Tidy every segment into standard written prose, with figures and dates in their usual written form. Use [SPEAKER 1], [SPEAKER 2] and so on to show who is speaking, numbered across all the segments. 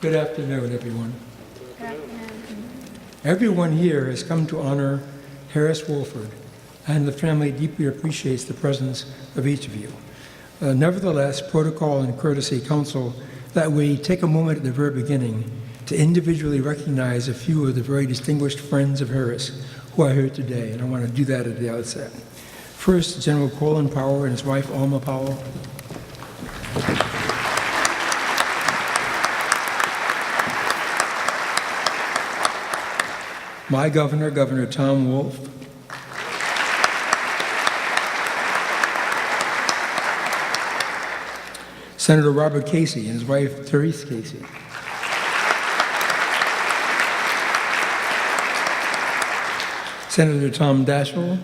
[SPEAKER 1] Good afternoon, everyone. Everyone here has come to honor Harris Wofford, and the family deeply appreciates the presence of each of you. Nevertheless, protocol and courtesy counsel that we take a moment at the very beginning to individually recognize a few of the very distinguished friends of Harris who are here today, and I want to do that at the outset. First, General Colin Powell and his wife, Alma Powell. My governor, Governor Tom Wolf. Senator Robert Casey and his wife, Therese Casey. Senator Tom Daschle.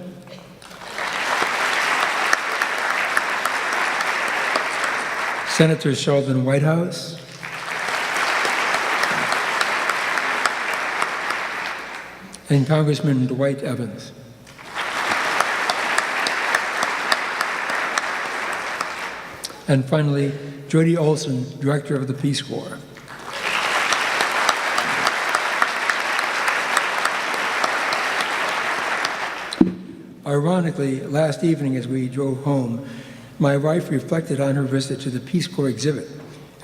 [SPEAKER 1] Senator Sheldon Whitehouse. And Congressman Dwight Evans. And finally, Jody Olson, Director of the Peace Corps. Ironically, last evening as we drove home, my wife reflected on her visit to the Peace Corps exhibit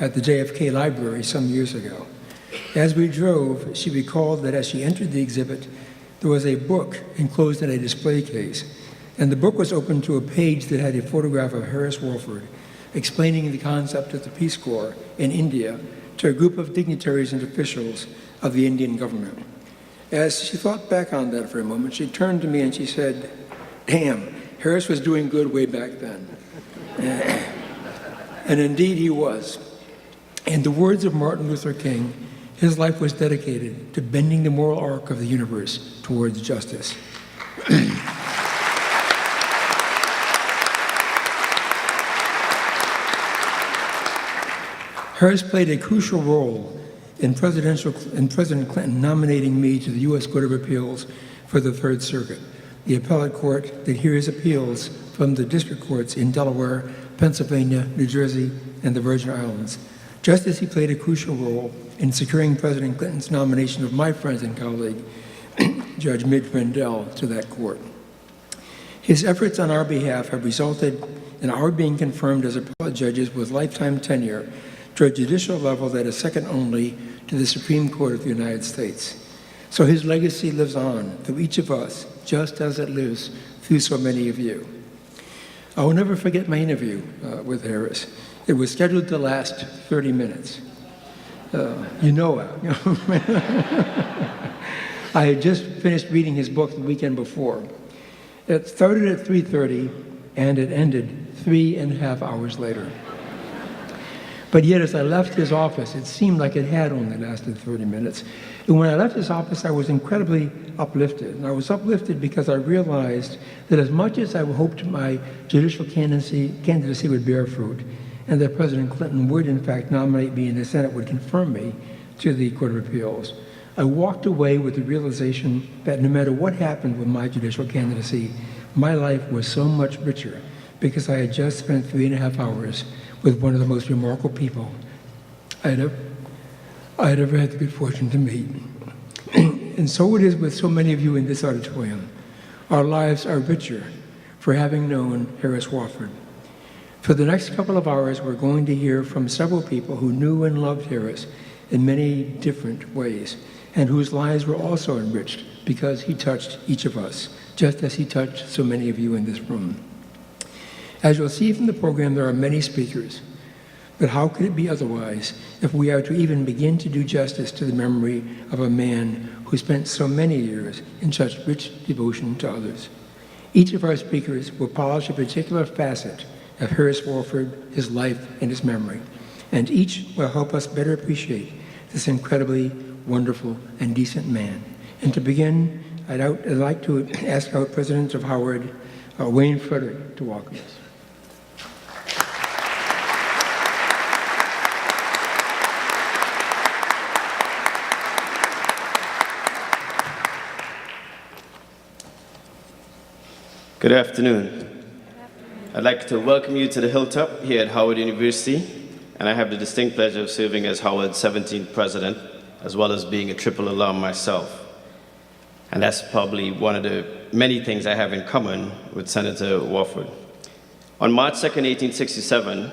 [SPEAKER 1] at the JFK Library some years ago. As we drove, she recalled that as she entered the exhibit, there was a book enclosed in a display case, and the book was open to a page that had a photograph of Harris Wofford explaining the concept of the Peace Corps in India to a group of dignitaries and officials of the Indian government. As she thought back on that for a moment, she turned to me and she said, "Damn, Harris was doing good way back then." And indeed he was. In the words of Martin Luther King, his life was dedicated to bending the moral arc of the universe towards justice. Harris played a crucial role in President Clinton nominating me to the U.S. Court of Appeals for the Third Circuit, the appellate court that hears appeals from the district courts in Delaware, Pennsylvania, New Jersey, and the Virgin Islands, just as he played a crucial role in securing President Clinton's nomination of my friend and colleague, Judge Midge Rendell, to that court. His efforts on our behalf have resulted in our being confirmed as appellate judges with lifetime tenure to a judicial level that is second only to the Supreme Court of the United States. So his legacy lives on through each of us, just as it lives through so many of you. I will never forget my interview with Harris. It was scheduled to last 30 minutes. I had just finished reading his book the weekend before. It started at 3:30 and it ended 3.5 hours later. But yet, as I left his office, it seemed like it had only lasted 30 minutes. And when I left his office, I was incredibly uplifted. And I was uplifted because I realized that as much as I hoped my judicial candidacy would bear fruit, and that President Clinton would, in fact, nominate me and the Senate would confirm me to the Court of Appeals, I walked away with the realization that no matter what happened with my judicial candidacy, my life was so much richer because I had just spent 3.5 hours with one of the most remarkable people I had ever had the good fortune to meet. And so it is with so many of you in this auditorium. Our lives are richer for having known Harris Wofford. For the next couple of hours, we're going to hear from several people who knew and loved Harris in many different ways, and whose lives were also enriched because he touched each of us, just as he touched so many of you in this room. As you'll see from the program, there are many speakers, but how could it be otherwise if we are to even begin to do justice to the memory of a man who spent so many years in such rich devotion to others? Each of our speakers will polish a particular facet of Harris Wofford, his life, and his memory, and each will help us better appreciate this incredibly wonderful and decent man. And to begin, I'd like to ask our President of Howard, Wayne Frederick, to welcome us.
[SPEAKER 2] Good afternoon. I'd like to welcome you to the Hilltop here at Howard University. and I have the distinct pleasure of serving as Howard's 17th president, as well as being a triple alum myself. And that's probably one of the many things I have in common with Senator Wofford. On March 2nd, 1867,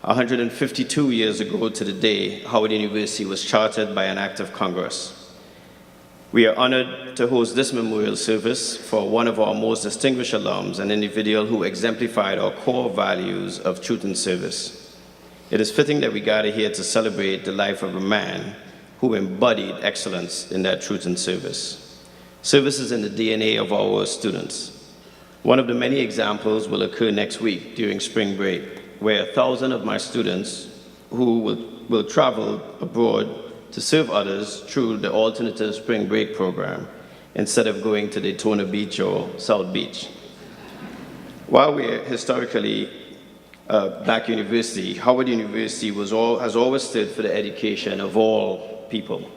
[SPEAKER 2] 152 years ago to the day, Howard University was chartered by an act of Congress. We are honored to host this memorial service for one of our most distinguished alums, an individual who exemplified our core values of truth and service. It is fitting that we gather here to celebrate the life of a man who embodied excellence in that truth and service. Service is in the DNA of our students. One of the many examples will occur next week during spring break, where 1,000 of my students who will travel abroad to serve others through the alternative spring break program instead of going to Daytona Beach or South Beach. While we're historically a black university, Howard University has always stood for the education of all people.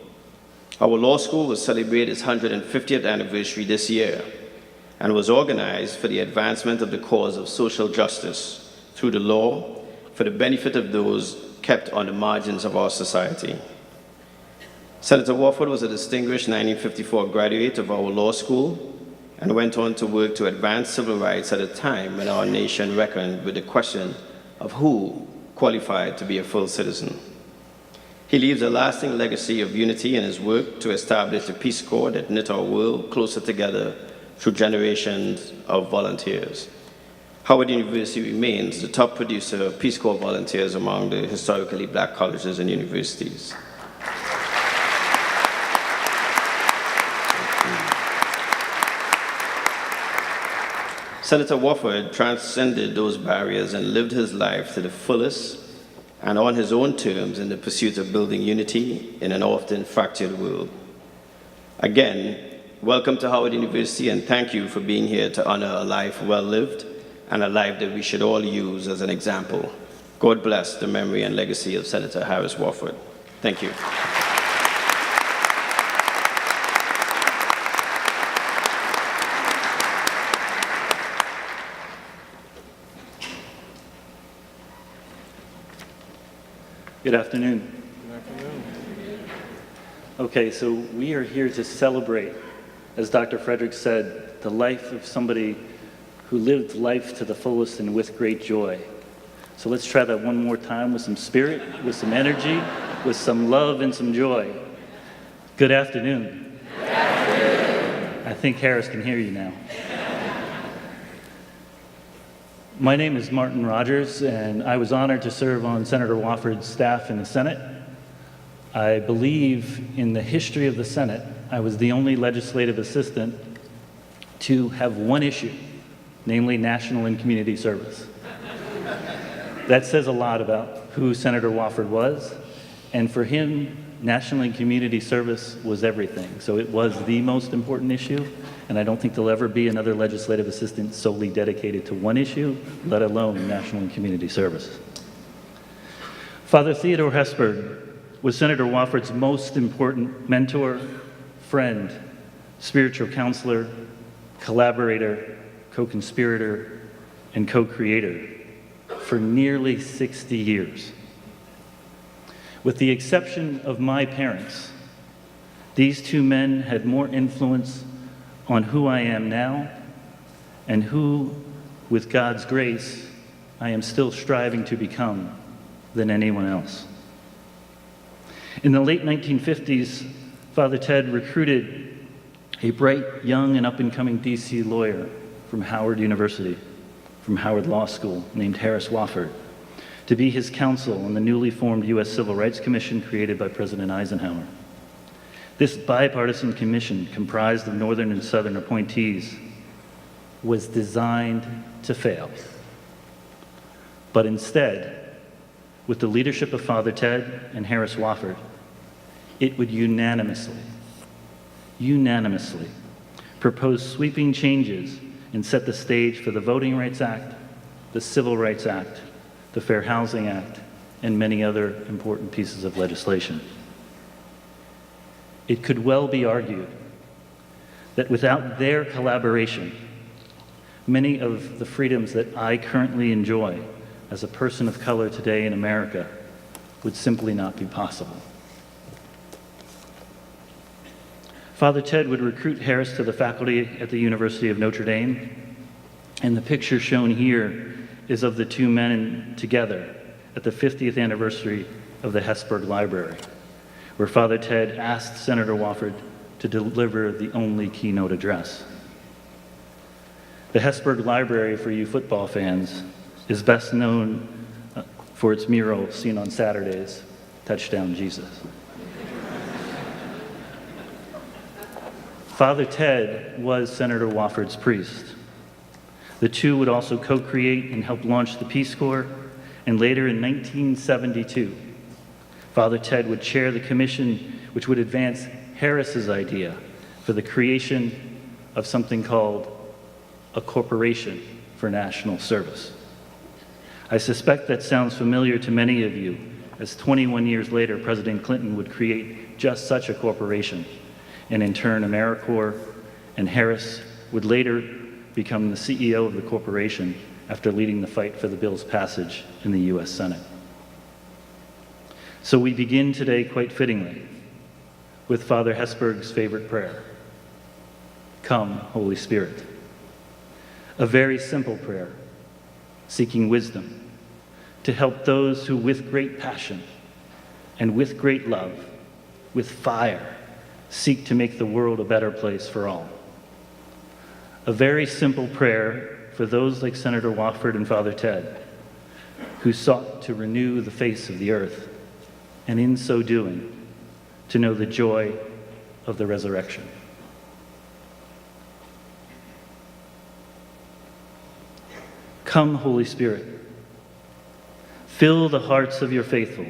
[SPEAKER 2] Our law school will celebrate its 150th anniversary this year and was organized for the advancement of the cause of social justice through the law for the benefit of those kept on the margins of our society. Senator Wofford was a distinguished 1954 graduate of our law school and went on to work to advance civil rights at a time when our nation reckoned with the question of who qualified to be a full citizen. He leaves a lasting legacy of unity in his work to establish a Peace Corps that knit our world closer together through generations of volunteers. Howard University remains the top producer of Peace Corps volunteers among the historically black colleges and universities. Senator Wofford transcended those barriers and lived his life to the fullest and on his own terms in the pursuit of building unity in an often fractured world. Again, welcome to Howard University, and thank you for being here to honor a life well lived and a life that we should all use as an example. God bless the memory and legacy of Senator Harris Wofford. Thank you.
[SPEAKER 3] Good afternoon. Good afternoon. Okay, so we are here to celebrate, as Dr. Frederick said, the life of somebody who lived life to the fullest and with great joy. So let's try that one more time with some spirit, with some energy, with some love and some joy. Good afternoon. Good afternoon. I think Harris can hear you now. My name is Martin Rodgers, and I was honored to serve on Senator Wofford's staff in the Senate. I believe in the history of the Senate, I was the only legislative assistant to have one issue, namely national and community service. That says a lot about who Senator Wofford was, and for him, national and community service was everything. So it was the most important issue, and I don't think there'll ever be another legislative assistant solely dedicated to one issue, let alone national and community service. Father Theodore Hesburgh was Senator Wofford's most important mentor, friend, spiritual counselor, collaborator, co-conspirator, and co-creator for nearly 60 years. With the exception of my parents, these two men had more influence on who I am now and who, with God's grace, I am still striving to become than anyone else. In the late 1950s, Father Ted recruited a bright, young, and up-and-coming DC lawyer from Howard University, from Howard Law School, named Harris Wofford, to be his counsel on the newly formed U.S. Civil Rights Commission created by President Eisenhower. This bipartisan commission, comprised of Northern and Southern appointees, was designed to fail. But instead, with the leadership of Father Ted and Harris Wofford, it would unanimously propose sweeping changes and set the stage for the Voting Rights Act, the Civil Rights Act, the Fair Housing Act, and many other important pieces of legislation. It could well be argued that without their collaboration, many of the freedoms that I currently enjoy as a person of color today in America would simply not be possible. Father Ted would recruit Harris to the faculty at the University of Notre Dame, and the picture shown here is of the two men together at the 50th anniversary of the Hesburgh Library, where Father Ted asked Senator Wofford to deliver the only keynote address. The Hesburgh Library, for you football fans, is best known for its mural seen on Saturdays, Touchdown Jesus. Father Ted was Senator Wofford's priest. The two would also co-create and help launch the Peace Corps, and later in 1972, Father Ted would chair the commission which would advance Harris's idea for the creation of something called a corporation for national service. I suspect that sounds familiar to many of you, as 21 years later, President Clinton would create just such a corporation, and in turn, AmeriCorps and Harris would later become the CEO of the corporation after leading the fight for the bill's passage in the U.S. Senate. So we begin today quite fittingly with Father Hesburgh's favorite prayer, "Come, Holy Spirit." A very simple prayer, seeking wisdom to help those who with great passion and with great love, with fire, seek to make the world a better place for all. A very simple prayer for those like Senator Wofford and Father Ted, who sought to renew the face of the earth, and in so doing, to know the joy of the resurrection. Come, Holy Spirit, fill the hearts of your faithful,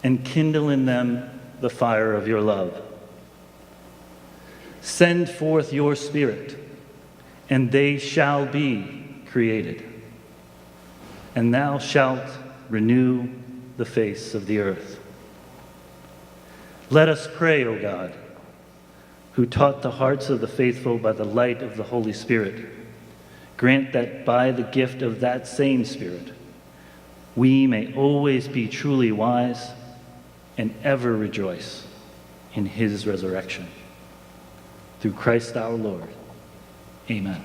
[SPEAKER 3] and kindle in them the fire of your love. Send forth your Spirit, and they shall be created, and thou shalt renew the face of the earth. Let us pray, O God, who taught the hearts of the faithful by the light of the Holy Spirit. Grant that by the gift of that same Spirit, we may always be truly wise and ever rejoice in his resurrection. Through Christ our Lord. Amen.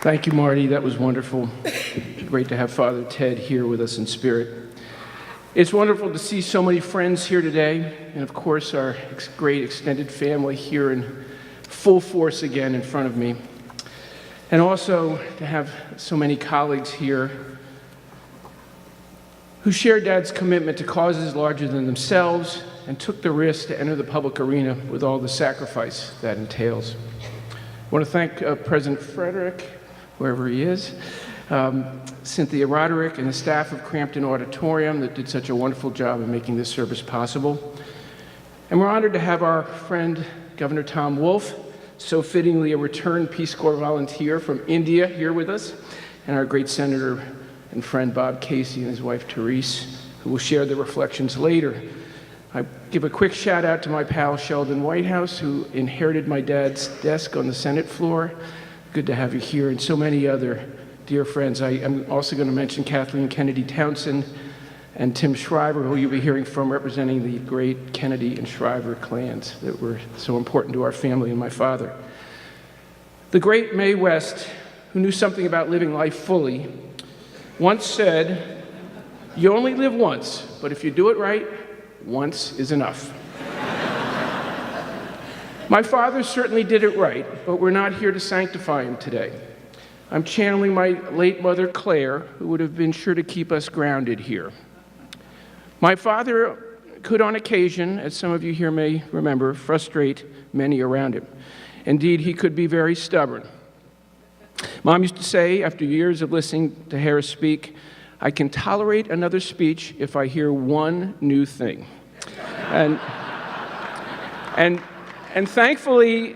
[SPEAKER 4] Thank you, Marty. That was wonderful. Great to have Father Ted here with us in spirit. It's wonderful to see so many friends here today, and of course our great extended family here in full force again in front of me. And also to have so many colleagues here who shared Dad's commitment to causes larger than themselves and took the risk to enter the public arena with all the sacrifice that entails. I want to thank President Frederick, wherever he is, Cynthia Roderick, and the staff of Crampton Auditorium that did such a wonderful job in making this service possible. And we're honored to have our friend, Governor Tom Wolf, so fittingly a returned Peace Corps volunteer from India, here with us, and our great Senator and friend Bob Casey and his wife Therese, who will share their reflections later. I give a quick shout out to my pal Sheldon Whitehouse, who inherited my dad's desk on the Senate floor. Good to have you here, and so many other dear friends. I am also going to mention Kathleen Kennedy Townsend and Tim Shriver, who you'll be hearing from, representing the great Kennedy and Shriver clans that were so important to our family and my father. The great Mae West, who knew something about living life fully, once said, "You only live once, but if you do it right, once is enough." My father certainly did it right, but we're not here to sanctify him today. I'm channeling my late mother, Claire, who would have been sure to keep us grounded here. My father could, on occasion, as some of you here may remember, frustrate many around him. Indeed, he could be very stubborn. Mom used to say, after years of listening to Harris speak, "I can tolerate another speech if I hear one new thing." And thankfully,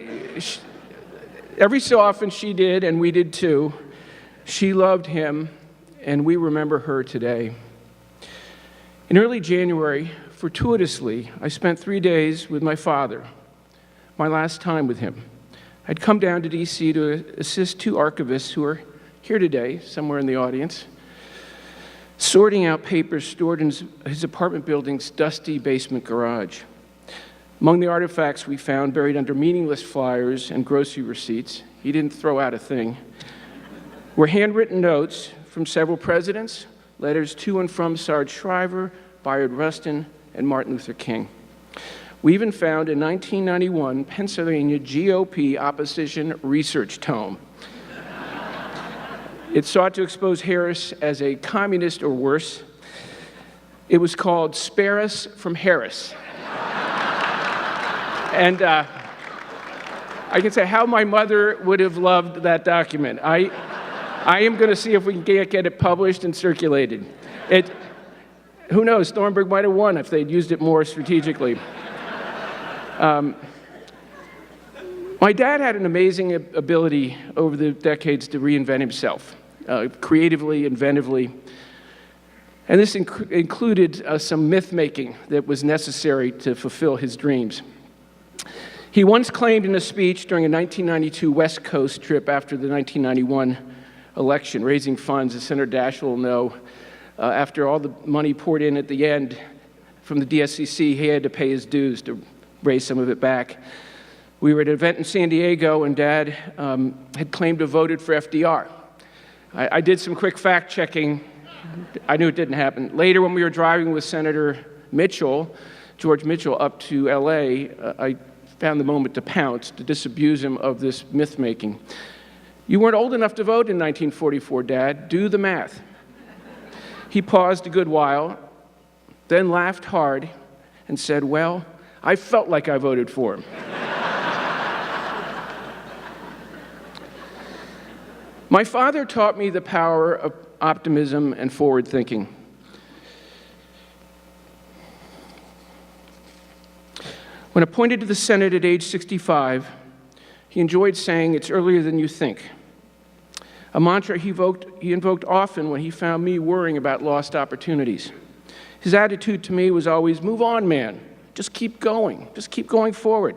[SPEAKER 4] every so often she did, and we did too. She loved him, and we remember her today. In early January, fortuitously, I spent 3 days with my father, my last time with him. I'd come down to D.C. to assist 2 archivists who are here today, somewhere in the audience, sorting out papers stored in his apartment building's dusty basement garage. Among the artifacts we found buried under meaningless flyers and grocery receipts, he didn't throw out a thing, were handwritten notes from several presidents, letters to and from Sarge Shriver, Bayard Rustin, and Martin Luther King. We even found a 1991 Pennsylvania GOP opposition research tome. It sought to expose Harris as a communist or worse. It was called Spare Us from Harris. And I can say how my mother would have loved that document. I am going to see if we can get it published and circulated. Who knows, Thornburg might have won if they'd used it more strategically. My dad had an amazing ability over the decades to reinvent himself, creatively, inventively. And this included some myth-making that was necessary to fulfill his dreams. He once claimed in a speech during a 1992 West Coast trip after the 1991 election, raising funds, as Senator Daschle will know, after all the money poured in at the end from the DSCC, he had to pay his dues to raise some of it back. We were at an event in San Diego, and Dad had claimed to have voted for FDR. I did some quick fact-checking. I knew it didn't happen. Later, when we were driving with Senator Mitchell, George Mitchell, up to L.A., I found the moment to pounce, to disabuse him of this myth-making. You weren't old enough to vote in 1944, Dad. Do the math. He paused a good while, then laughed hard and said, well, I felt like I voted for him. My father taught me the power of optimism and forward thinking. When appointed to the Senate at age 65, he enjoyed saying, "It's earlier than you think," a mantra he invoked often when he found me worrying about lost opportunities. His attitude to me was always, "Move on, man. Just keep going. Just keep going forward."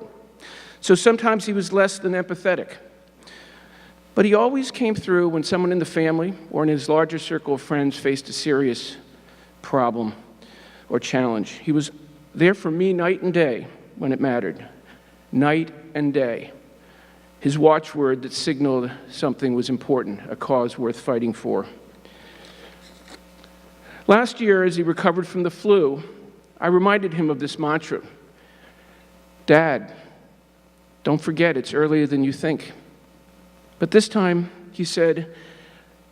[SPEAKER 4] So sometimes he was less than empathetic. But he always came through when someone in the family or in his larger circle of friends faced a serious problem or challenge. He was there for me night and day when it mattered. Night and day. His watchword that signaled something was important, a cause worth fighting for. Last year, as he recovered from the flu, I reminded him of this mantra. Dad, don't forget it's earlier than you think. But this time, he said,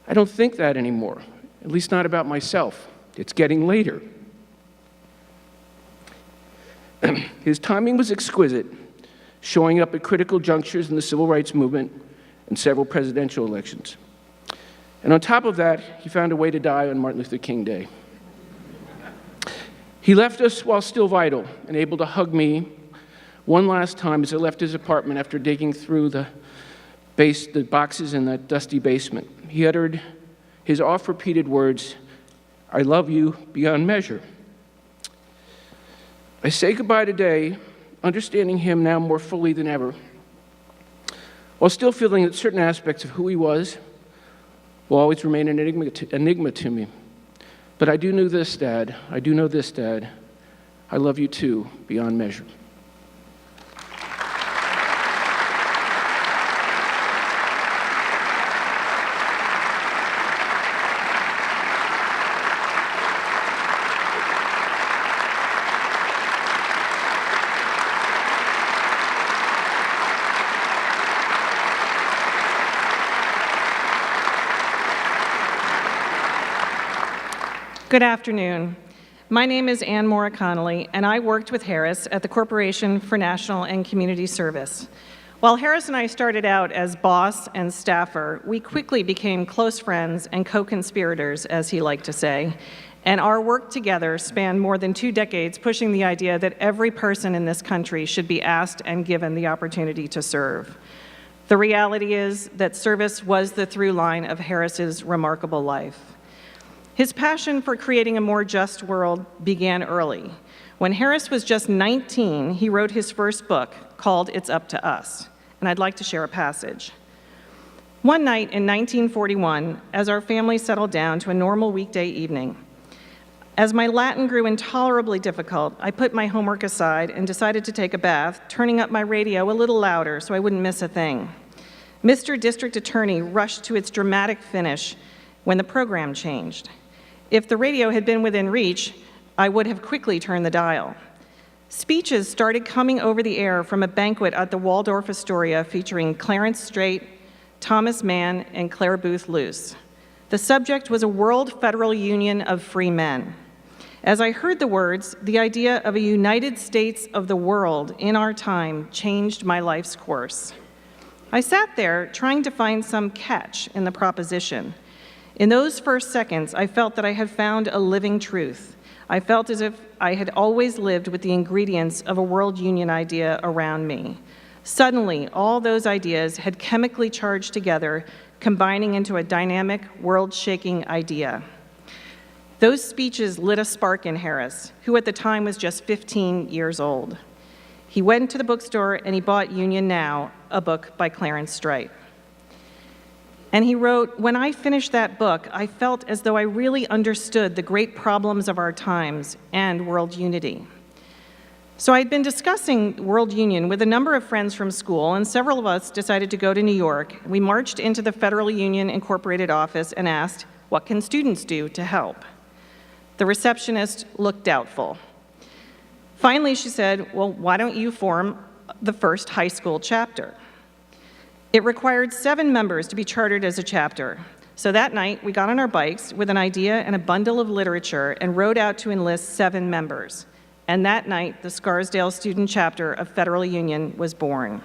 [SPEAKER 4] I don't think that anymore, at least not about myself. It's getting later. His timing was exquisite, showing up at critical junctures in the civil rights movement and several presidential elections. And on top of that, he found a way to die on Martin Luther King Day. He left us while still vital and able to hug me one last time as I left his apartment after digging through the boxes in that dusty basement. He uttered his oft-repeated words, I love you beyond measure. I say goodbye today, understanding him now more fully than ever, while still feeling that certain aspects of who he was will always remain an enigma to me. But I do know this, Dad. I do know this, Dad. I love you too, beyond measure.
[SPEAKER 5] Good afternoon. My name is AnnMaura Connolly, and I worked with Harris at the Corporation for National and Community Service. While Harris and I started out as boss and staffer, we quickly became close friends and co-conspirators, as he liked to say, and our work together spanned more than 2 decades, pushing the idea that every person in this country should be asked and given the opportunity to serve. The reality is that service was the through line of Harris's remarkable life. His passion for creating a more just world began early. When Harris was just 19, he wrote his first book called It's Up to Us, and I'd like to share a passage. One night in 1941, as our family settled down to a normal weekday evening, as my Latin grew intolerably difficult, I put my homework aside and decided to take a bath, turning up my radio a little louder so I wouldn't miss a thing. Mr. District Attorney rushed to its dramatic finish when the program changed. If the radio had been within reach, I would have quickly turned the dial. Speeches started coming over the air from a banquet at the Waldorf Astoria featuring Clarence Strait, Thomas Mann, and Claire Booth Luce. The subject was a World Federal Union of Free Men. As I heard the words, the idea of a United States of the world in our time changed my life's course. I sat there trying to find some catch in the proposition. In those first seconds, I felt that I had found a living truth. I felt as if I had always lived with the ingredients of a world union idea around me. Suddenly, all those ideas had chemically charged together, combining into a dynamic, world-shaking idea. Those speeches lit a spark in Harris, who at the time was just 15 years old. He went to the bookstore and he bought Union Now, a book by Clarence Strait. And he wrote, "When I finished that book, I felt as though I really understood the great problems of our times and world unity." So I'd been discussing world union with a number of friends from school, and several of us decided to go to New York. We marched into the Federal Union Incorporated office and asked, "What can students do to help?" The receptionist looked doubtful. Finally, she said, "Well, why don't you form the first high school chapter?" It required 7 members to be chartered as a chapter. So that night, we got on our bikes with an idea and a bundle of literature and rode out to enlist 7 members. And that night, the Scarsdale Student Chapter of Federal Union was born.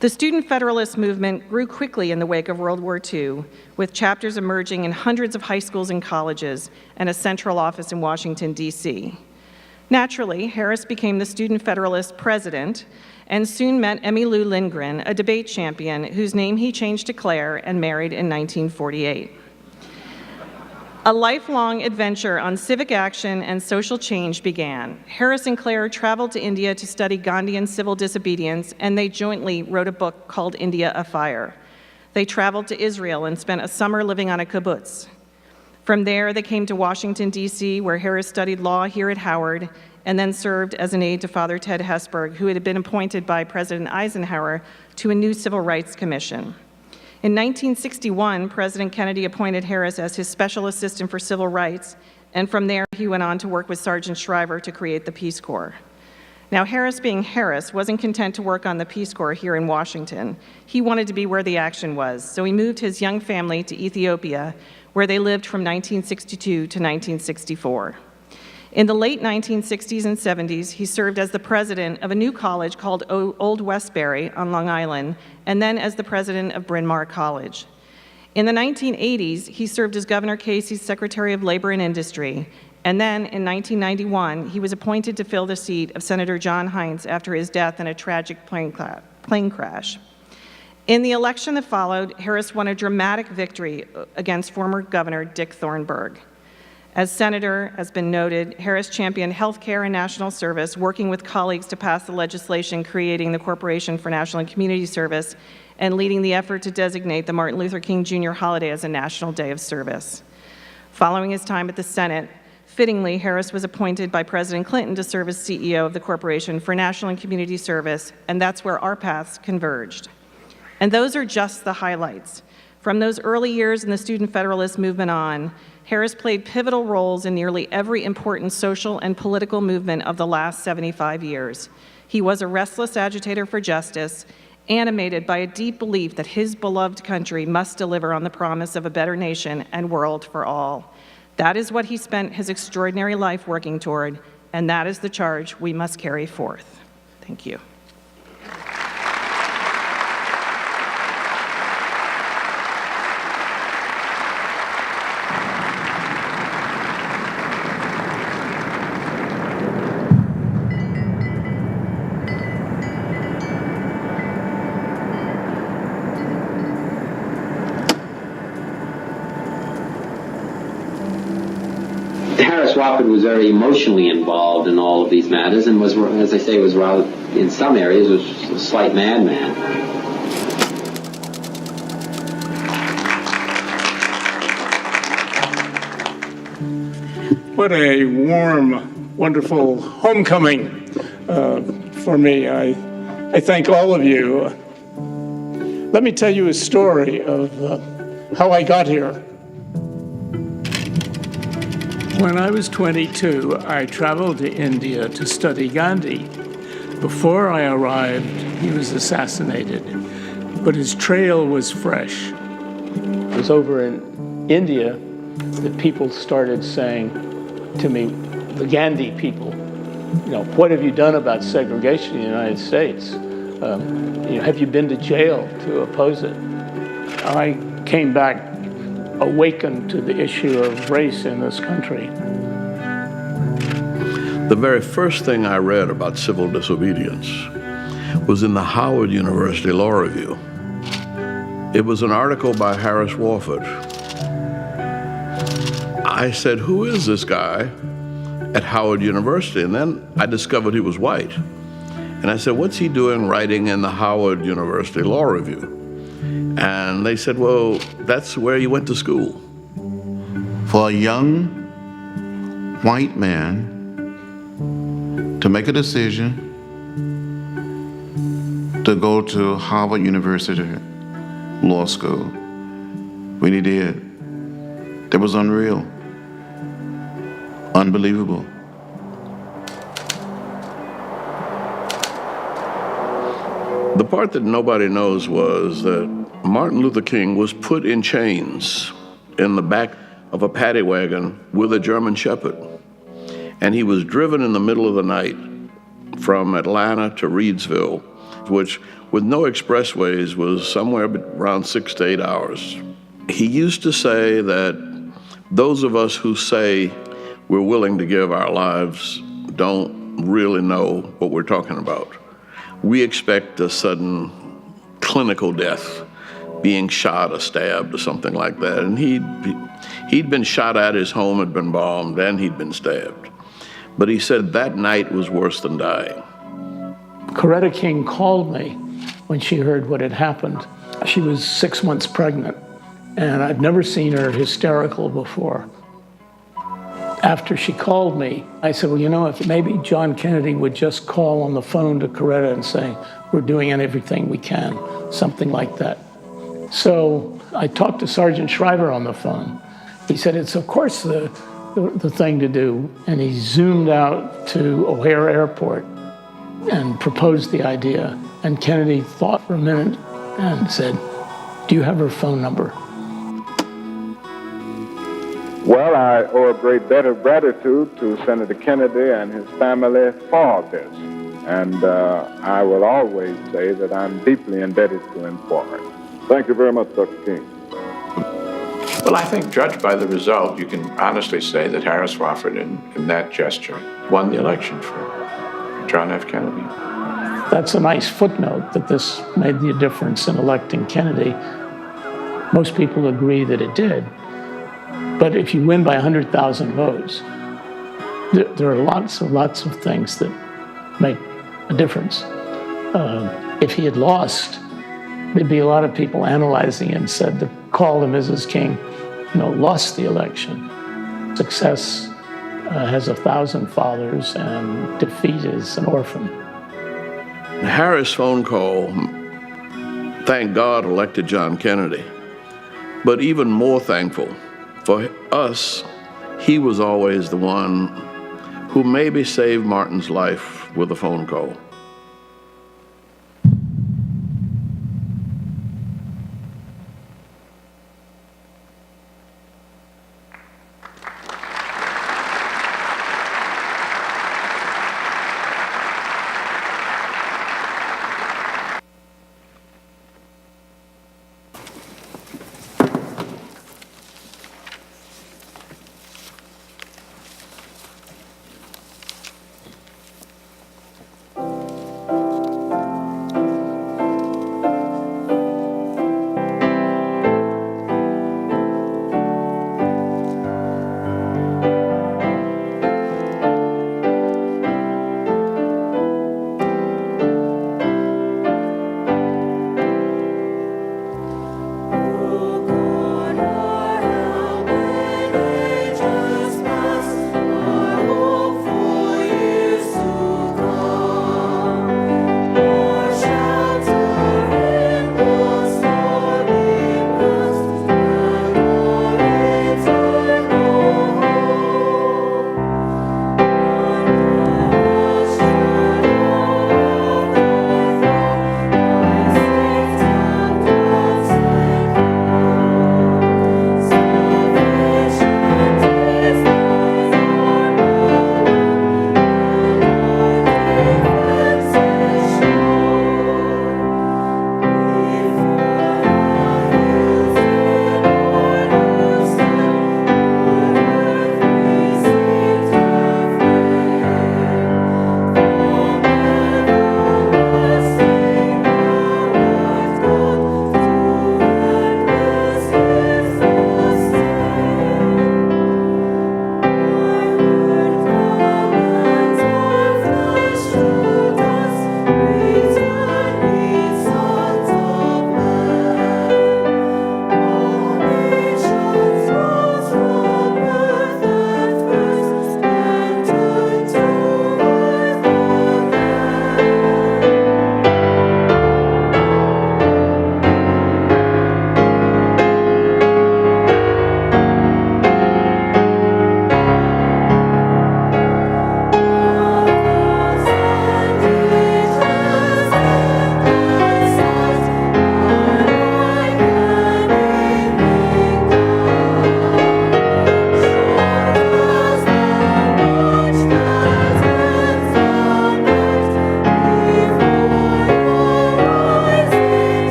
[SPEAKER 5] The Student Federalist movement grew quickly in the wake of World War II, with chapters emerging in hundreds of high schools and colleges and a central office in Washington, D.C. Naturally, Harris became the Student Federalist president and soon met Emmylou Lindgren, a debate champion whose name he changed to Claire and married in 1948. A lifelong adventure on civic action and social change began. Harris and Claire traveled to India to study Gandhian civil disobedience, and they jointly wrote a book called India Afire. They traveled to Israel and spent a summer living on a kibbutz. From there, they came to Washington, D.C., where Harris studied law here at Howard, and then served as an aide to Father Ted Hesburgh, who had been appointed by President Eisenhower to a new civil rights commission. In 1961, President Kennedy appointed Harris as his special assistant for civil rights, and from there he went on to work with Sergeant Shriver to create the Peace Corps. Now, Harris, being Harris, wasn't content to work on the Peace Corps here in Washington. He wanted to be where the action was, so he moved his young family to Ethiopia, where they lived from 1962 to 1964. In the late 1960s and 70s, he served as the president of a new college called Old Westbury on Long Island, and then as the president of Bryn Mawr College. In the 1980s, he served as Governor Casey's Secretary of Labor and Industry, and then in 1991, he was appointed to fill the seat of Senator John Heinz after his death in a tragic plane crash. In the election that followed, Harris won a dramatic victory against former Governor Dick Thornburgh. As senator, has been noted, Harris championed health care and national service, working with colleagues to pass the legislation creating the Corporation for National and Community Service and leading the effort to designate the Martin Luther King Jr. holiday as a national day of service. Following his time at the Senate, fittingly, Harris was appointed by President Clinton to serve as CEO of the Corporation for National and Community Service, and that's where our paths converged. And those are just the highlights. From those early years in the Student Federalist movement on, Harris played pivotal roles in nearly every important social and political movement of the last 75 years. He was a restless agitator for justice, animated by a deep belief that his beloved country must deliver on the promise of a better nation and world for all. That is what he spent his extraordinary life working toward, and that is the charge we must carry forth. Thank you.
[SPEAKER 6] Wofford was very emotionally involved in all of these matters and was, as I say, was rather, in some areas, was a slight madman.
[SPEAKER 4] What a warm, wonderful homecoming for me. I thank all of you. Let me tell you a story of how I got here. When I was 22, I traveled to India to study Gandhi. Before I arrived, he was assassinated, but his trail was fresh. It was over in India that people started saying to me, the Gandhi people, you know, what have you done about segregation in the United States? Have you been to jail to oppose it? I came back awakened to the issue of race in this country.
[SPEAKER 7] The very first thing I read about civil disobedience was in the Howard University Law Review. It was an article by Harris Wofford. I said, who is this guy at Howard University? And then I discovered he was white. And I said, what's he doing writing in the Howard University Law Review? And they said, well, that's where you went to school.
[SPEAKER 8] For a young white man to make a decision to go to Harvard University Law School when he did, that was unreal, unbelievable.
[SPEAKER 7] The part that nobody knows was that Martin Luther King was put in chains in the back of a paddy wagon with a German Shepherd. And he was driven in the middle of the night from Atlanta to Reidsville, which with no expressways was somewhere around 6 to 8 hours. He used to say that those of us who say we're willing to give our lives don't really know what we're talking about. We expect a sudden clinical death, being shot or stabbed or something like that. And he'd been shot at, his home had been bombed, and he'd been stabbed. But he said that night was worse than dying.
[SPEAKER 4] Coretta King called me when she heard what had happened. She was 6 months pregnant, and I'd never seen her hysterical before. After she called me, I said, well, you know, if maybe John Kennedy would just call on the phone to Coretta and say, we're doing everything we can, something like that. So I talked to Sergeant Shriver on the phone. He said, it's of course the thing to do. And he zoomed out to O'Hare Airport and proposed the idea. And Kennedy thought for a minute and said, do you have her phone number?
[SPEAKER 9] Well, I owe a great debt of gratitude to Senator Kennedy and his family for this. And I will always say that I'm deeply indebted to him for it. Thank you very much, Dr. King.
[SPEAKER 10] Well, I think, judged by the result, you can honestly say that Harris Wofford, in that gesture, won the election for John F. Kennedy.
[SPEAKER 4] That's a nice footnote that this made the difference in electing Kennedy. Most people agree that it did. But if you win by 100,000 votes, there are lots of things that make a difference. If he had lost, there'd be a lot of people analyzing it and said the call to Mrs. King, lost the election. Success has 1,000 fathers and defeat is an orphan.
[SPEAKER 7] Harris' phone call, thank God, elected John Kennedy. But even more thankful, for us, he was always the one who maybe saved Martin's life with a phone call.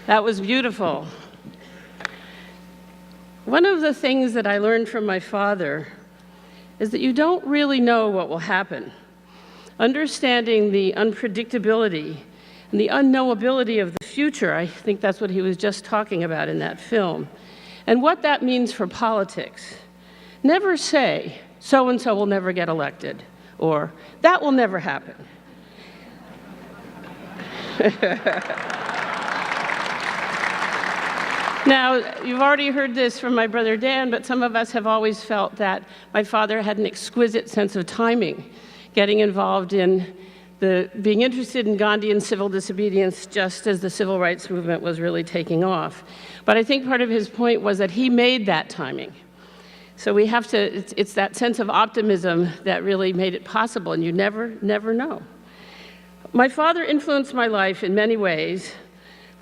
[SPEAKER 11] That was beautiful. One of the things that I learned from my father is that you don't really know what will happen. Understanding the unpredictability and the unknowability of the future, I think that's what he was just talking about in that film, and what that means for politics. Never say, so-and-so will never get elected, or that will never happen. Now, you've already heard this from my brother Dan, but some of us have always felt that my father had an exquisite sense of timing, getting involved in being interested in Gandhian civil disobedience just as the civil rights movement was really taking off. But I think part of his point was that he made that timing. So we have to, it's that sense of optimism that really made it possible, and you never know. My father influenced my life in many ways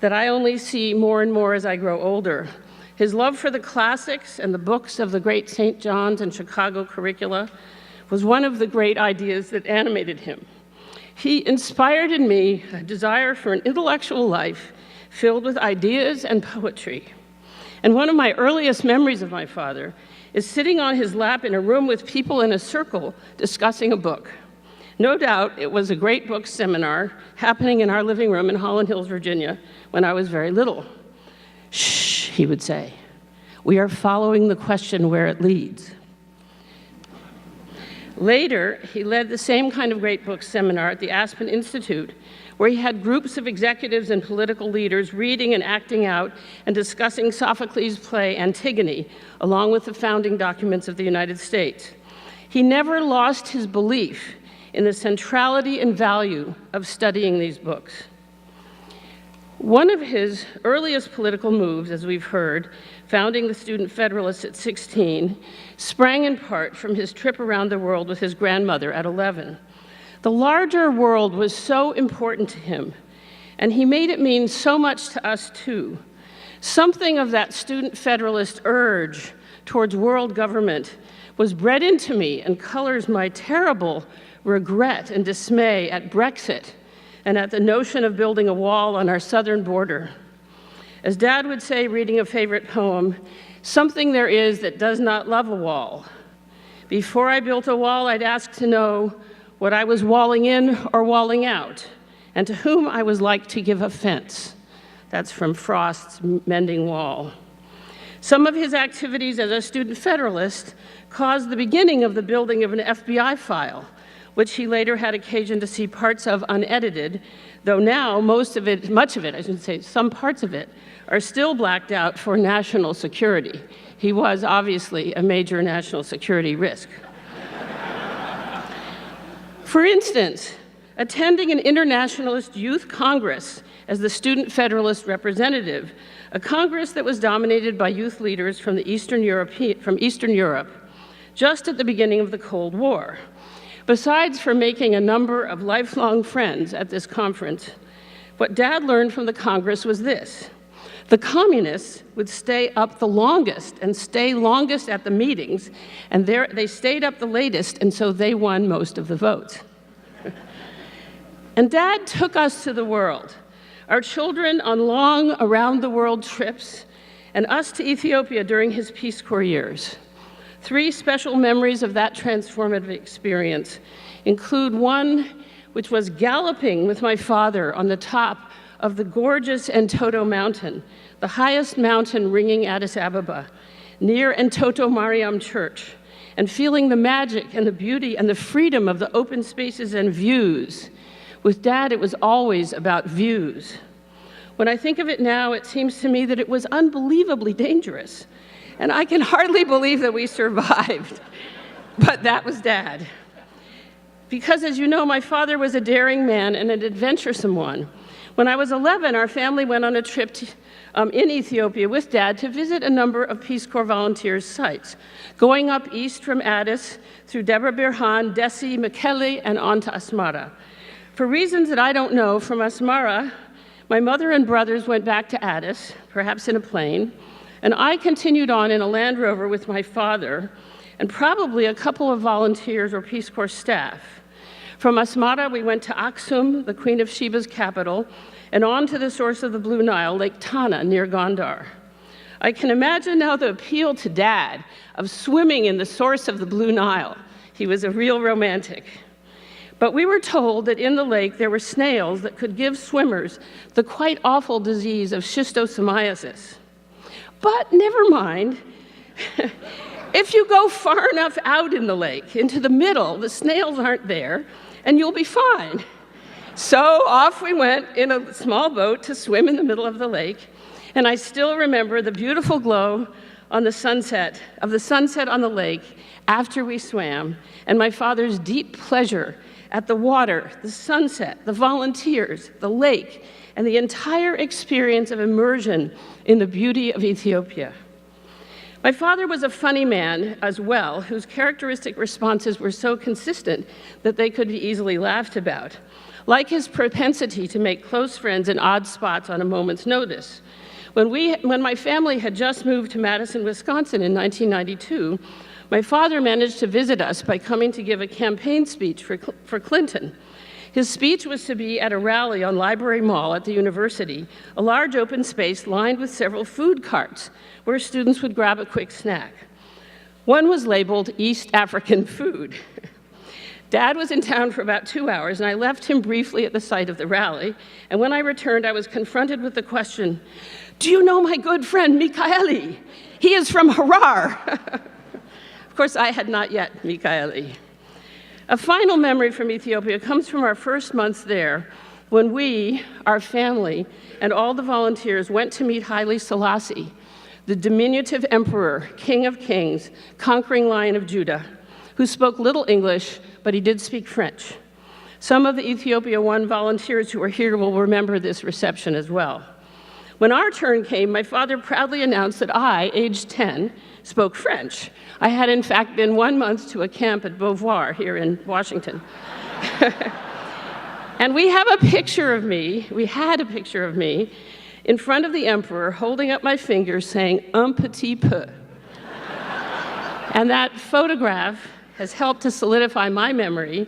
[SPEAKER 11] that I only see more and more as I grow older. His love for the classics and the books of the great St. John's and Chicago curricula was one of the great ideas that animated him. He inspired in me a desire for an intellectual life filled with ideas and poetry. And one of my earliest memories of my father is sitting on his lap in a room with people in a circle discussing a book. No doubt it was a great book seminar happening in our living room in Holland Hills, Virginia, when I was very little. Shh, he would say. We are following the question where it leads. Later, he led the same kind of great book seminar at the Aspen Institute, where he had groups of executives and political leaders reading and acting out and discussing Sophocles' play Antigone, along with the founding documents of the United States. He never lost his belief in the centrality and value of studying these books. One of his earliest political moves, as we've heard, founding the Student Federalists at 16, sprang in part from his trip around the world with his grandmother at 11. The larger world was so important to him, and he made it mean so much to us too. Something of that Student Federalist urge towards world government was bred into me and colors my terrible regret and dismay at Brexit and at the notion of building a wall on our southern border. As Dad would say, reading a favorite poem, something there is that does not love a wall. Before I built a wall, I'd ask to know what I was walling in or walling out, and to whom I was like to give offense. That's from Frost's Mending Wall. Some of his activities as a Student Federalist caused the beginning of the building of an FBI file, which he later had occasion to see parts of unedited, though now much of it, some parts of it, are still blacked out for national security. He was obviously a major national security risk. For instance, attending an Internationalist Youth Congress as the Student Federalist representative, a Congress that was dominated by youth leaders from Eastern Europe, just at the beginning of the Cold War. Besides for making a number of lifelong friends at this conference, what Dad learned from the Congress was this: the communists would stay up the longest and stay longest at the meetings, and they stayed up the latest, and so they won most of the votes. And Dad took us to the world, our children on long around-the-world trips, and us to Ethiopia during his Peace Corps years. 3 special memories of that transformative experience include one which was galloping with my father on the top of the gorgeous Entoto Mountain, the highest mountain ringing Addis Ababa, near Entoto Mariam Church, and feeling the magic and the beauty and the freedom of the open spaces and views. With Dad, it was always about views. When I think of it now, it seems to me that it was unbelievably dangerous. And I can hardly believe that we survived. But that was Dad. Because, as you know, my father was a daring man and an adventuresome one. When I was 11, our family went on a trip in Ethiopia with Dad to visit a number of Peace Corps volunteers' sites, going up east from Addis through Debre Birhan, Dessie, Mekelle, and on to AnnMaura. For reasons that I don't know, from AnnMaura, my mother and brothers went back to Addis, perhaps in a plane, and I continued on in a Land Rover with my father and probably a couple of volunteers or Peace Corps staff. From Asmara, we went to Aksum, the Queen of Sheba's capital, and on to the source of the Blue Nile, Lake Tana, near Gondar. I can imagine now the appeal to Dad of swimming in the source of the Blue Nile. He was a real romantic. But we were told that in the lake there were snails that could give swimmers the quite awful disease of schistosomiasis. But never mind. If you go far enough out in the lake, into the middle, the snails aren't there, and you'll be fine. So off we went in a small boat to swim in the middle of the lake, and I still remember the beautiful glow on the sunset, of the sunset on the lake after we swam, and my father's deep pleasure at the water, the sunset, the volunteers, the lake, and the entire experience of immersion in the beauty of Ethiopia. My father was a funny man as well, whose characteristic responses were so consistent that they could be easily laughed about, like his propensity to make close friends in odd spots on a moment's notice. When my family had just moved to Madison, Wisconsin in 1992, my father managed to visit us by coming to give a campaign speech for Clinton. His speech was to be at a rally on Library Mall at the university, a large open space lined with several food carts where students would grab a quick snack. One was labeled East African food. Dad was in town for about 2 hours, and I left him briefly at the site of the rally, and when I returned, I was confronted with the question, "Do you know my good friend Mikaeli? He is from Harar." Of course, I had not yet Mikaeli. A final memory from Ethiopia comes from our first months there, when we, our family, and all the volunteers went to meet Haile Selassie, the diminutive emperor, king of kings, conquering lion of Judah, who spoke little English, but he did speak French. Some of the Ethiopia One volunteers who are here will remember this reception as well. When our turn came, my father proudly announced that I, aged 10, spoke French. I had in fact been 1 month to a camp at Beauvoir here in Washington. And we had a picture of me in front of the emperor holding up my fingers saying, "Un petit peu." And that photograph has helped to solidify my memory,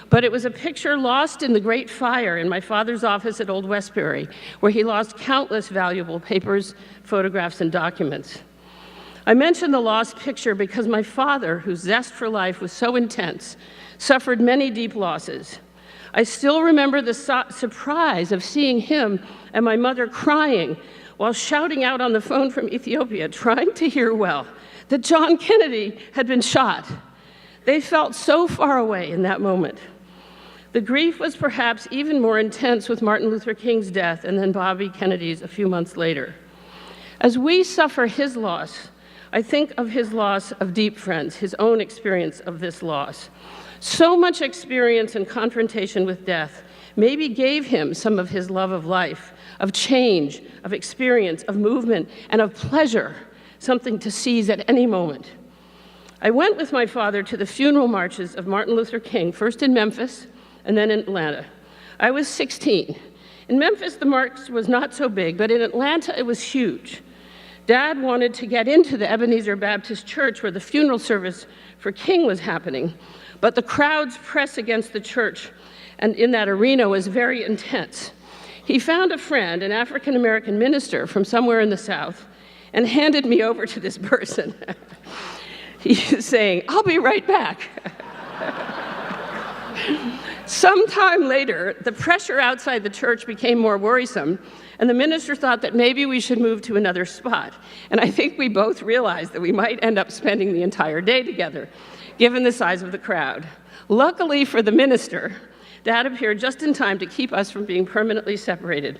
[SPEAKER 11] but it was a picture lost in the Great Fire in my father's office at Old Westbury, where he lost countless valuable papers, photographs, and documents. I mention the lost picture because my father, whose zest for life was so intense, suffered many deep losses. I still remember the surprise of seeing him and my mother crying while shouting out on the phone from Ethiopia, trying to hear well, that John Kennedy had been shot. They felt so far away in that moment. The grief was perhaps even more intense with Martin Luther King's death and then Bobby Kennedy's a few months later. As we suffer his loss, I think of his loss of deep friends, his own experience of this loss. So much experience and confrontation with death maybe gave him some of his love of life, of change, of experience, of movement, and of pleasure, something to seize at any moment. I went with my father to the funeral marches of Martin Luther King, first in Memphis and then in Atlanta. I was 16. In Memphis, the march was not so big, but in Atlanta, it was huge. Dad wanted to get into the Ebenezer Baptist Church where the funeral service for King was happening, but the crowd's press against the church and in that arena was very intense. He found a friend, an African-American minister from somewhere in the South, and handed me over to this person. He's saying, "I'll be right back." Sometime later, the pressure outside the church became more worrisome, and the minister thought that maybe we should move to another spot. And I think we both realized that we might end up spending the entire day together, given the size of the crowd. Luckily for the minister, Dad appeared just in time to keep us from being permanently separated.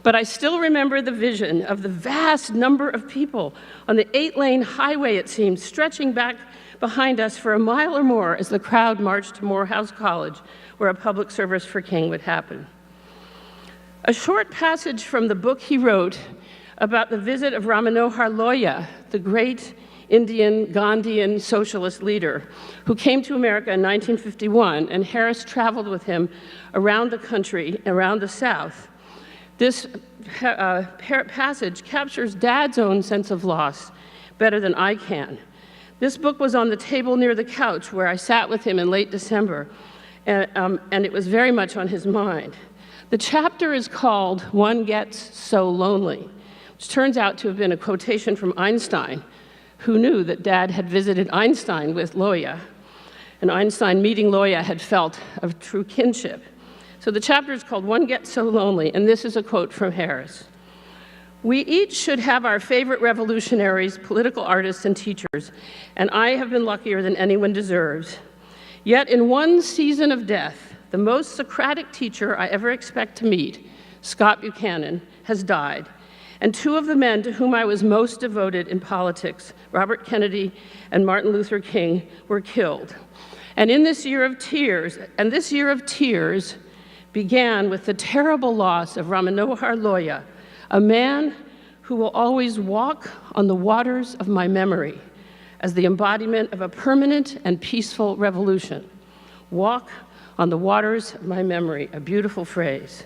[SPEAKER 11] But I still remember the vision of the vast number of people on the 8-lane highway, it seemed, stretching back behind us for a mile or more as the crowd marched to Morehouse College, where a public service for King would happen. A short passage from the book he wrote about the visit of Ramanohar Loya, the great Indian Gandhian socialist leader who came to America in 1951, and Harris traveled with him around the country, around the South. This passage captures Dad's own sense of loss better than I can. This book was on the table near the couch where I sat with him in late December, and it was very much on his mind. The chapter is called "One Gets So Lonely," which turns out to have been a quotation from Einstein, who knew that Dad had visited Einstein with Loya, and Einstein meeting Loya had felt of true kinship. So the chapter is called "One Gets So Lonely," and this is a quote from Harris. "We each should have our favorite revolutionaries, political artists, and teachers, and I have been luckier than anyone deserves. Yet in one season of death, the most Socratic teacher I ever expect to meet, Scott Buchanan, has died, and two of the men to whom I was most devoted in politics, Robert Kennedy and Martin Luther King, were killed. And in this year of tears, began with the terrible loss of Ram Manohar Loya, a man who will always walk on the waters of my memory as the embodiment of a permanent and peaceful revolution. Walk on the waters of my memory, a beautiful phrase.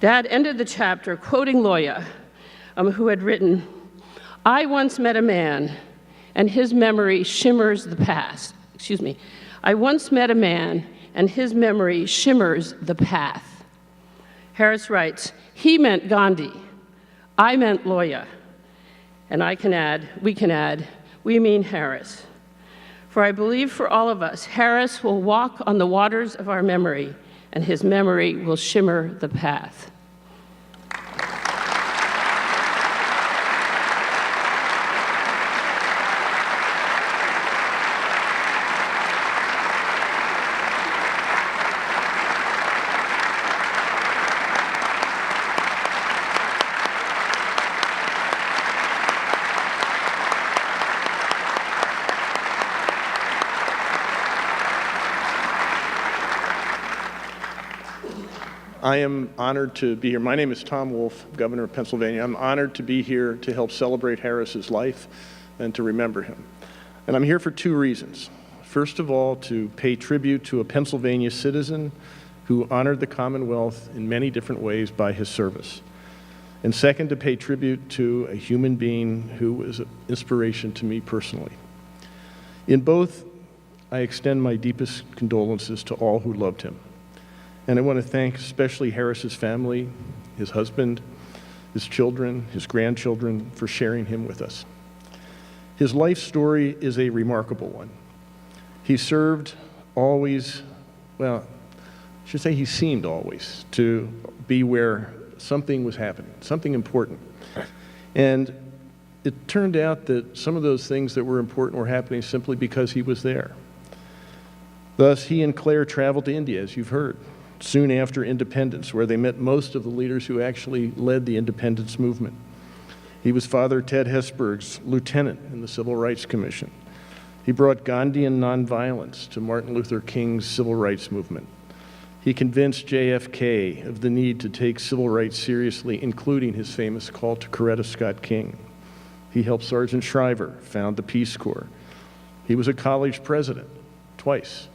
[SPEAKER 11] Dad ended the chapter quoting Loya, who had written, "I once met a man, and his memory shimmers the past." I once met a man, and his memory shimmers the path. Harris writes, "He meant Gandhi. I meant Loya." And we can add, we mean Harris. For I believe for all of us, Harris will walk on the waters of our memory, and his memory will shimmer the path.
[SPEAKER 12] I am honored to be here. My name is Tom Wolf, Governor of Pennsylvania. I'm honored to be here to help celebrate Harris's life and to remember him. And I'm here for two reasons. First of all, to pay tribute to a Pennsylvania citizen who honored the Commonwealth in many different ways by his service. And second, to pay tribute to a human being who was an inspiration to me personally. In both, I extend my deepest condolences to all who loved him. And I want to thank especially Harris's family, his husband, his children, his grandchildren, for sharing him with us. His life story is a remarkable one. He served always, well, I should say he seemed always to be where something was happening, something important. And it turned out that some of those things that were important were happening simply because he was there. Thus, he and Claire traveled to India, as you've heard, soon after independence, where they met most of the leaders who actually led the independence movement. He was Father Ted Hesburgh's lieutenant in the Civil Rights Commission. He brought Gandhian nonviolence to Martin Luther King's civil rights movement. He convinced JFK of the need to take civil rights seriously, including his famous call to Coretta Scott King. He helped Sergeant Shriver found the Peace Corps. He was a college president twice.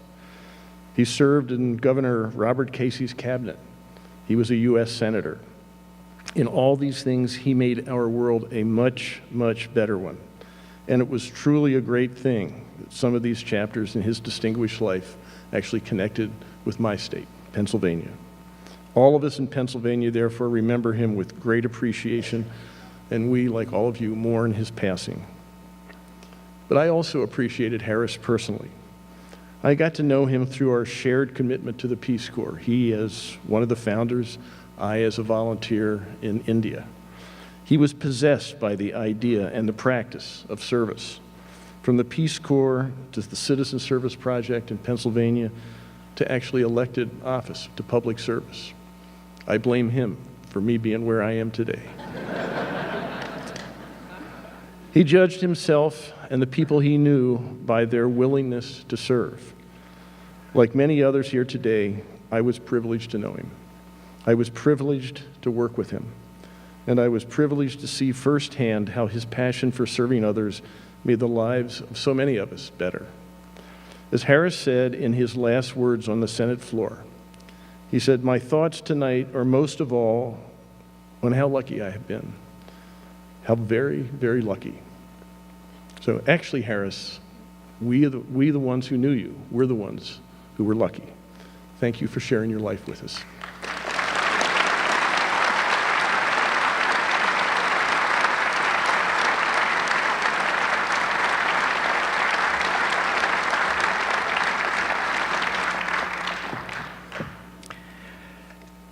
[SPEAKER 12] He served in Governor Robert Casey's cabinet. He was a U.S. senator. In all these things, he made our world a much, much better one. And it was truly a great thing that some of these chapters in his distinguished life actually connected with my state, Pennsylvania. All of us in Pennsylvania, therefore, remember him with great appreciation, and we, like all of you, mourn his passing. But I also appreciated Harris personally. I got to know him through our shared commitment to the Peace Corps. He as one of the founders, I as a volunteer in India. He was possessed by the idea and the practice of service. From the Peace Corps to the Citizen Service Project in Pennsylvania to actually elected office, to public service. I blame him for me being where I am today. He judged himself and the people he knew by their willingness to serve. Like many others here today, I was privileged to know him. I was privileged to work with him. And I was privileged to see firsthand how his passion for serving others made the lives of so many of us better. As Harris said in his last words on the Senate floor, he said, "My thoughts tonight are most of all on how lucky I have been. How very, very lucky." So actually, Harris, we the ones who knew you, we're the ones who were lucky. Thank you for sharing your life with us.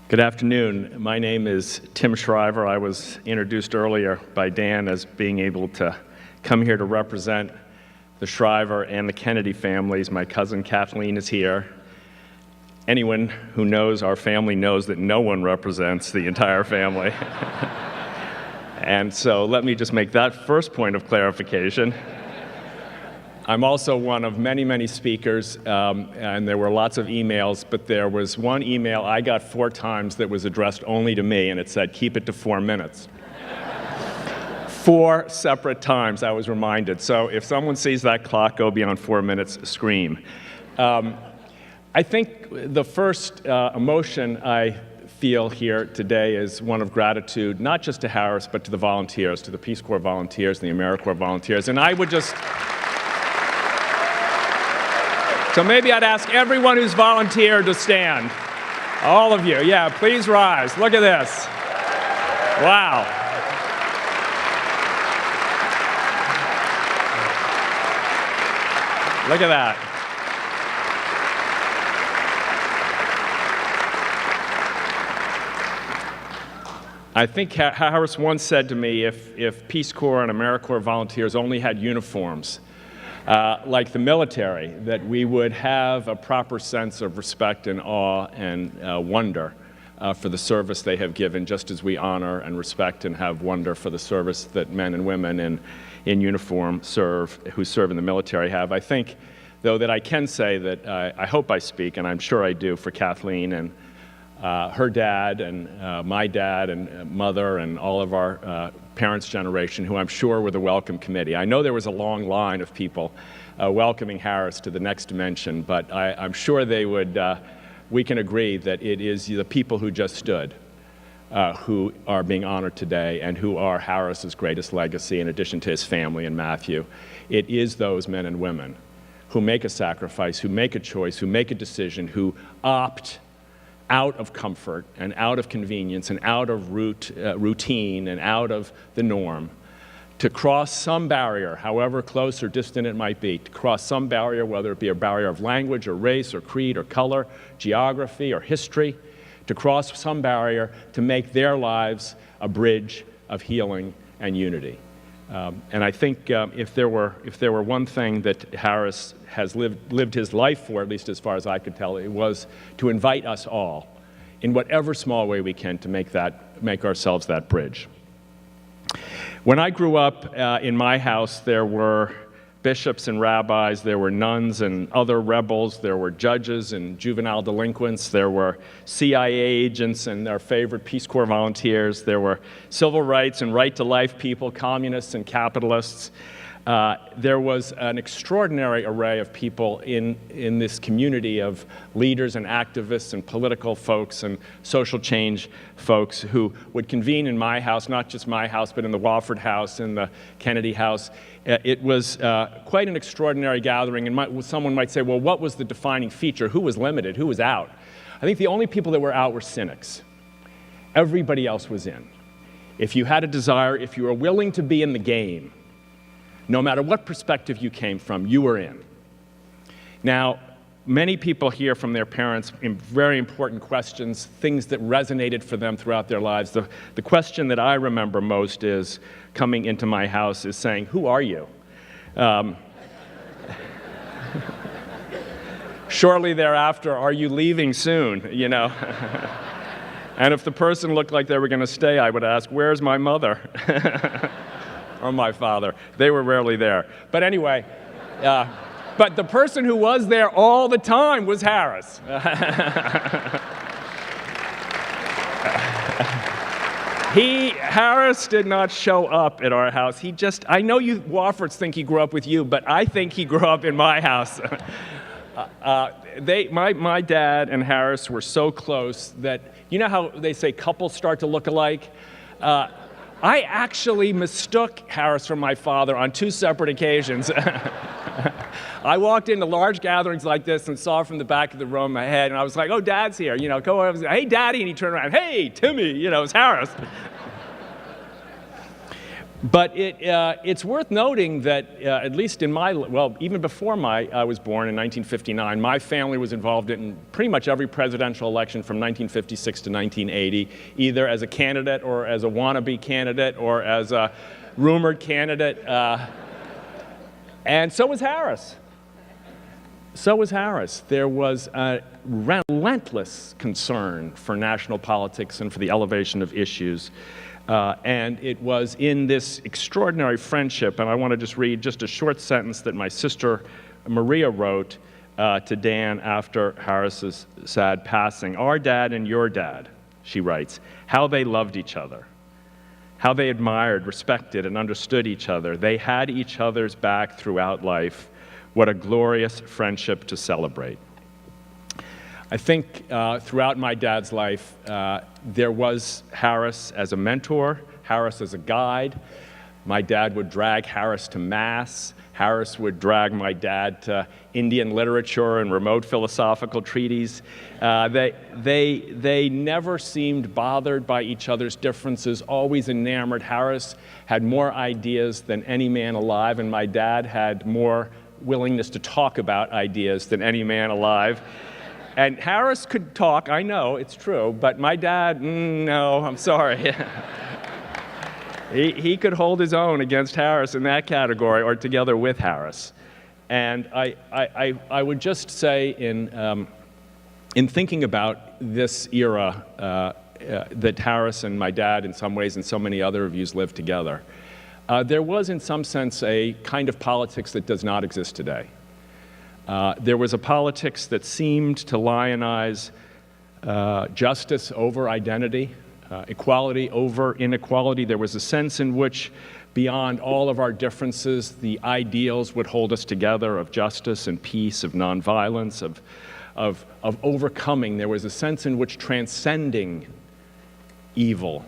[SPEAKER 13] Good afternoon. My name is Tim Shriver. I was introduced earlier by Dan as being able to come here to represent the Shriver and the Kennedy families. My cousin Kathleen is here. Anyone who knows our family knows that no one represents the entire family. And so let me just make that first point of clarification. I'm also one of many, many speakers, and there were lots of emails, but there was one email I got 4 times that was addressed only to me, and it said, keep it to 4 minutes. 4 separate times I was reminded. So if someone sees that clock go beyond 4 minutes, scream. I think the first emotion I feel here today is one of gratitude, not just to Harris, but to the volunteers, to the Peace Corps volunteers, the AmeriCorps volunteers, and I would just... So maybe I'd ask everyone who's volunteered to stand. All of you, yeah, please rise. Look at this. Wow. Look at that. I think Harris once said to me, if Peace Corps and AmeriCorps volunteers only had uniforms, like the military, that we would have a proper sense of respect and awe and wonder for the service they have given, just as we honor and respect and have wonder for the service that men and women in uniform who serve in the military have. I think, though, that I can say that I hope I speak, and I'm sure I do, for Kathleen and her dad and my dad and mother and all of our parents' generation, who I'm sure were the welcome committee. I know there was a long line of people welcoming Harris to the next dimension, but I'm sure they would, we can agree that it is the people who just stood who are being honored today and who are Harris's greatest legacy, in addition to his family and Matthew. It is those men and women who make a sacrifice, who make a choice, who make a decision, who opt out of comfort and out of convenience and out of routine and out of the norm, to cross some barrier, however close or distant it might be, to cross some barrier, whether it be a barrier of language or race or creed or color, geography or history, to cross some barrier to make their lives a bridge of healing and unity. And I think if there were one thing that Harris has lived his life for, at least as far as I could tell, it was to invite us all, in whatever small way we can, to make ourselves that bridge. When I grew up in my house, there were bishops and rabbis, there were nuns and other rebels, there were judges and juvenile delinquents, there were CIA agents and their favorite Peace Corps volunteers, there were civil rights and right-to-life people, communists and capitalists. There was an extraordinary array of people in this community of leaders and activists and political folks and social change folks who would convene in my house, not just my house, but in the Wofford house, in the Kennedy house. It was quite an extraordinary gathering, and someone might say, well, what was the defining feature? Who was limited? Who was out? I think the only people that were out were cynics. Everybody else was in. If you had a desire, if you were willing to be in the game, no matter what perspective you came from, you were in. Now, many people hear from their parents in very important questions, things that resonated for them throughout their lives. The question that I remember most is coming into my house is saying, who are you? Shortly thereafter, are you leaving soon? You know? And if the person looked like they were going to stay, I would ask, where's my mother? Or my father. They were rarely there. But anyway, but the person who was there all the time was Harris. Harris did not show up at our house. I know you Woffords think he grew up with you, but I think he grew up in my house. My dad and Harris were so close that, you know how they say couples start to look alike? I actually mistook Harris for my father on 2 separate occasions. I walked into large gatherings like this and saw from the back of the room my head, and I was like, oh, Dad's here. Go over and say, hey, Daddy, and he turned around, hey, Timmy, it's Harris. But it's worth noting that at least even before I was born in 1959, my family was involved in pretty much every presidential election from 1956 to 1980, either as a candidate or as a wannabe candidate or as a rumored candidate. And so was Harris. There was a relentless concern for national politics and for the elevation of issues. And it was in this extraordinary friendship, and I want to just read just a short sentence that my sister Maria wrote to Dan after Harris's sad passing. Our dad and your dad, she writes, how they loved each other, how they admired, respected, and understood each other. They had each other's back throughout life. What a glorious friendship to celebrate. I think throughout my dad's life, there was Harris as a mentor, Harris as a guide. My dad would drag Harris to Mass. Harris would drag my dad to Indian literature and remote philosophical treatises. They never seemed bothered by each other's differences, always enamored. Harris had more ideas than any man alive, and my dad had more willingness to talk about ideas than any man alive. And Harris could talk, I know, it's true, but my dad, no, I'm sorry. He could hold his own against Harris in that category or together with Harris. And I would just say in thinking about this era that Harris and my dad in some ways and so many other of yous lived together, there was in some sense a kind of politics that does not exist today. There was a politics that seemed to lionize justice over identity, equality over inequality. There was a sense in which, beyond all of our differences, the ideals would hold us together of justice and peace, of nonviolence, of overcoming. There was a sense in which transcending evil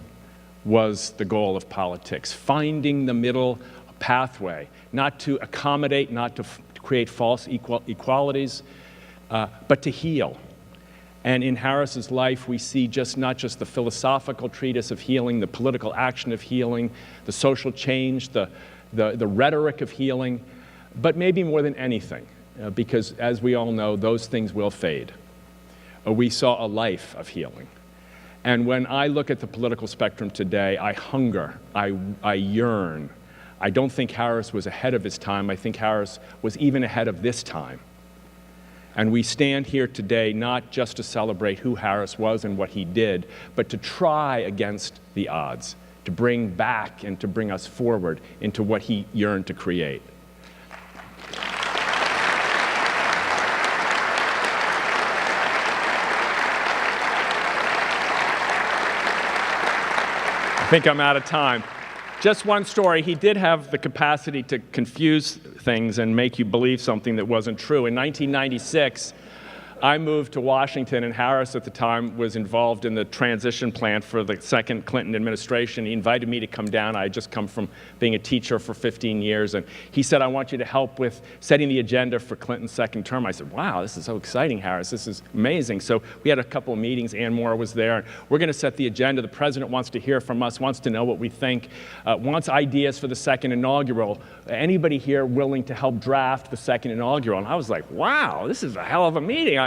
[SPEAKER 13] was the goal of politics, finding the middle pathway, not to accommodate, not to create false equalities, but to heal. And in Harris's life, we see not just the philosophical treatise of healing, the political action of healing, the social change, the rhetoric of healing, but maybe more than anything, because as we all know, those things will fade. We saw a life of healing. And when I look at the political spectrum today, I hunger, I yearn. I don't think Harris was ahead of his time. I think Harris was even ahead of this time. And we stand here today not just to celebrate who Harris was and what he did, but to try against the odds, to bring back and to bring us forward into what he yearned to create. I think I'm out of time. Just one story. He did have the capacity to confuse things and make you believe something that wasn't true. In 1996, I moved to Washington, and Harris at the time was involved in the transition plan for the second Clinton administration. He invited me to come down. I had just come from being a teacher for 15 years, and he said, I want you to help with setting the agenda for Clinton's second term. I said, wow, this is so exciting, Harris. This is amazing. So we had a couple of meetings. AnnMaura was there, and we're going to set the agenda. The president wants to hear from us, wants to know what we think, wants ideas for the second inaugural. Anybody here willing to help draft the second inaugural? And I was like, wow, this is a hell of a meeting.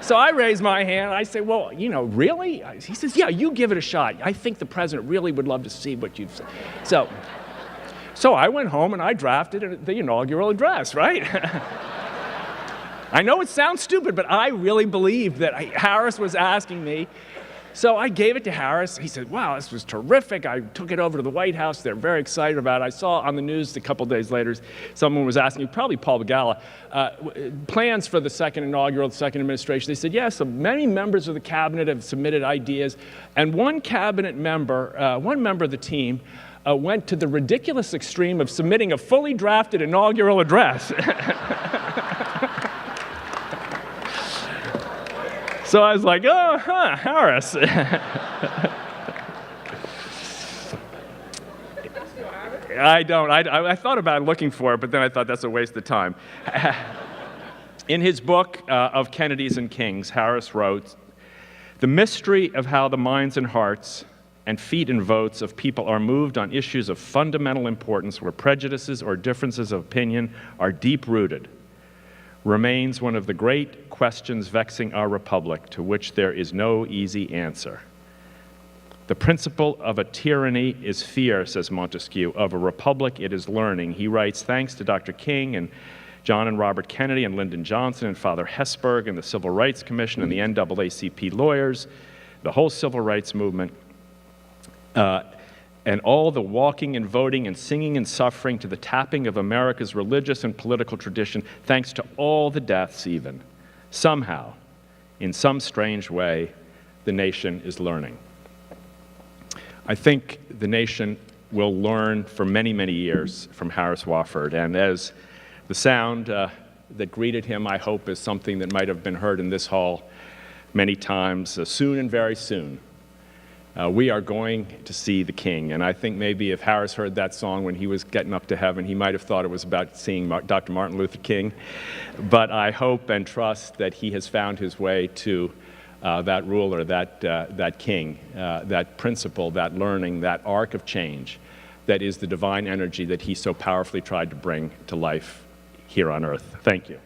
[SPEAKER 13] So I raised my hand, and I say, well, really? He says, yeah, you give it a shot. I think the president really would love to see what you've said. So I went home, and I drafted the inaugural address, right? I know it sounds stupid, but I really believed that Harris was asking me. So I gave it to Harris. He said, wow, this was terrific. I took it over to the White House. They're very excited about it. I saw on the news a couple days later, someone was asking, probably Paul Begala, plans for the second inaugural, the second administration. They said, yes, so many members of the cabinet have submitted ideas. And one cabinet member, one member of the team, went to the ridiculous extreme of submitting a fully drafted inaugural address. So I was like, oh, Harris. I don't. I thought about looking for it, but then I thought that's a waste of time. In his book of Kennedys and Kings, Harris wrote, "The mystery of how the minds and hearts and feet and votes of people are moved on issues of fundamental importance where prejudices or differences of opinion are deep-rooted remains one of the great questions vexing our republic, to which there is no easy answer. The principle of a tyranny is fear," says Montesquieu. "Of a republic it is learning." He writes, "Thanks to Dr. King and John and Robert Kennedy and Lyndon Johnson and Father Hesburgh and the Civil Rights Commission and the NAACP lawyers, the whole civil rights movement, and all the walking and voting and singing and suffering to the tapping of America's religious and political tradition, thanks to all the deaths even, somehow, in some strange way, the nation is learning." I think the nation will learn for many, many years from Harris Wofford, and as the sound that greeted him, I hope, is something that might have been heard in this hall many times, soon and very soon. We are going to see the King, and I think maybe if Harris heard that song when he was getting up to heaven, he might have thought it was about seeing Dr. Martin Luther King. But I hope and trust that he has found his way to that ruler, that King, that principle, that learning, that arc of change that is the divine energy that he so powerfully tried to bring to life here on earth. Thank you.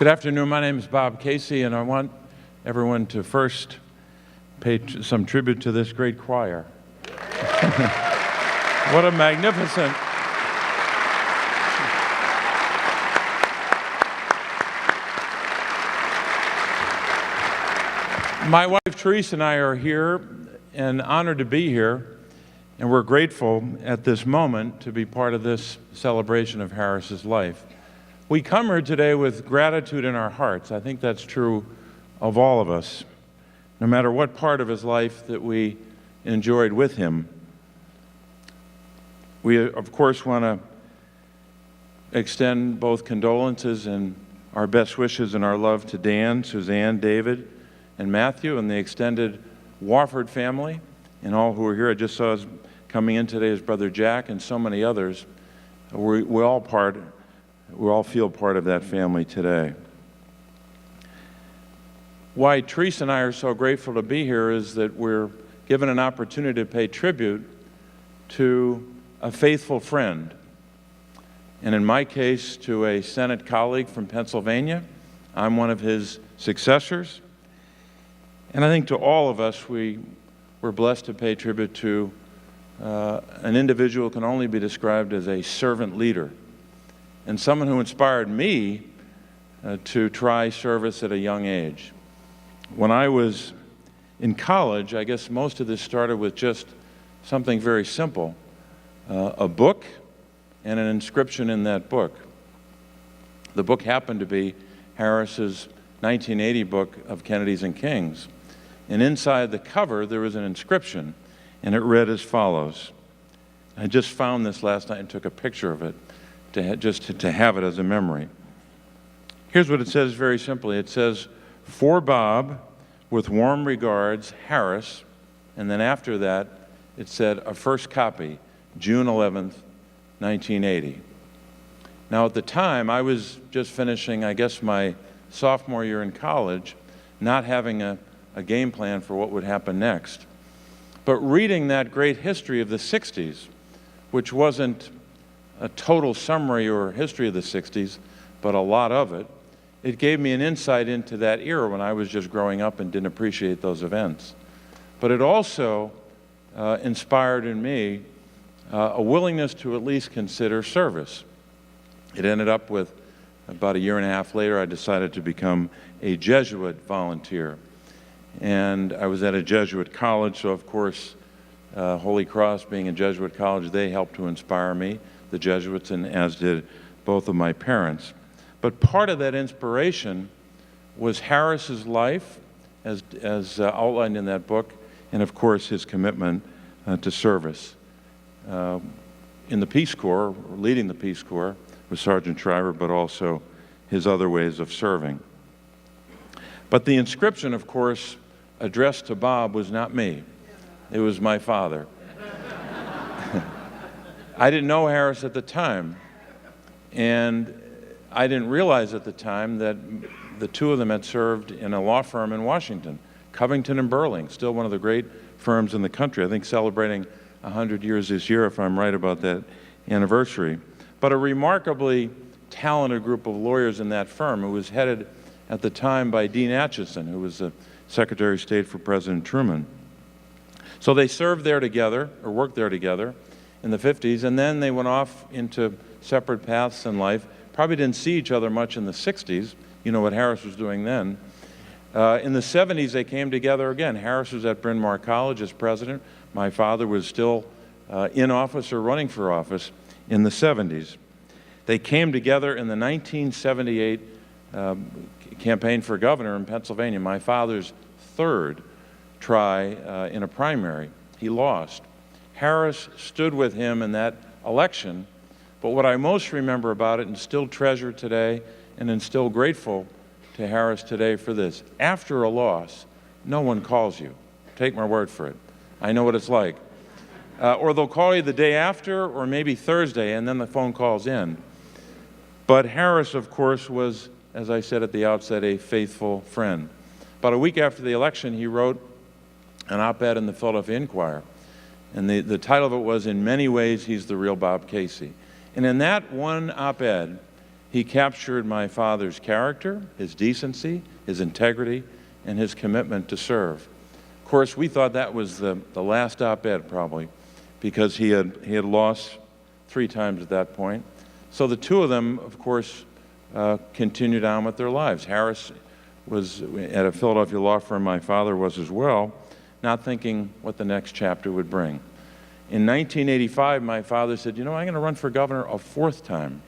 [SPEAKER 14] Good afternoon. My name is Bob Casey, and I want everyone to first pay some tribute to this great choir. What a magnificent... My wife Teresa and I are here and honored to be here, and we're grateful at this moment to be part of this celebration of Harris's life. We come here today with gratitude in our hearts. I think that's true of all of us, no matter what part of his life that we enjoyed with him. We, of course, want to extend both condolences and our best wishes and our love to Dan, Suzanne, David, and Matthew, and the extended Wofford family, and all who are here. I just saw us coming in today as Brother Jack and so many others. We all feel part of that family today. Why Teresa and I are so grateful to be here is that we're given an opportunity to pay tribute to a faithful friend, and in my case, to a Senate colleague from Pennsylvania. I'm one of his successors. And I think to all of us, we're blessed to pay tribute to an individual who can only be described as a servant leader, and someone who inspired me to try service at a young age. When I was in college, I guess most of this started with just something very simple, a book and an inscription in that book. The book happened to be Harris's 1980 book of Kennedys and Kings. And inside the cover, there was an inscription, and it read as follows. I just found this last night and took a picture of it to have it as a memory. Here's what it says very simply. It says, "For Bob, with warm regards, Harris," and then after that, it said, "A first copy, June 11th, 1980. Now, at the time, I was just finishing, I guess, my sophomore year in college, not having a game plan for what would happen next. But reading that great history of the 60s, which wasn't a total summary or history of the 60s, but a lot of it, it gave me an insight into that era when I was just growing up and didn't appreciate those events. But it also inspired in me a willingness to at least consider service. It ended up with, about a year and a half later, I decided to become a Jesuit volunteer. And I was at a Jesuit college, so of course, Holy Cross being a Jesuit college, they helped to inspire me, the Jesuits, and as did both of my parents. But part of that inspiration was Harris's life, as outlined in that book, and of course his commitment to service. In the Peace Corps, leading the Peace Corps, with Sergeant Shriver, but also his other ways of serving. But the inscription, of course, addressed to Bob was not me. It was my father. I didn't know Harris at the time, and I didn't realize at the time that the two of them had served in a law firm in Washington, Covington and Burling, still one of the great firms in the country, I think celebrating 100 years this year, if I'm right about that anniversary. But a remarkably talented group of lawyers in that firm. It was headed at the time by Dean Acheson, who was the Secretary of State for President Truman. So they served there together, or worked there together in the 50s, and then they went off into separate paths in life. Probably didn't see each other much in the 60s. You know what Harris was doing then. In the 70s, they came together again. Harris was at Bryn Mawr College as president. My father was still in office or running for office in the 70s. They came together in the 1978 campaign for governor in Pennsylvania, my father's third try in a primary. He lost. Harris stood with him in that election, but what I most remember about it, and still treasure today, and am still grateful to Harris today for this, after a loss, no one calls you. Take my word for it. I know what it's like. Or they'll call you the day after, or maybe Thursday, and then the phone call's in. But Harris, of course, was, as I said at the outset, a faithful friend. About a week after the election, he wrote an op-ed in the Philadelphia Inquirer. And the title of it was, "In Many Ways, He's the Real Bob Casey." And in that one op-ed, He captured my father's character, his decency, his integrity, and his commitment to serve. Of course, we thought that was the last op-ed probably, because he had lost 3 times at that point. So the two of them, of course, continued on with their lives. Harris was at a Philadelphia law firm, my father was as well, not thinking what the next chapter would bring. In 1985, my father said, you know, I'm going to run for governor a 4th time.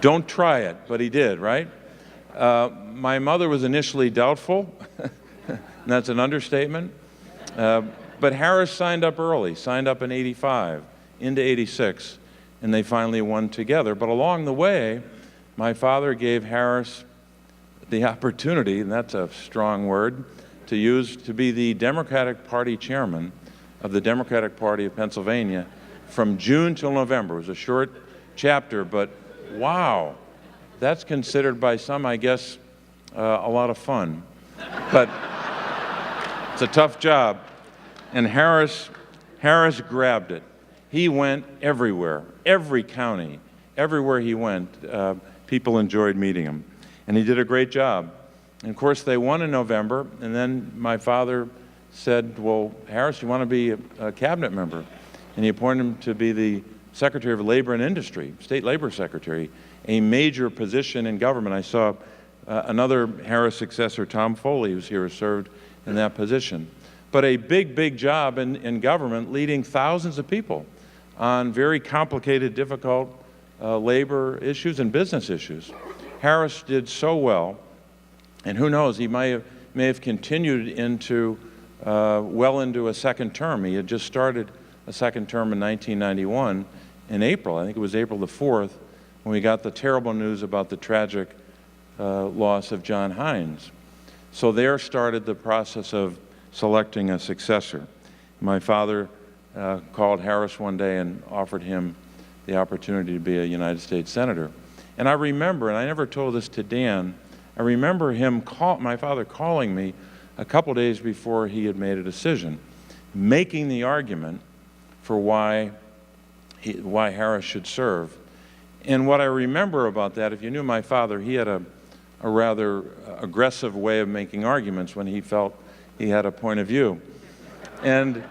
[SPEAKER 14] Don't try it, but he did, right? My mother was initially doubtful, and that's an understatement. But Harris signed up early, signed up in 85, into 86, and they finally won together. But along the way, my father gave Harris the opportunity, and that's a strong word to use, to be the Democratic Party chairman of the Democratic Party of Pennsylvania from June till November. It was a short chapter, but wow, that's considered by some, I guess, a lot of fun. But it's a tough job. And Harris grabbed it. He went everywhere, every county, everywhere he went, people enjoyed meeting him. And he did a great job. And of course, they won in November, and then my father said, well, Harris, you want to be a cabinet member? And he appointed him to be the Secretary of Labor and Industry, State Labor Secretary, a major position in government. I saw another Harris successor, Tom Foley, who's here, served in that position. But a big, big job in government, leading thousands of people on very complicated, difficult labor issues and business issues. Harris did so well, and who knows, he may have continued into well into a second term. He had just started a second term in 1991 in April. I think it was April the 4th when we got the terrible news about the tragic loss of John Hines. So there started the process of selecting a successor. My father called Harris one day and offered him the opportunity to be a United States Senator. And I remember, and I never told this to Dan, I remember my father calling me a couple days before he had made a decision, making the argument for why Harris should serve. And what I remember about that, if you knew my father, he had a rather aggressive way of making arguments when he felt he had a point of view. And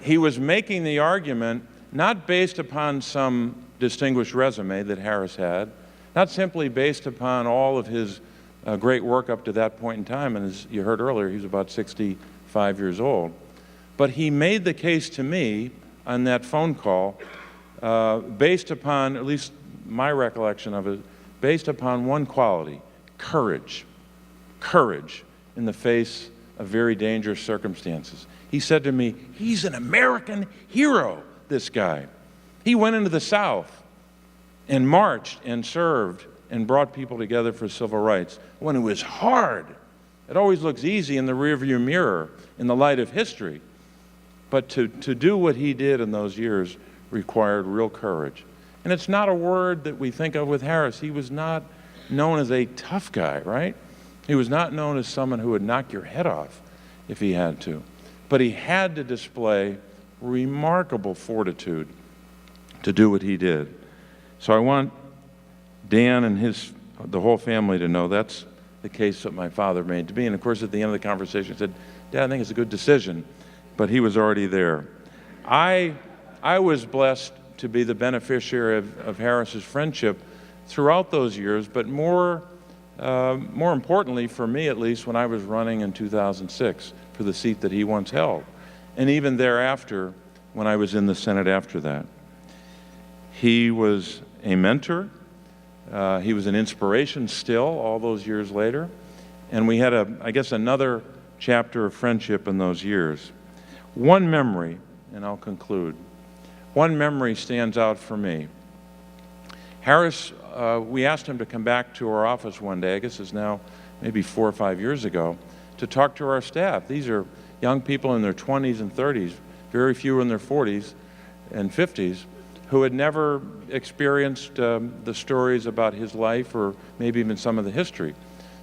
[SPEAKER 14] he was making the argument not based upon some distinguished resume that Harris had, not simply based upon all of his great work up to that point in time, and as you heard earlier, he was about 65 years old. But he made the case to me on that phone call based upon, at least my recollection of it, based upon one quality: courage. Courage in the face of very dangerous circumstances. He said to me, he's an American hero, this guy. He went into the South and marched and served and brought people together for civil rights when it was hard. It always looks easy in the rearview mirror in the light of history. But to do what he did in those years required real courage. And it's not a word that we think of with Harris. He was not known as a tough guy, right? He was not known as someone who would knock your head off if he had to. But he had to display remarkable fortitude to do what he did. So I want Dan and the whole family to know that's the case that my father made to me. And of course, at the end of the conversation, he said, Dad, I think it's a good decision. But he was already there. I was blessed to be the beneficiary of Harris's friendship throughout those years, but more importantly, for me at least, when I was running in 2006 for the seat that he once held, and even thereafter when I was in the Senate after that. He was a mentor. He was an inspiration still all those years later, and we had, I guess, another chapter of friendship in those years. One memory, and I'll conclude, one memory stands out for me. Harris, we asked him to come back to our office one day, I guess it's now maybe 4 or 5 years ago, to talk to our staff. These are young people in their 20s and 30s, very few in their 40s and 50s, who had never experienced the stories about his life or maybe even some of the history.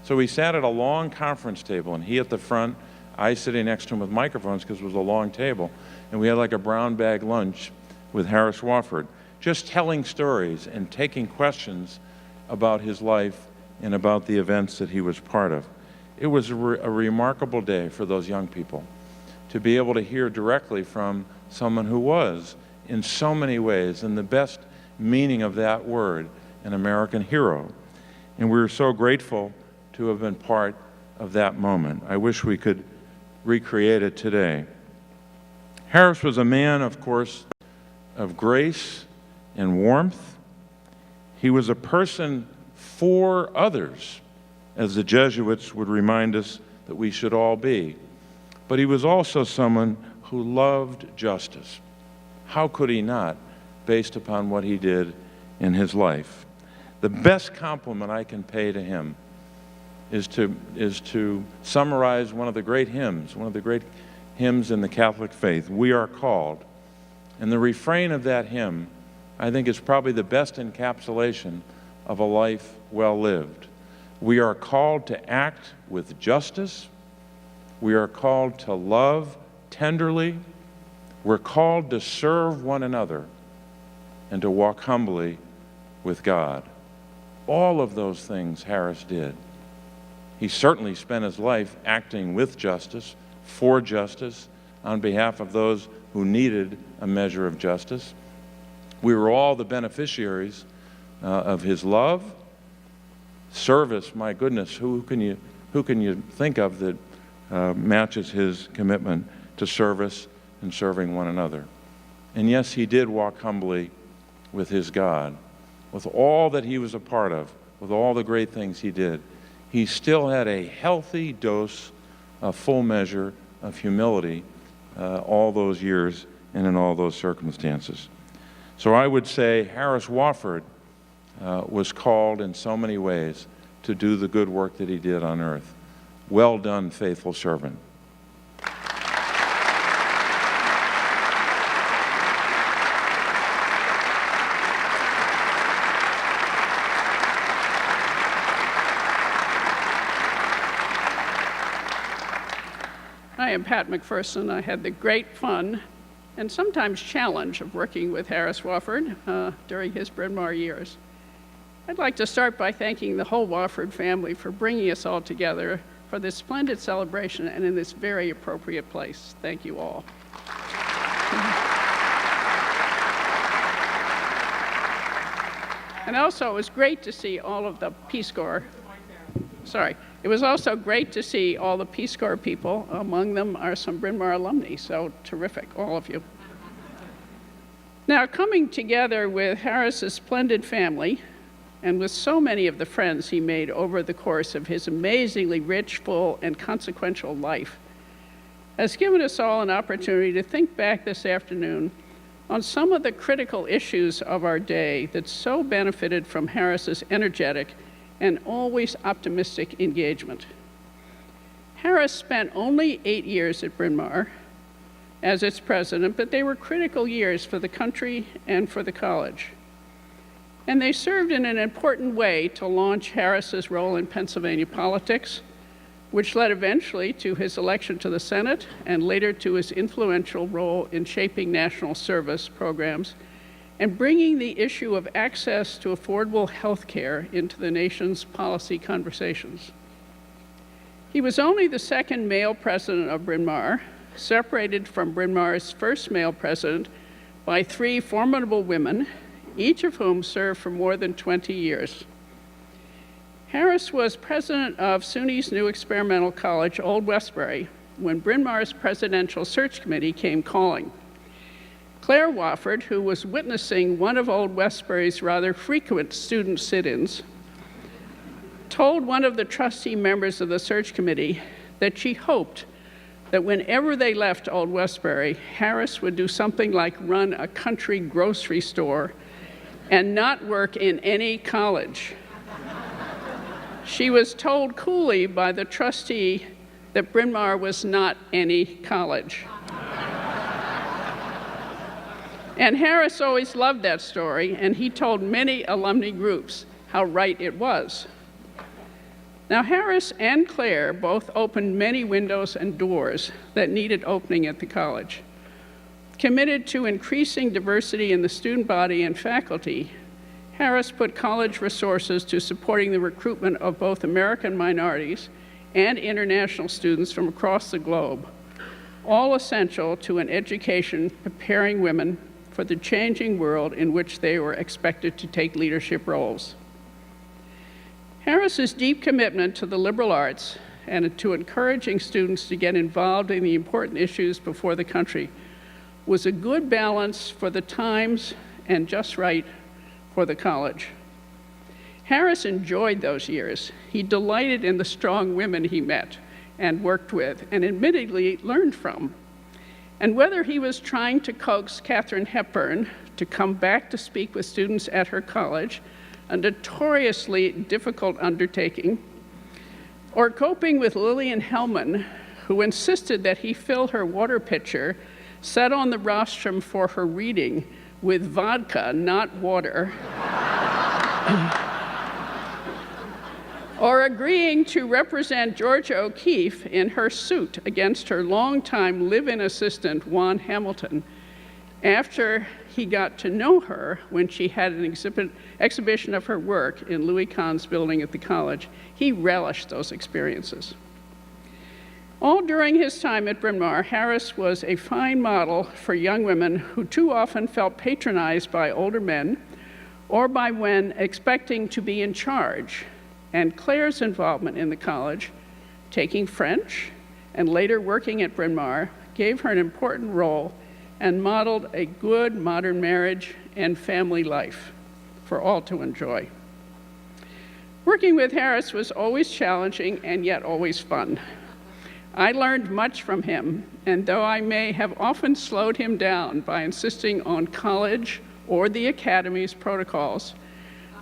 [SPEAKER 14] So we sat at a long conference table, and he at the front, I sitting next to him with microphones because it was a long table, and we had like a brown bag lunch with Harris Wofford, just telling stories and taking questions about his life and about the events that he was part of. It was a remarkable day for those young people to be able to hear directly from someone who was, in so many ways, in the best meaning of that word, an American hero. And we're so grateful to have been part of that moment. I wish we could recreate it today. Harris was a man, of course, of grace and warmth. He was a person for others, as the Jesuits would remind us that we should all be. But he was also someone who loved justice. How could he not, based upon what he did in his life? The best compliment I can pay to him is to summarize one of the great hymns in the Catholic faith, "We Are Called." And the refrain of that hymn, I think, is probably the best encapsulation of a life well lived. We are called to act with justice. We are called to love tenderly. We're called to serve one another and to walk humbly with God. All of those things Harris did. He certainly spent his life acting with justice, for justice, on behalf of those who needed a measure of justice. We were all the beneficiaries of his love. Service, my goodness, who can you think of that matches his commitment to service and serving one another? And yes, he did walk humbly with his God. With all that he was a part of, with all the great things he did, he still had a healthy dose, a full measure of humility all those years and in all those circumstances. So I would say Harris Wofford was called in so many ways to do the good work that he did on earth. Well done, faithful servant.
[SPEAKER 15] I am Pat McPherson. I had the great fun and sometimes challenge of working with Harris Wofford during his Bryn Mawr years. I'd like to start by thanking the whole Wofford family for bringing us all together for this splendid celebration and in this very appropriate place. Thank you all. And also, it was great to see all of the Peace Corps. It was also great to see all the Peace Corps people. Among them are some Bryn Mawr alumni, so terrific, all of you. Now, coming together with Harris's splendid family and with so many of the friends he made over the course of his amazingly rich, full, and consequential life has given us all an opportunity to think back this afternoon on some of the critical issues of our day that so benefited from Harris's energetic and always optimistic engagement. Harris spent only 8 years at Bryn Mawr as its president, but they were critical years for the country and for the college. And they served in an important way to launch Harris's role in Pennsylvania politics, which led eventually to his election to the Senate and later to his influential role in shaping national service programs and bringing the issue of access to affordable health care into the nation's policy conversations. He was only the second male president of Bryn Mawr, separated from Bryn Mawr's first male president by 3 formidable women, each of whom served for more than 20 years. Harris was president of SUNY's new experimental college, Old Westbury, when Bryn Mawr's presidential search committee came calling. Claire Wofford, who was witnessing one of Old Westbury's rather frequent student sit-ins, told one of the trustee members of the search committee that she hoped that whenever they left Old Westbury, Harris would do something like run a country grocery store and not work in any college. She was told coolly by the trustee that Bryn Mawr was not any college. And Harris always loved that story, and he told many alumni groups how right it was. Now, Harris and Claire both opened many windows and doors that needed opening at the college. Committed to increasing diversity in the student body and faculty, Harris put college resources to supporting the recruitment of both American minorities and international students from across the globe, all essential to an education preparing women for the changing world in which they were expected to take leadership roles. Harris's deep commitment to the liberal arts and to encouraging students to get involved in the important issues before the country was a good balance for the times and just right for the college. Harris enjoyed those years. He delighted in the strong women he met and worked with, and admittedly learned from. And whether he was trying to coax Katharine Hepburn to come back to speak with students at her college, a notoriously difficult undertaking, or coping with Lillian Hellman, who insisted that he fill her water pitcher set on the rostrum for her reading with vodka, not water, or agreeing to represent Georgia O'Keeffe in her suit against her longtime live-in assistant, Juan Hamilton, after he got to know her when she had an exhibition of her work in Louis Kahn's building at the college. He relished those experiences. All during his time at Bryn Mawr, Harris was a fine model for young women who too often felt patronized by older men or by men expecting to be in charge. And Claire's involvement in the college, taking French and later working at Bryn Mawr, gave her an important role and modeled a good modern marriage and family life for all to enjoy. Working with Harris was always challenging and yet always fun. I learned much from him, and though I may have often slowed him down by insisting on college or the academy's protocols,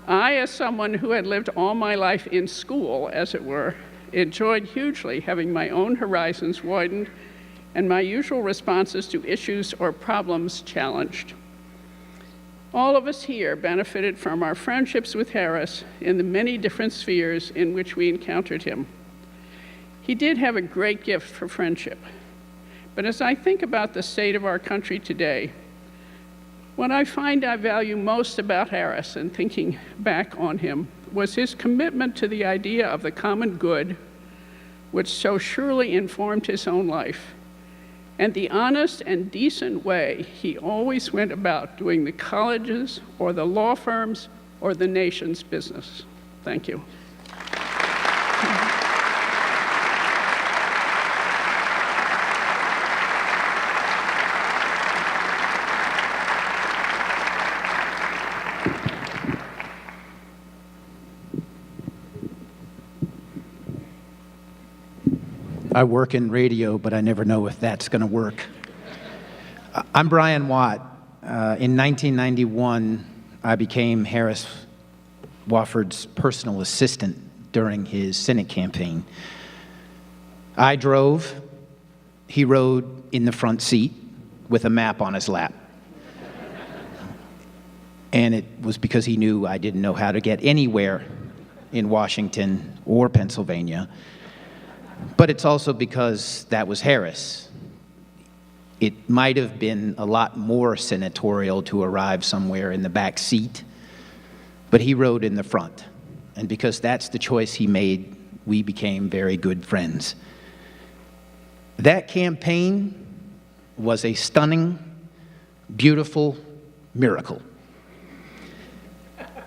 [SPEAKER 15] I, as someone who had lived all my life in school, as it were, enjoyed hugely having my own horizons widened and my usual responses to issues or problems challenged. All of us here benefited from our friendships with Harris in the many different spheres in which we encountered him. He did have a great gift for friendship. But as I think about the state of our country today, what I find I value most about Harris and thinking back on him was his commitment to the idea of the common good, which so surely informed his own life, and the honest and decent way he always went about doing the colleges or the law firms or the nation's business. Thank you.
[SPEAKER 16] I work in radio, but I never know if that's going to work. I'm Brian Watt. In 1991, I became Harris Wofford's personal assistant during his Senate campaign. I drove. He rode in the front seat with a map on his lap. And it was because he knew I didn't know how to get anywhere in Washington or Pennsylvania. But it's also because that was Harris. It might have been a lot more senatorial to arrive somewhere in the back seat, but he rode in the front. And because that's the choice he made, we became very good friends. That campaign was a stunning, beautiful miracle.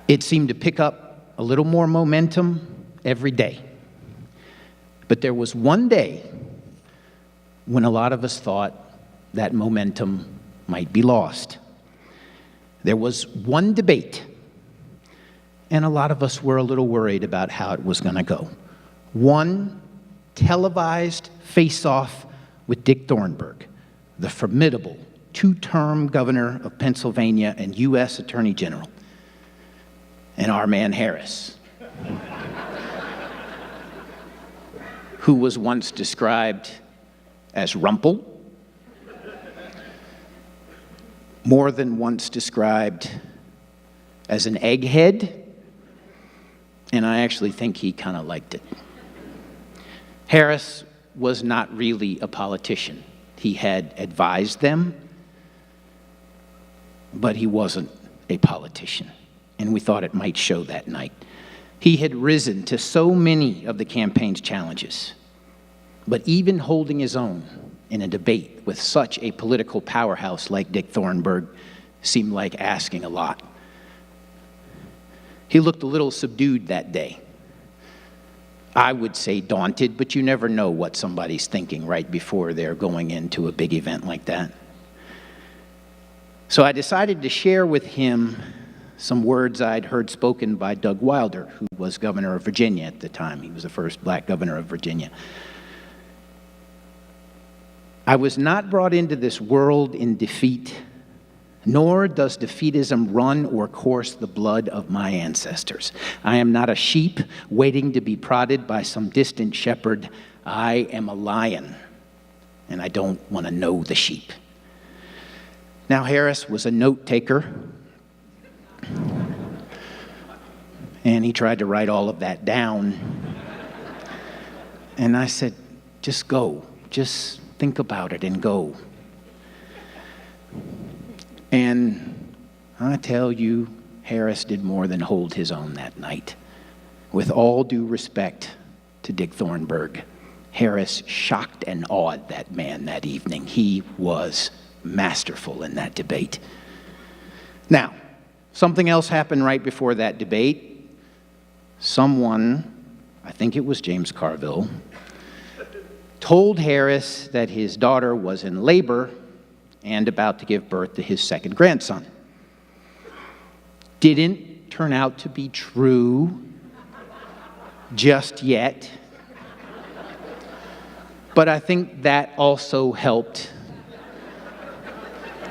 [SPEAKER 16] It seemed to pick up a little more momentum every day. But there was one day when a lot of us thought that momentum might be lost. There was one debate, and a lot of us were a little worried about how it was going to go. One televised face-off with Dick Thornburgh, the formidable two-term governor of Pennsylvania and U.S. Attorney General, and our man Harris, who was once described as rumple, more than once described as an egghead, and I actually think he kind of liked it. Harris was not really a politician. He had advised them, but he wasn't a politician, and we thought it might show that night. He had risen to so many of the campaign's challenges, but even holding his own in a debate with such a political powerhouse like Dick Thornburg seemed like asking a lot. He looked a little subdued that day. I would say daunted, but you never know what somebody's thinking right before they're going into a big event like that. So I decided to share with him some words I'd heard spoken by Doug Wilder, who was governor of Virginia at the time. He was the first black governor of Virginia. I was not brought into this world in defeat, nor does defeatism run or course the blood of my ancestors. I am not a sheep waiting to be prodded by some distant shepherd. I am a lion, and I don't want to know the sheep. Now, Harris was a note taker, and he tried to write all of that down. And I said, just go. Just think about it and go. And I tell you, Harris did more than hold his own that night. With all due respect to Dick Thornburg, Harris shocked and awed that man that evening. He was masterful in that debate. Now, something else happened right before that debate. Someone, I think it was James Carville, told Harris that his daughter was in labor and about to give birth to his second grandson. Didn't turn out to be true just yet, but I think that also helped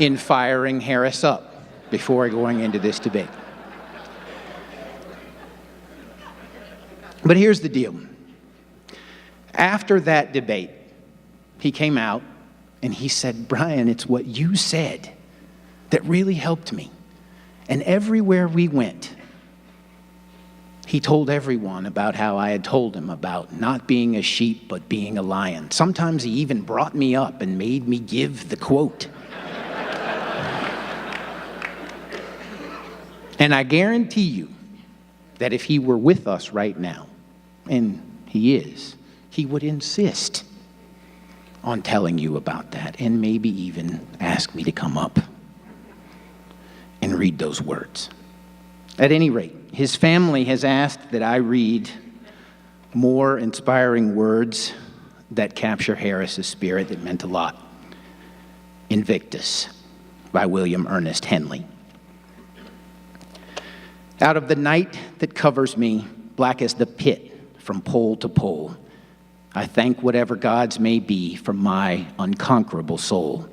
[SPEAKER 16] in firing Harris up before going into this debate. But here's the deal. After that debate, he came out and he said, Brian, it's what you said that really helped me. And everywhere we went, he told everyone about how I had told him about not being a sheep, but being a lion. Sometimes he even brought me up and made me give the quote. And I guarantee you that if he were with us right now, and he is, he would insist on telling you about that and maybe even ask me to come up and read those words. At any rate, his family has asked that I read more inspiring words that capture Harris's spirit that meant a lot. Invictus by William Ernest Henley. Out of the night that covers me, black as the pit from pole to pole, I thank whatever gods may be for my unconquerable soul.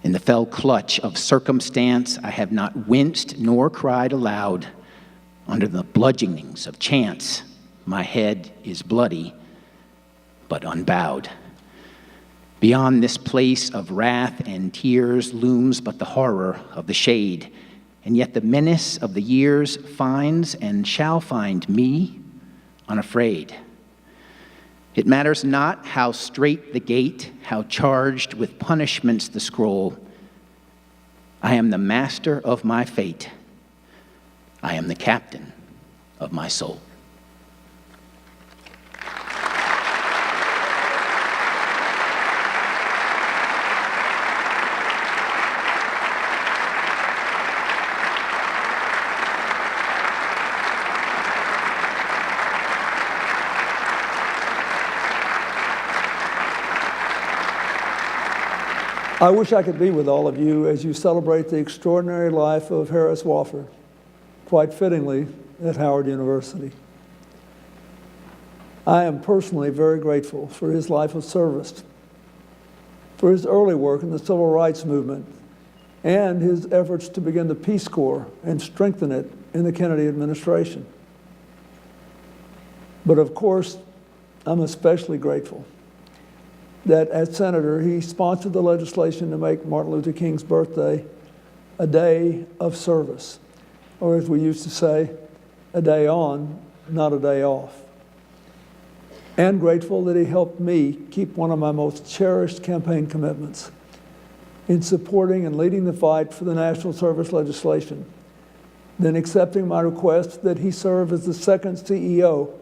[SPEAKER 16] In the fell clutch of circumstance, I have not winced nor cried aloud. Under the bludgeonings of chance, my head is bloody, but unbowed. Beyond this place of wrath and tears looms but the horror of the shade, and yet the menace of the years finds and shall find me unafraid. It matters not how straight the gate, how charged with punishments the scroll. I am the master of my fate. I am the captain of my soul.
[SPEAKER 17] I wish I could be with all of you as you celebrate the extraordinary life of Harris Wofford, quite fittingly at Howard University. I am personally very grateful for his life of service, for his early work in the civil rights movement, and his efforts to begin the Peace Corps and strengthen it in the Kennedy administration. But of course, I'm especially grateful that as senator, he sponsored the legislation to make Martin Luther King's birthday a day of service, or as we used to say, a day on, not a day off. And grateful that he helped me keep one of my most cherished campaign commitments, in supporting and leading the fight for the national service legislation, then accepting my request that he serve as the second CEO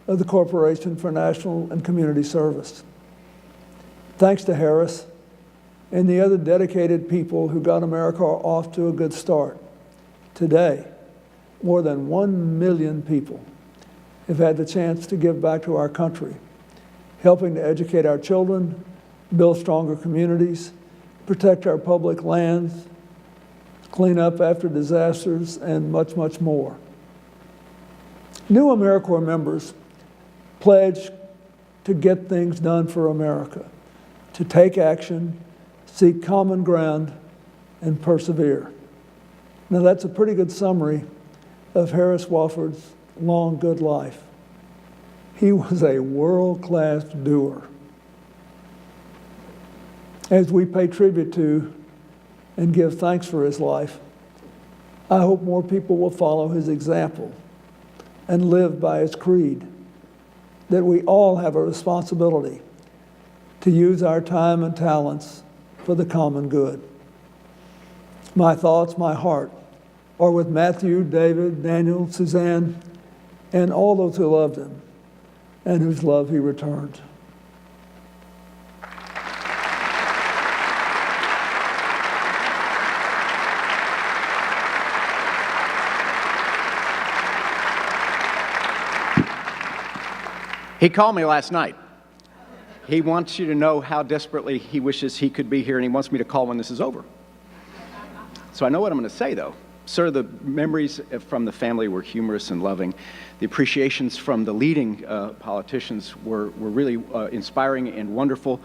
[SPEAKER 17] of the Corporation for National and Community Service. Thanks to Harris and the other dedicated people who got AmeriCorps off to a good start, today, more than 1 million people have had the chance to give back to our country, helping to educate our children, build stronger communities, protect our public lands, clean up after disasters, and much, much more. New AmeriCorps members pledge to get things done for America, to take action, seek common ground, and persevere. Now that's a pretty good summary of Harris Wofford's long, good life. He was a world-class doer. As we pay tribute to and give thanks for his life, I hope more people will follow his example and live by his creed, that we all have a responsibility to use our time and talents for the common good. My thoughts, my heart, are with Matthew, David, Daniel, Susanne, and all those who loved him and whose love he returned.
[SPEAKER 18] He called me last night. He wants you to know how desperately he wishes he could be here, and he wants me to call when this is over. So I know what I'm going to say, though. Sir, the memories from the family were humorous and loving. The appreciations from the leading politicians were really inspiring and wonderful.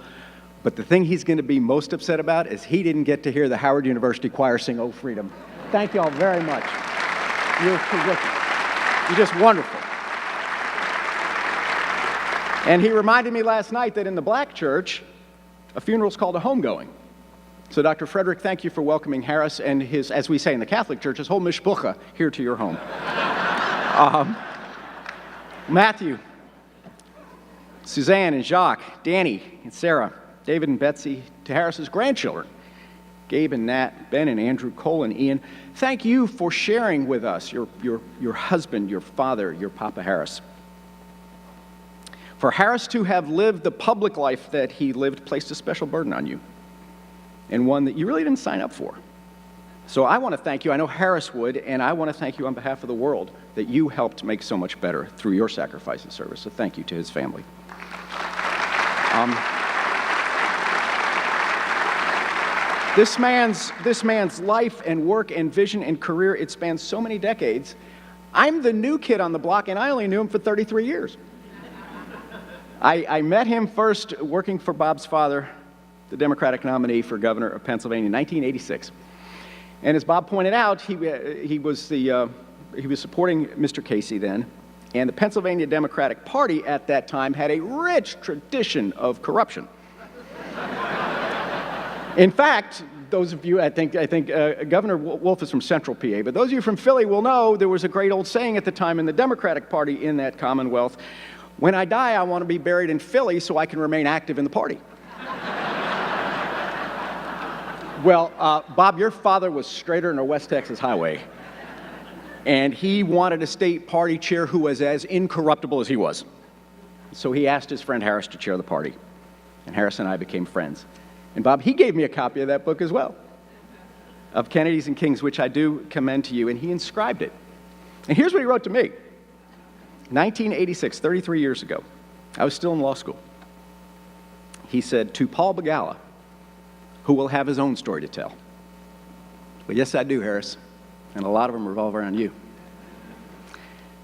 [SPEAKER 18] But the thing he's going to be most upset about is he didn't get to hear the Howard University Choir sing "Oh Freedom." Thank you all very much. You're terrific. You're just wonderful. And he reminded me last night that in the black church, a funeral is called a homegoing. So Dr. Frederick, thank you for welcoming Harris and his, as we say in the Catholic Church, his whole mishpucha here to your home. Matthew, Suzanne and Jacques, Danny and Sarah, David and Betsy, to Harris's grandchildren, Gabe and Nat, Ben and Andrew, Cole and Ian, thank you for sharing with us your husband, your father, your Papa Harris. For Harris to have lived the public life that he lived placed a special burden on you, and one that you really didn't sign up for. So I want to thank you. I know Harris would, and I want to thank you on behalf of the world that you helped make so much better through your sacrifice and service. So thank you to his family. This man's life and work and vision and career, it spans so many decades. I'm the new kid on the block, and I only knew him for 33 years. I met him first working for Bob's father, the Democratic nominee for governor of Pennsylvania in 1986. And as Bob pointed out, he was supporting Mr. Casey then, and the Pennsylvania Democratic Party at that time had a rich tradition of corruption. In fact, those of you, I think Governor Wolf is from Central PA, but those of you from Philly will know there was a great old saying at the time in the Democratic Party in that Commonwealth: when I die, I want to be buried in Philly so I can remain active in the party. Well, Bob, your father was straighter than a West Texas highway, and he wanted a state party chair who was as incorruptible as he was. So he asked his friend Harris to chair the party, and Harris and I became friends. And Bob, he gave me a copy of that book as well, of Kennedys and Kings, which I do commend to you, and he inscribed it. And here's what he wrote to me. 1986, 33 years ago, I was still in law school. He said, "To Paul Begala, who will have his own story to tell." Well, yes, I do, Harris, and a lot of them revolve around you.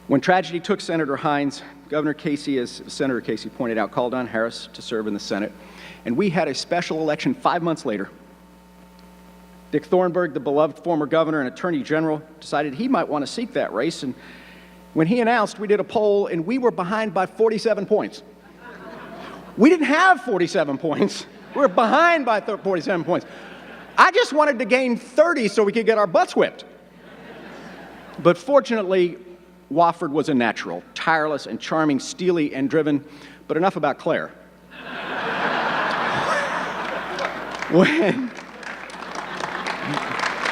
[SPEAKER 18] When tragedy took Senator Hines, Governor Casey, as Senator Casey pointed out, called on Harris to serve in the Senate, and we had a special election 5 months later. Dick Thornburgh, the beloved former governor and attorney general, decided he might want to seek that race, and when he announced, we did a poll, and we were behind by 47 points. We didn't have 47 points. We were behind by 47 points. I just wanted to gain 30 so we could get our butts whipped. But fortunately, Wofford was a natural, tireless and charming, steely and driven. But enough about Claire.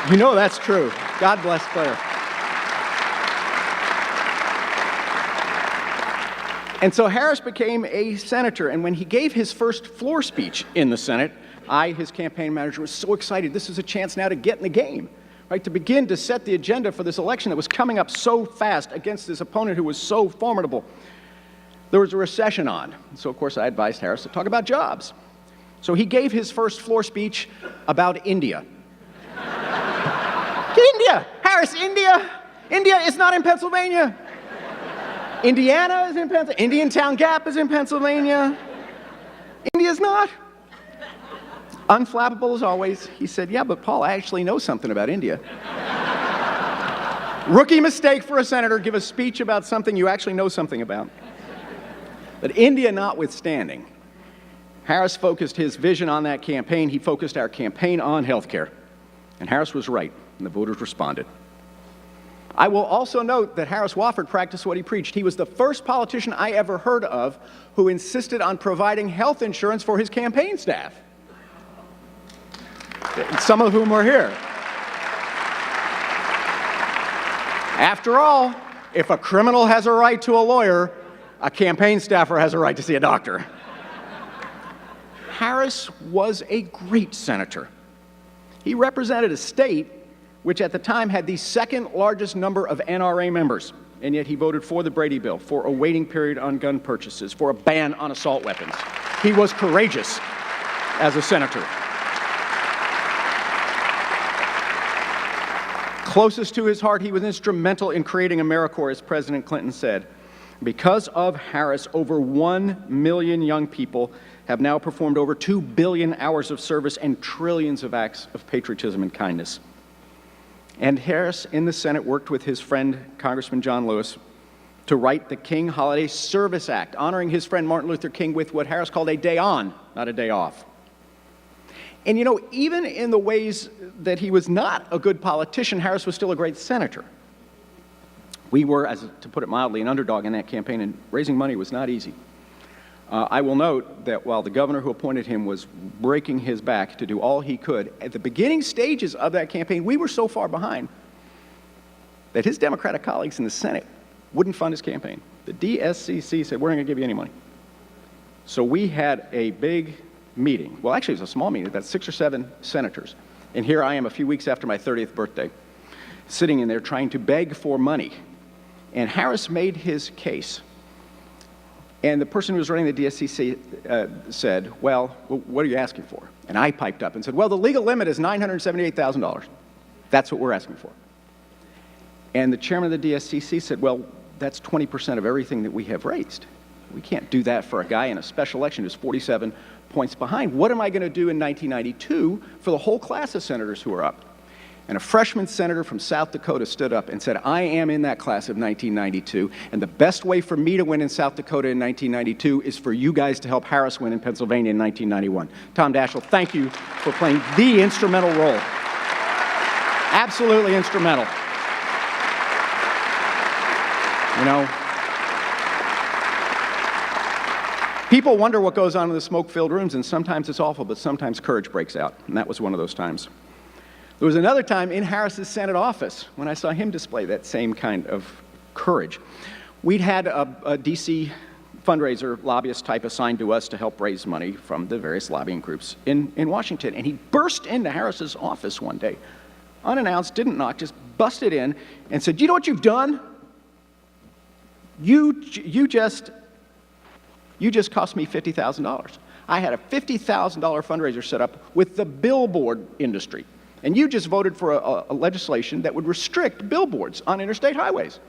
[SPEAKER 18] You know that's true. God bless Claire. And so Harris became a senator, and when he gave his first floor speech in the Senate, I, his campaign manager, was so excited. This is a chance now to get in the game, right? To begin to set the agenda for this election that was coming up so fast against this opponent who was so formidable. There was a recession on, so of course I advised Harris to talk about jobs. So he gave his first floor speech about India. India! Harris, India! India is not in Pennsylvania. Indiana is in Pennsylvania. Indiantown Gap is in Pennsylvania. India's not. Unflappable as always, he said, yeah, but Paul, I actually know something about India. Rookie mistake for a senator, give a speech about something you actually know something about. But India notwithstanding, Harris focused his vision on that campaign. He focused our campaign on health care. And Harris was right, and the voters responded. I will also note that Harris Wofford practiced what he preached. He was the first politician I ever heard of who insisted on providing health insurance for his campaign staff, some of whom are here. After all, if a criminal has a right to a lawyer, a campaign staffer has a right to see a doctor. Harris was a great senator. He represented a state which at the time had the second largest number of NRA members, and yet he voted for the Brady Bill, for a waiting period on gun purchases, for a ban on assault weapons. He was courageous as a senator. Closest to his heart, he was instrumental in creating AmeriCorps, as President Clinton said. Because of Harris, over 1 million young people have now performed over 2 billion hours of service and trillions of acts of patriotism and kindness. And Harris, in the Senate, worked with his friend, Congressman John Lewis, to write the King Holiday Service Act, honoring his friend Martin Luther King with what Harris called a day on, not a day off. And you know, even in the ways that he was not a good politician, Harris was still a great senator. We were, to put it mildly, an underdog in that campaign, and raising money was not easy. I will note that while the governor who appointed him was breaking his back to do all he could, at the beginning stages of that campaign, we were so far behind that his Democratic colleagues in the Senate wouldn't fund his campaign. The DSCC said, we're not going to give you any money. So we had a big meeting. Well, actually, it was a small meeting. That's 6 or 7 senators. And here I am a few weeks after my 30th birthday, sitting in there trying to beg for money. And Harris made his case. And the person who was running the DSCC said, well, what are you asking for? And I piped up and said, well, the legal limit is $978,000. That's what we're asking for. And the chairman of the DSCC said, well, that's 20% of everything that we have raised. We can't do that for a guy in a special election who's 47 points behind. What am I going to do in 1992 for the whole class of senators who are up? And a freshman senator from South Dakota stood up and said, I am in that class of 1992, and the best way for me to win in South Dakota in 1992 is for you guys to help Harris win in Pennsylvania in 1991. Tom Daschle, thank you for playing the instrumental role. Absolutely instrumental. You know, people wonder what goes on in the smoke-filled rooms, and sometimes it's awful, but sometimes courage breaks out, and that was one of those times. There was another time in Harris's Senate office when I saw him display that same kind of courage. We'd had a D.C. fundraiser lobbyist type assigned to us to help raise money from the various lobbying groups in Washington, and he burst into Harris's office one day, unannounced, didn't knock, just busted in and said, you know what you've done? You just cost me $50,000. I had a $50,000 fundraiser set up with the billboard industry. And you just voted for a legislation that would restrict billboards on interstate highways.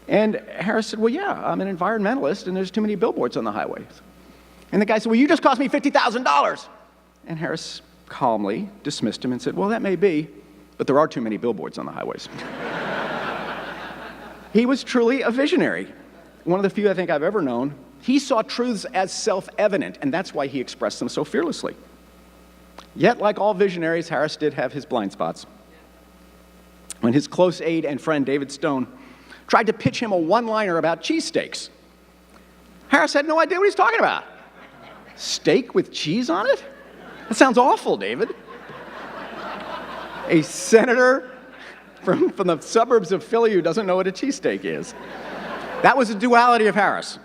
[SPEAKER 18] And Harris said, well, yeah, I'm an environmentalist, and there's too many billboards on the highways. And the guy said, well, you just cost me $50,000. And Harris calmly dismissed him and said, well, that may be, but there are too many billboards on the highways. He was truly a visionary, one of the few I think I've ever known. He saw truths as self-evident, and that's why he expressed them so fearlessly. Yet, like all visionaries, Harris did have his blind spots. When his close aide and friend, David Stone, tried to pitch him a one-liner about cheesesteaks, Harris had no idea what he's talking about. Steak with cheese on it? That sounds awful, David. A senator from the suburbs of Philly who doesn't know what a cheesesteak is. That was the duality of Harris.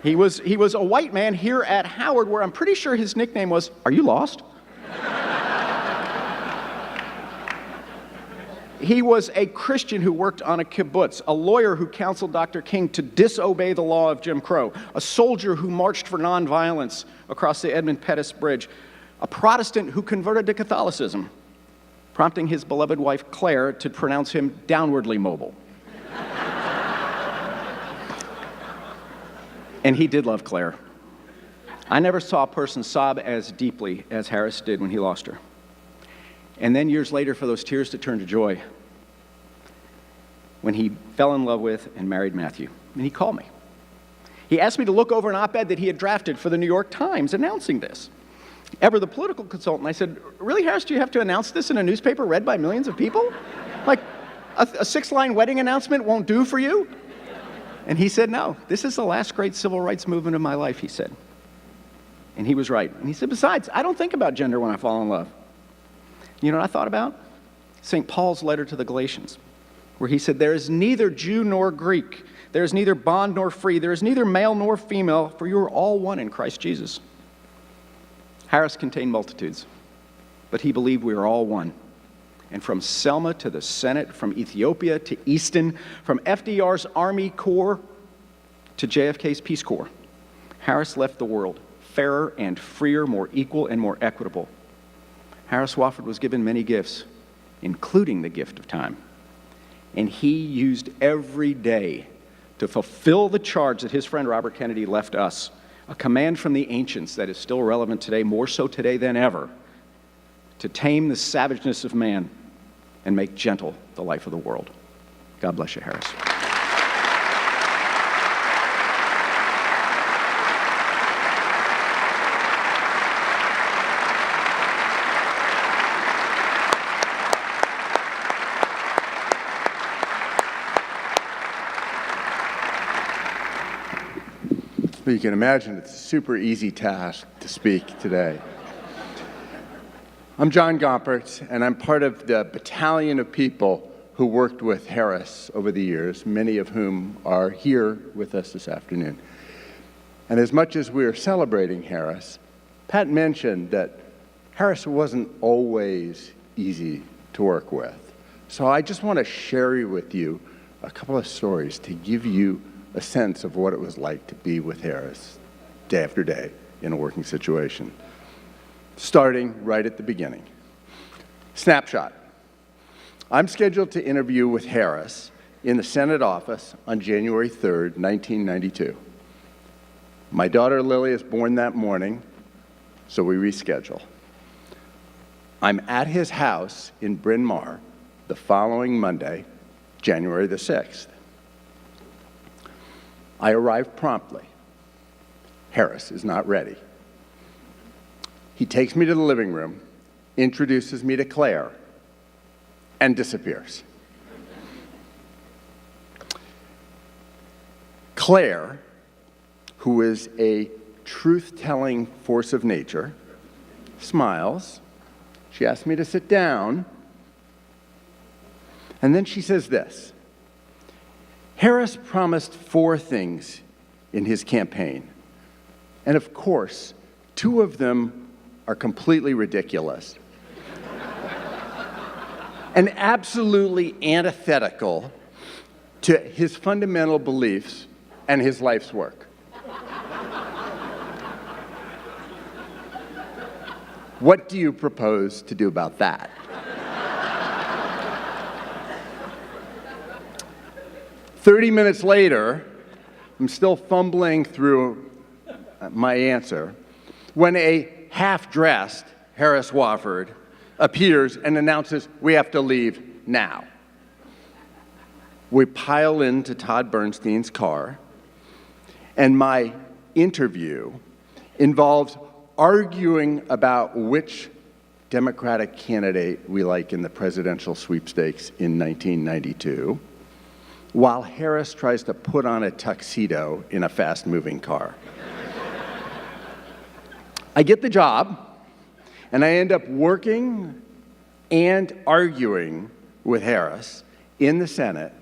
[SPEAKER 18] He was a white man here at Howard, where I'm pretty sure his nickname was, "Are you lost?" He was a Christian who worked on a kibbutz, a lawyer who counseled Dr. King to disobey the law of Jim Crow, a soldier who marched for nonviolence across the Edmund Pettus Bridge, a Protestant who converted to Catholicism, prompting his beloved wife Claire to pronounce him downwardly mobile. And he did love Claire. I never saw a person sob as deeply as Harris did when he lost her. And then years later, for those tears to turn to joy, when he fell in love with and married Matthew. And he called me. He asked me to look over an op-ed that he had drafted for the New York Times announcing this. Ever the political consultant, I said, "Really, Harris, do you have to announce this in a newspaper read by millions of people? Like, a 6-line wedding announcement won't do for you?" And he said, "No, this is the last great civil rights movement of my life," he said. And he was right. And he said, "Besides, I don't think about gender when I fall in love." You know what I thought about? St. Paul's letter to the Galatians, where he said, "There is neither Jew nor Greek, there is neither bond nor free, there is neither male nor female, for you are all one in Christ Jesus." Harris contained multitudes, but he believed we were all one. And from Selma to the Senate, from Ethiopia to Easton, from FDR's Army Corps to JFK's Peace Corps, Harris left the world fairer and freer, more equal and more equitable. Harris Wofford was given many gifts, including the gift of time. And he used every day to fulfill the charge that his friend Robert Kennedy left us, a command from the ancients that is still relevant today, more so today than ever, to tame the savageness of man and make gentle the life of the world. God bless you, Harris.
[SPEAKER 19] You can imagine it's a super easy task to speak today. I'm John Gomperts, and I'm part of the battalion of people who worked with Harris over the years, many of whom are here with us this afternoon. And as much as we are celebrating Harris, Pat mentioned that Harris wasn't always easy to work with. So I just want to share with you a couple of stories to give you a sense of what it was like to be with Harris day after day in a working situation. Starting right at the beginning. Snapshot. I'm scheduled to interview with Harris in the Senate office on January 3rd, 1992. My daughter Lily is born that morning, so we reschedule. I'm at his house in Bryn, Mawr, the following Monday, January the 6th. I arrive promptly. Harris is not ready. He takes me to the living room, introduces me to Claire, and disappears. Claire, who is a truth-telling force of nature, smiles. She asks me to sit down, and then she says this: Harris promised 4 things in his campaign, and of course, 2 of them are completely ridiculous and absolutely antithetical to his fundamental beliefs and his life's work. What do you propose to do about that? "30 minutes later, I'm still fumbling through my answer when a half-dressed Harris Wofford appears and announces we have to leave now. We pile into Todd Bernstein's car, and my interview involves arguing about which Democratic candidate we like in the presidential sweepstakes in 1992, while Harris tries to put on a tuxedo in a fast-moving car. I get the job, and I end up working and arguing with Harris in the Senate,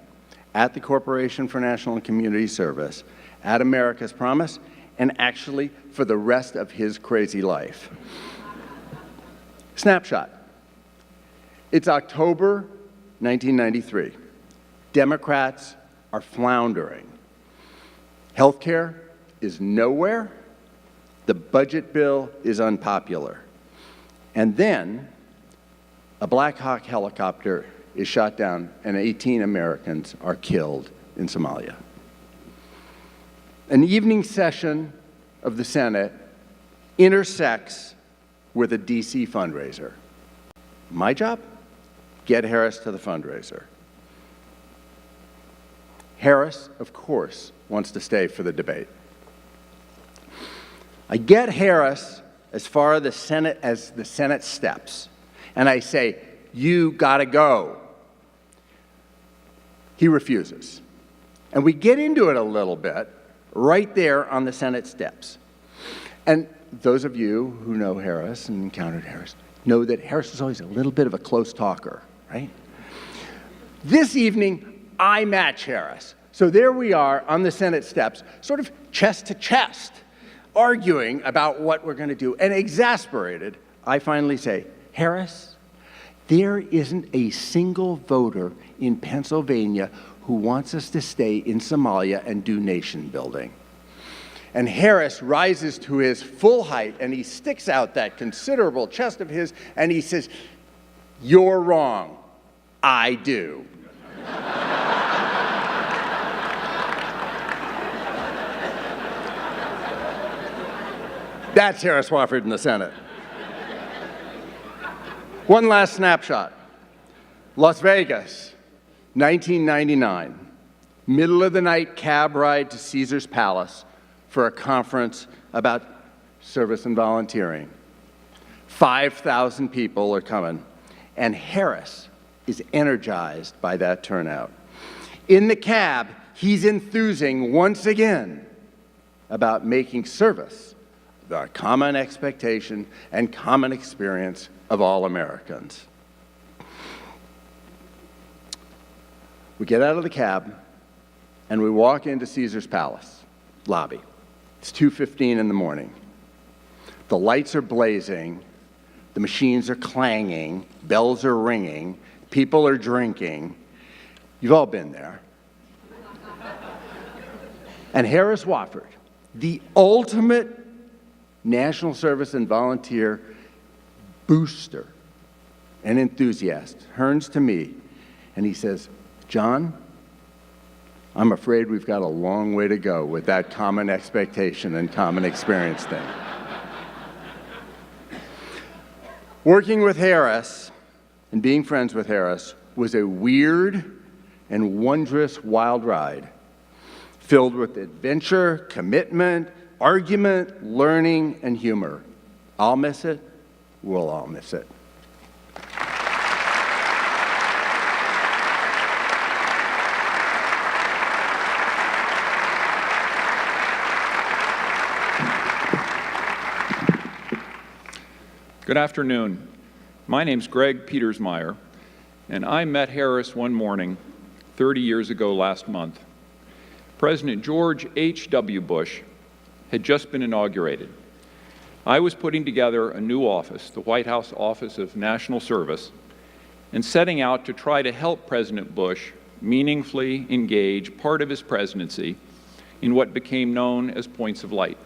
[SPEAKER 19] at the Corporation for National and Community Service, at America's Promise, and actually for the rest of his crazy life. Snapshot. It's October 1993. Democrats are floundering. Healthcare is nowhere. The budget bill is unpopular. And then a Black Hawk helicopter is shot down and 18 Americans are killed in Somalia. An evening session of the Senate intersects with a DC fundraiser. My job? Get Harris to the fundraiser. Harris, of course, wants to stay for the debate. I get Harris as far as the Senate steps, and I say, "You gotta go." He refuses. And we get into it a little bit right there on the Senate steps. And those of you who know Harris and encountered Harris know that Harris is always a little bit of a close talker, right? This evening, I match Harris. So there we are on the Senate steps, sort of chest to chest, arguing about what we're going to do. And exasperated, I finally say, "Harris, there isn't a single voter in Pennsylvania who wants us to stay in Somalia and do nation building." And Harris rises to his full height, and he sticks out that considerable chest of his, and he says, "You're wrong. I do." That's Harris Wofford in the Senate. One last snapshot. Las Vegas, 1999. Middle of the night cab ride to Caesar's Palace for a conference about service and volunteering. 5,000 people are coming, and Harris is energized by that turnout. In the cab, he's enthusing once again about making service the common expectation and common experience of all Americans. We get out of the cab and we walk into Caesar's Palace lobby. It's 2:15 in the morning. The lights are blazing, the machines are clanging, bells are ringing, people are drinking. You've all been there. And Harris Wofford, the ultimate national service and volunteer booster and enthusiast, turns to me and he says, "John, I'm afraid we've got a long way to go with that common expectation and common experience thing." Working with Harris and being friends with Harris was a weird and wondrous wild ride, filled with adventure, commitment, argument, learning, and humor. I'll miss it. We'll all miss it.
[SPEAKER 14] Good afternoon. My name's Greg Petersmeyer, and I met Harris one morning 30 years ago last month. President George H.W. Bush had just been inaugurated. I was putting together a new office, the White House Office of National Service, and setting out to try to help President Bush meaningfully engage part of his presidency in what became known as points of light.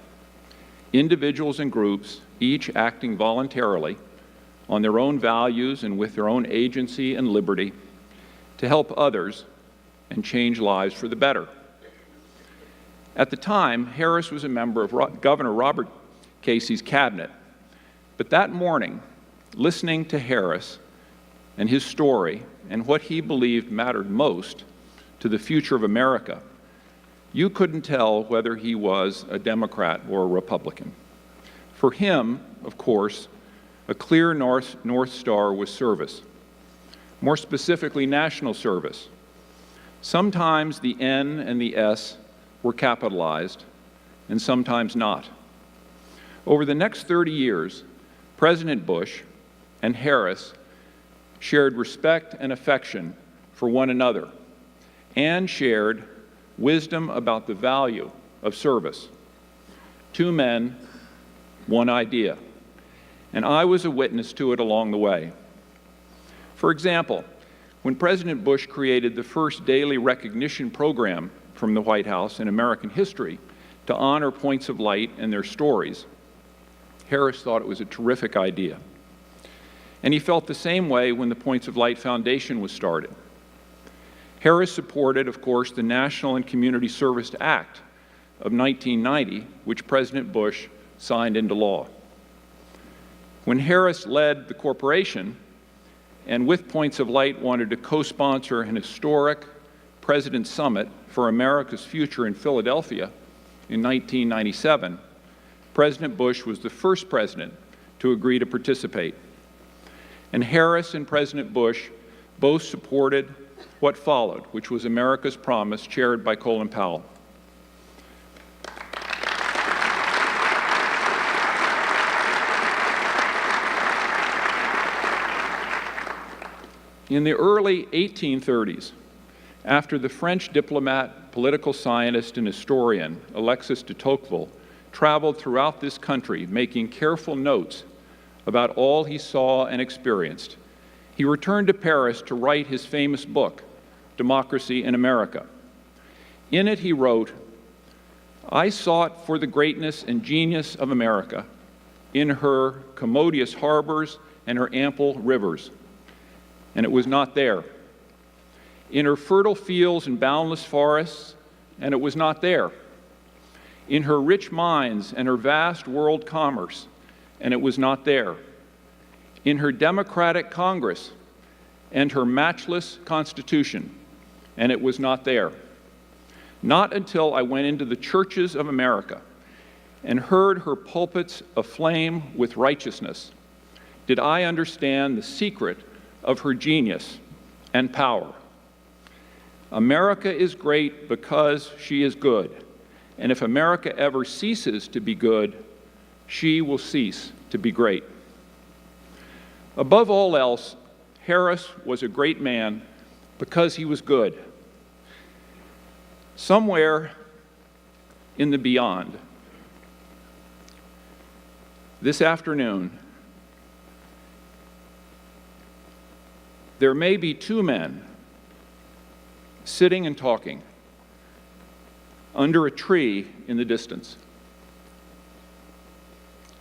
[SPEAKER 14] Individuals and groups, each acting voluntarily on their own values and with their own agency and liberty to help others and change lives for the better. At the time, Harris was a member of Governor Robert Casey's cabinet. But that morning, listening to Harris and his story and what he believed mattered most to the future of America, you couldn't tell whether he was a Democrat or a Republican. For him, of course, a clear North Star was service, more specifically national service. Sometimes the N and the S were capitalized, and sometimes not. Over the next 30 years, President Bush and Harris shared respect and affection for one another, and shared wisdom about the value of service. 2 men, 1 idea. And I was a witness to it along the way. For example, when President Bush created the first daily recognition program from the White House in American history to honor points of light and their stories, Harris thought it was a terrific idea. And he felt the same way when the Points of Light Foundation was started. Harris supported, of course, the National and Community Service Act of 1990, which President Bush signed into law. When Harris led the corporation, and with Points of Light wanted to co-sponsor an historic President's Summit for America's future in Philadelphia in 1997, President Bush was the first president to agree to participate. And Harris and President Bush both supported what followed, which was America's Promise, chaired by Colin Powell. In the early 1830s, after the French diplomat, political scientist, and historian Alexis de Tocqueville traveled throughout this country making careful notes about all he saw and experienced, he returned to Paris to write his famous book, Democracy in America. In it he wrote, "I sought for the greatness and genius of America in her commodious harbors and her ample rivers, and it was not there. In her fertile fields and boundless forests, and it was not there. In her rich mines and her vast world commerce, and it was not there. In her democratic Congress and her matchless Constitution, and it was not there. Not until I went into the churches of America and heard her pulpits aflame with righteousness did I understand the secret of her genius and power. America is great because she is good, and if America ever ceases to be good, she will cease to be great." Above all else, Harris was a great man because he was good. Somewhere in the beyond, this afternoon, there may be 2 men sitting and talking under a tree in the distance.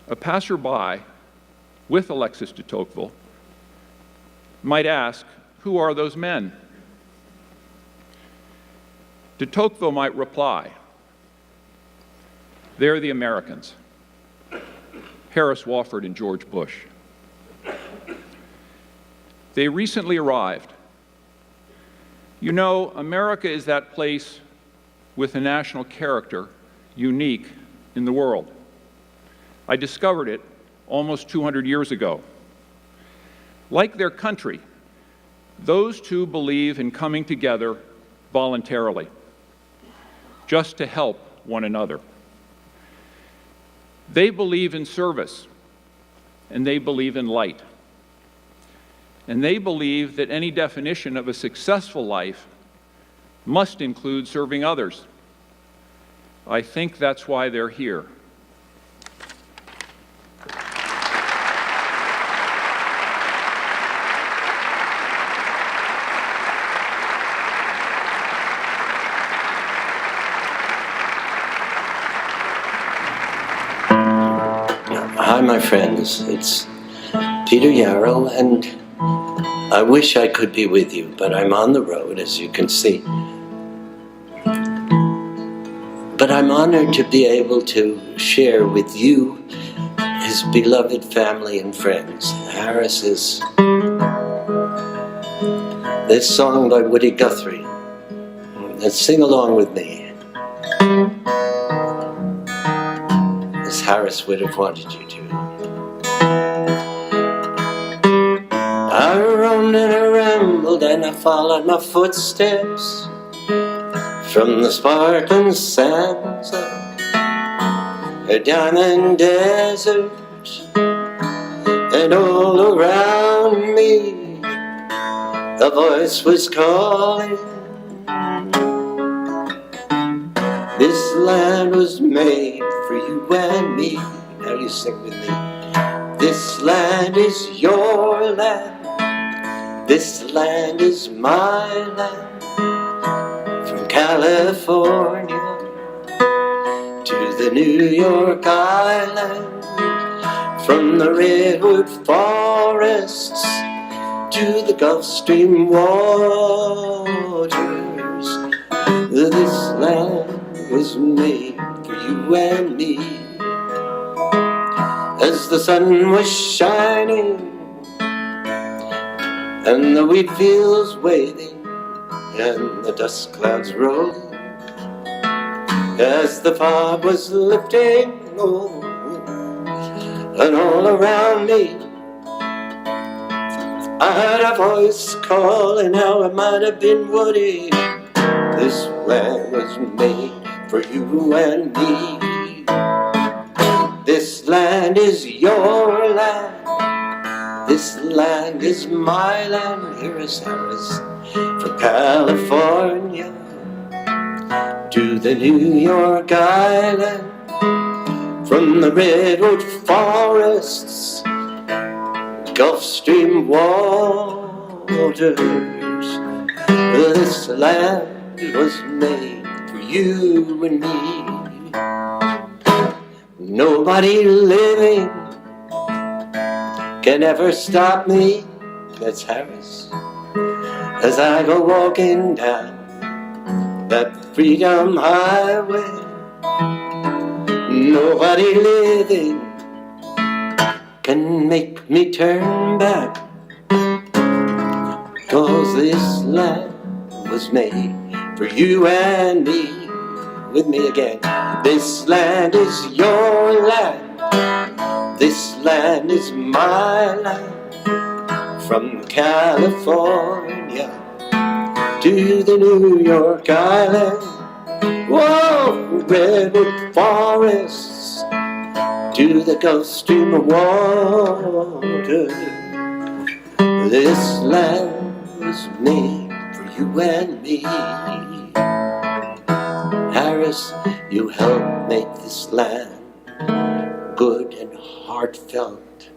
[SPEAKER 14] A passerby with Alexis de Tocqueville might ask, "Who are those men?" De Tocqueville might reply, "They're the Americans, Harris Wofford and George Bush. They recently arrived. You know, America is that place with a national character unique in the world. I discovered it almost 200 years ago. Like their country, those 2 believe in coming together voluntarily, just to help one another. They believe in service, and they believe in light. And they believe that any definition of a successful life must include serving others. I think that's why they're here."
[SPEAKER 20] Hi, my friends. It's Peter Yarrow, and I wish I could be with you, but I'm on the road, as you can see. But I'm honored to be able to share with you, his beloved family and friends, Harris's, this song by Woody Guthrie. And sing along with me, as Harris would have wanted you to. I roamed and I rambled and I followed my footsteps from the sparkling sands of a diamond desert, and all around me A voice was calling. This land was made for you and me. Now you sing with me. This land is your land. This land is my land. From California to the New York Island, from the redwood forests to the Gulf Stream waters. This land was made for you and me. As the sun was shining and the wheat fields waving and the dust clouds rolling, as the fog was lifting, oh, and all around me I heard a voice calling. How it might have been Woody. This land was made for you and me. This land is your land. This land is my land. Here is Harris, from California to the New York Island, from the redwood forests, Gulf Stream waters. This land was made for you and me. Nobody living can ever stop me. That's Harris. As I go walking down that freedom highway, nobody living can make me turn back, 'cause this land was made for you and me. With me again. This land is your land. This land is my land. From California to the New York Island, whoa, redwood forests to the Gulf Stream of water. This land was made for you and me. Harris, you helped make this land good and heartfelt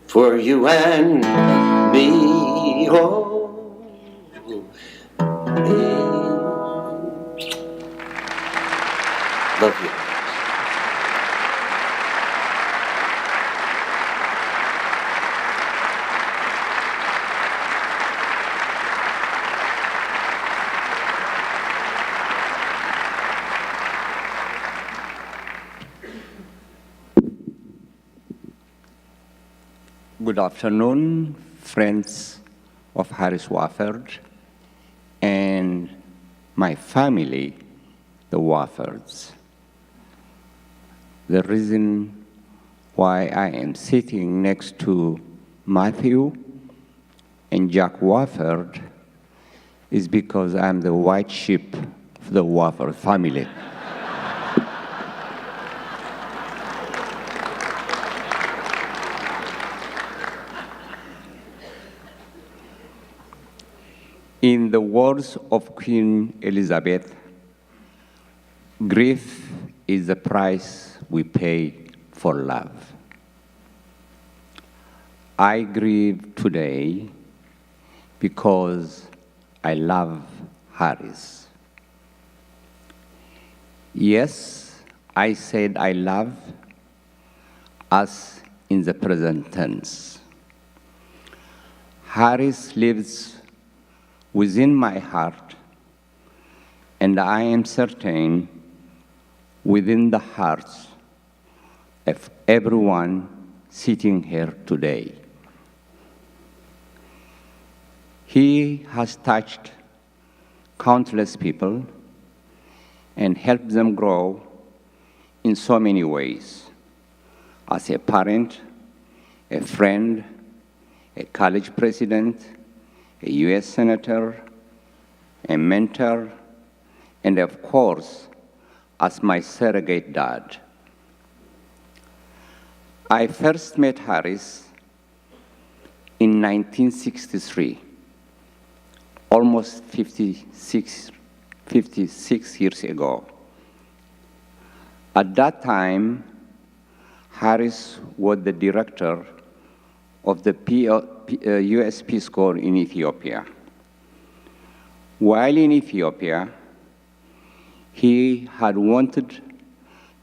[SPEAKER 20] for you and me. Oh, me. Love you.
[SPEAKER 21] Good afternoon, friends of Harris Wofford and my family, the Woffords. The reason why I am sitting next to Matthew and Jack Wofford is because I'm the white sheep of the Wofford family. In the words of Queen Elizabeth, grief is the price we pay for love. I grieve today because I love Harris. Yes, I said I love, as in the present tense. Harris lives within my heart, and I am certain within the hearts of everyone sitting here today. He has touched countless people and helped them grow in so many ways, as a parent, a friend, a college president, a U.S. senator, a mentor, and of course, as my surrogate dad. I first met Harris in 1963 almost 56 years ago. At that time, Harris was the director of the U.S. Peace Corps in Ethiopia. While in Ethiopia, he had wanted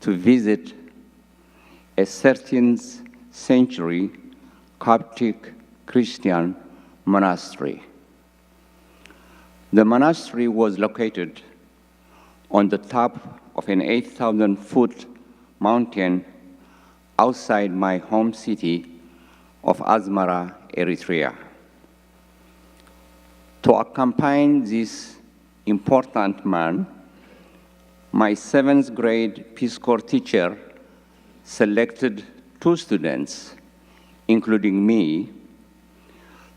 [SPEAKER 21] to visit a 13th century Coptic Christian monastery. The monastery was located on the top of an 8,000-foot mountain outside my home city of AnnMaura, Eritrea. To accompany this important man, my 7th grade Peace Corps teacher selected 2 students, including me,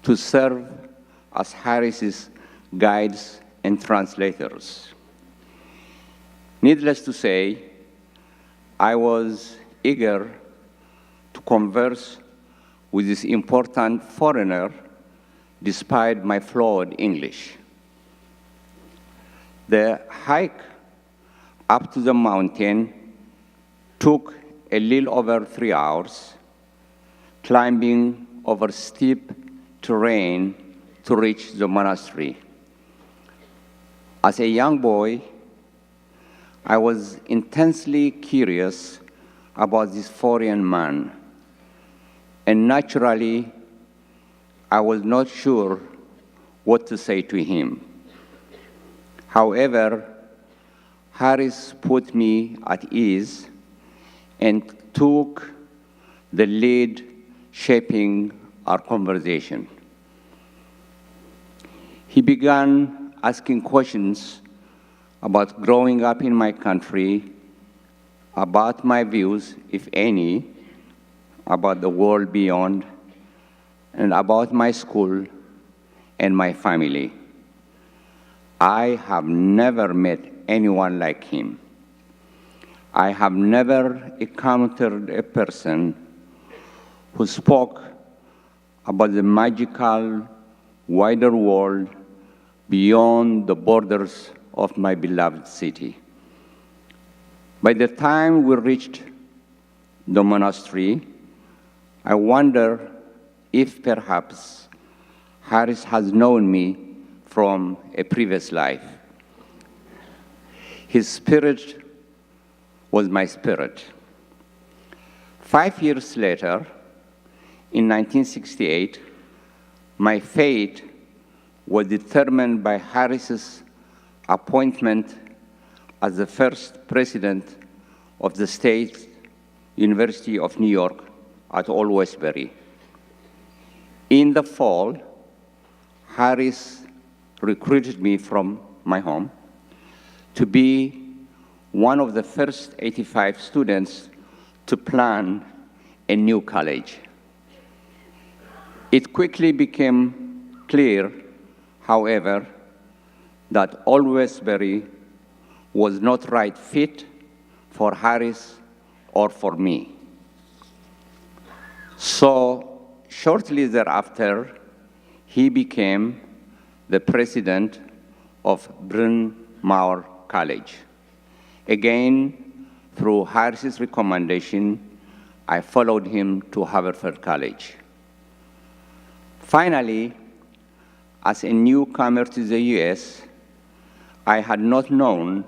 [SPEAKER 21] to serve as Harris's guides and translators. Needless to say, I was eager to converse with this important foreigner despite my flawed English. The hike up to the mountain took a little over 3 hours, climbing over steep terrain to reach the monastery. As a young boy, I was intensely curious about this foreign man, and naturally, I was not sure what to say to him. However, Harris put me at ease and took the lead shaping our conversation. He began asking questions about growing up in my country, about my views, if any, about the world beyond, and about my school and my family. I have never met anyone like him. I have never encountered a person who spoke about the magical, wider world beyond the borders of my beloved city. By the time we reached the monastery, I wonder if perhaps Harris has known me from a previous life. His spirit was my spirit. 5 years later, in 1968, my fate was determined by Harris's appointment as the first president of the State University of New York at Old Westbury. In the fall, Harris recruited me from my home to be one of the first 85 students to plan a new college. It quickly became clear, however, that Old Westbury was not right fit for Harris or for me. So shortly thereafter, he became the president of Bryn Mawr College. Again, through Harris's recommendation, I followed him to Haverford College. Finally, as a newcomer to the US, I had not known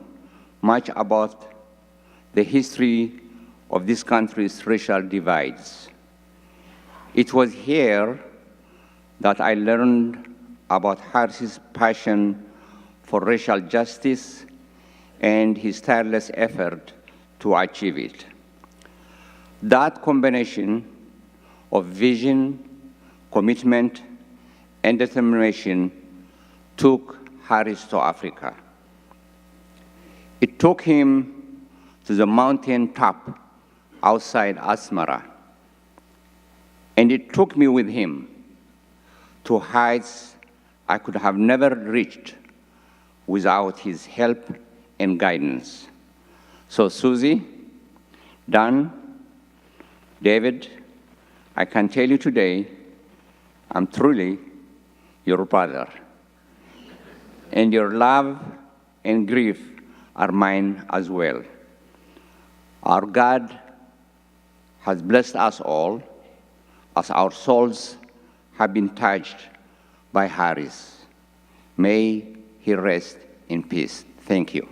[SPEAKER 21] much about the history of this country's racial divides. It was here that I learned about Harris's passion for racial justice and his tireless effort to achieve it. That combination of vision, commitment, and determination took Harris to Africa. It took him to the mountain top outside AnnMaura, and it took me with him to heights I could have never reached without his help and guidance. So Susie, Dan, David, I can tell you today, I'm truly your brother. and your love and grief are mine as well. Our God has blessed us all as our souls have been touched by Harris. May he rest in peace. Thank you.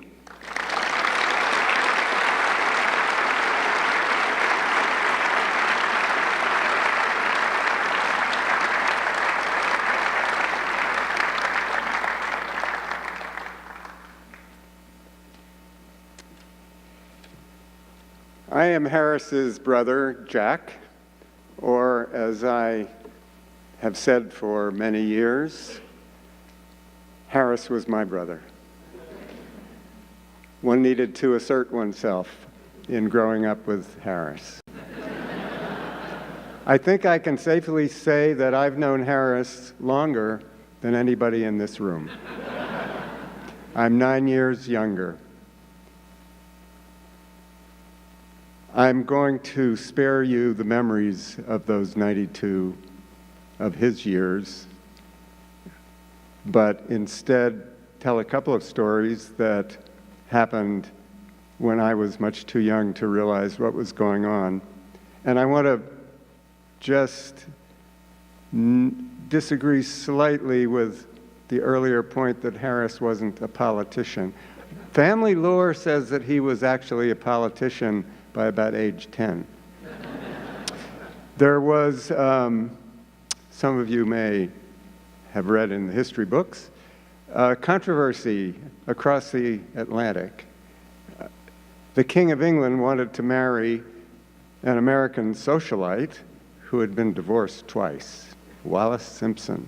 [SPEAKER 1] I am Harris's brother, Jack, or as I have said for many years, Harris was my brother. One needed to assert oneself in growing up with Harris. I think I can safely say that I've known Harris longer than anybody in this room. I'm 9 years younger. I'm going to spare you the memories of those 92 of his years, but instead tell a couple of stories that happened when I was much too young to realize what was going on. And I want to just disagree slightly with the earlier point that Harris wasn't a politician. Family lore says that he was actually a politician by about age 10. There was, some of you may have read in the history books, controversy across the Atlantic. The King of England wanted to marry an American socialite who had been divorced twice, Wallis Simpson.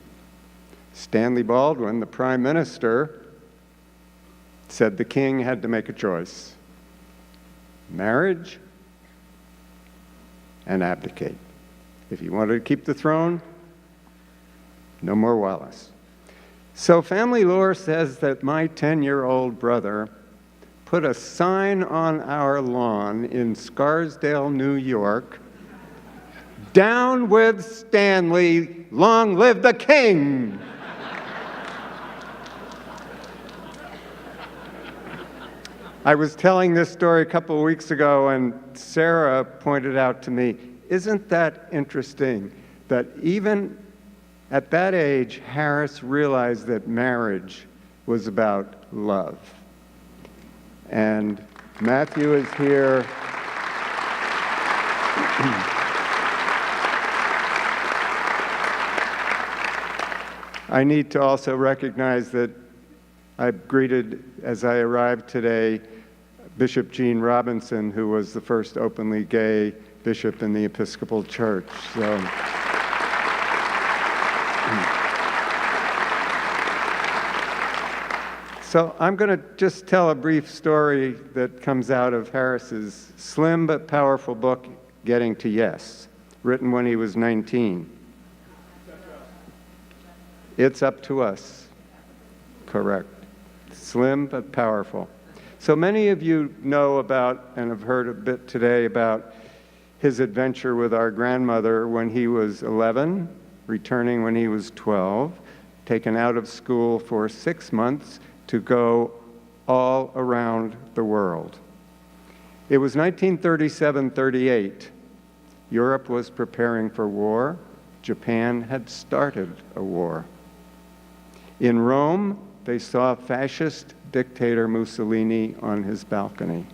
[SPEAKER 1] Stanley Baldwin, the Prime Minister, said the king had to make a choice: marriage and abdicate. If he wanted to keep the throne, no more Wallis. So family lore says that my 10-year-old brother put a sign on our lawn in Scarsdale, New York: "Down with Stanley, long live the king!" I was telling this story a couple of weeks ago, and Sarah pointed out to me, isn't that interesting that even at that age, Harris realized that marriage was about love. And Matthew is here. I need to also recognize that I greeted, as I arrived today, Bishop Gene Robinson, who was the first openly gay bishop in the Episcopal Church. So I'm going to just tell a brief story that comes out of Harris's slim but powerful book, Getting to Yes, written when he was 19. It's up to us. Correct. Slim but powerful. So many of you know about and have heard a bit today about his adventure with our grandmother when he was 11, returning when he was 12, taken out of school for 6 months to go all around the world. It was 1937-38. Europe was preparing for war. Japan had started a war. In Rome, they saw fascist dictator Mussolini on his balcony.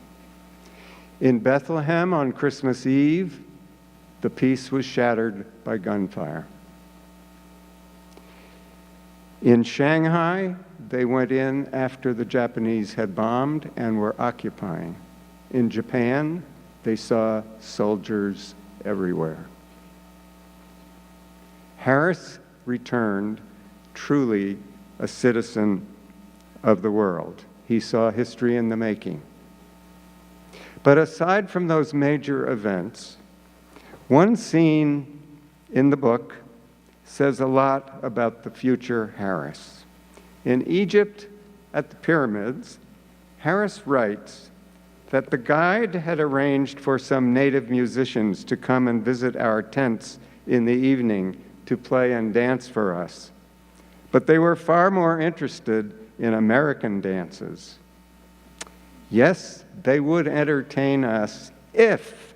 [SPEAKER 1] In Bethlehem on Christmas Eve, the peace was shattered by gunfire. In Shanghai, they went in after the Japanese had bombed and were occupying. In Japan, they saw soldiers everywhere. Harris returned truly a citizen of the world. He saw history in the making. But aside from those major events, one scene in the book says a lot about the future Harris. In Egypt, at the pyramids, Harris writes that the guide had arranged for some native musicians to come and visit our tents in the evening to play and dance for us. But they were far more interested in American dances. Yes, they would entertain us if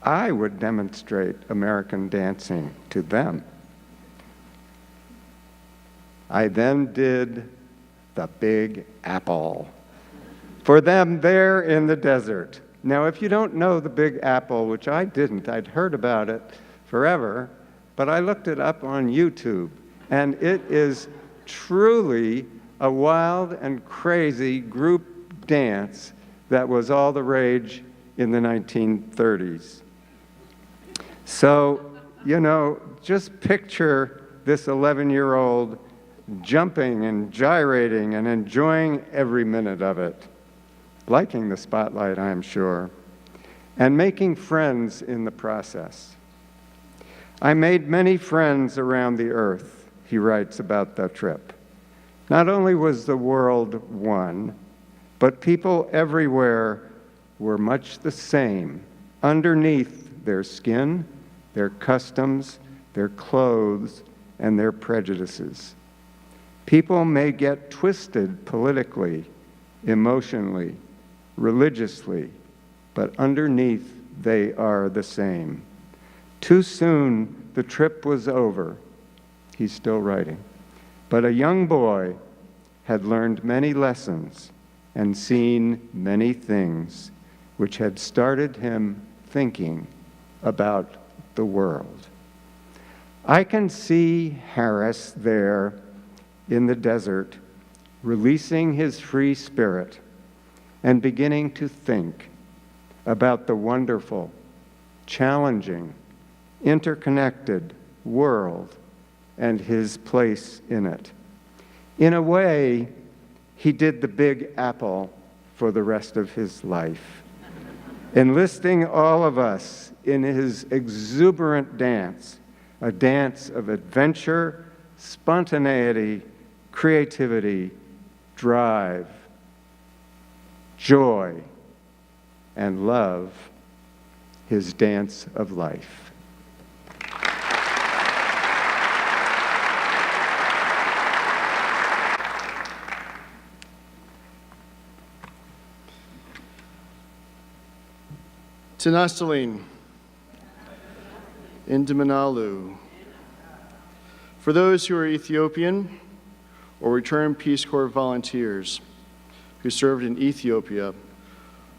[SPEAKER 1] I would demonstrate American dancing to them. I then did the Big Apple for them there in the desert. Now, if you don't know the Big Apple, which I didn't, I'd heard about it forever, but I looked it up on YouTube, and it is truly a wild and crazy group dance that was all the rage in the 1930s. So, you know, just picture this 11-year-old jumping and gyrating and enjoying every minute of it, liking the spotlight, I'm sure, and making friends in the process. I made many friends around the earth, he writes about the trip. Not only was the world one, but people everywhere were much the same underneath their skin, their customs, their clothes, and their prejudices. People may get twisted politically, emotionally, religiously, but underneath they are the same. Too soon the trip was over, he's still writing, but a young boy had learned many lessons and seen many things which had started him thinking about the world. I can see Harris there in the desert, releasing his free spirit and beginning to think about the wonderful, challenging, interconnected world and his place in it. In a way, he did the Big Apple for the rest of his life, enlisting all of us in his exuberant dance, a dance of adventure, spontaneity, creativity, drive, joy, and love, his dance of life.
[SPEAKER 2] Tinastaline, Indimanalu. For those who are Ethiopian or returned Peace Corps volunteers who served in Ethiopia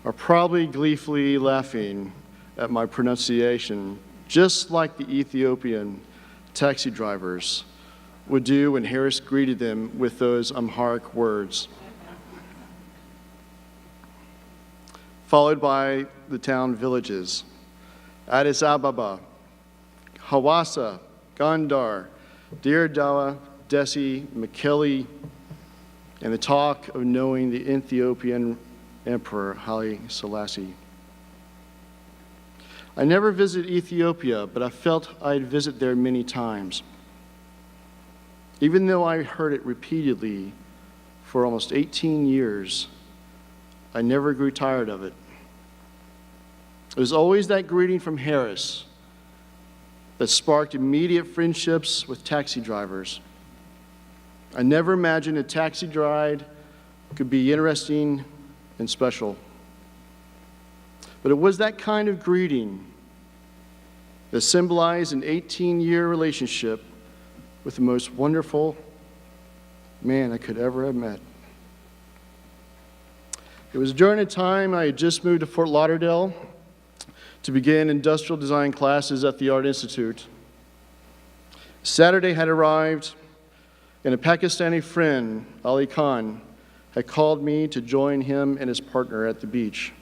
[SPEAKER 2] are probably gleefully laughing at my pronunciation, just like the Ethiopian taxi drivers would do when Harris greeted them with those Amharic words, followed by the town villages, Addis Ababa, Hawassa, Gondar, Dir Dawa, Desi, McKee, and the talk of knowing the Ethiopian Emperor Haile Selassie. I never visited Ethiopia, but I felt I'd visit there many times. Even though I heard it repeatedly for almost 18 years, I never grew tired of it. It was always that greeting from Harris that sparked immediate friendships with taxi drivers. I never imagined a taxi ride could be interesting and special. But it was that kind of greeting that symbolized an 18-year relationship with the most wonderful man I could ever have met. It was during a time I had just moved to Fort Lauderdale to begin industrial design classes at the Art Institute. Saturday had arrived, and a Pakistani friend, Ali Khan, had called me to join him and his partner at the beach.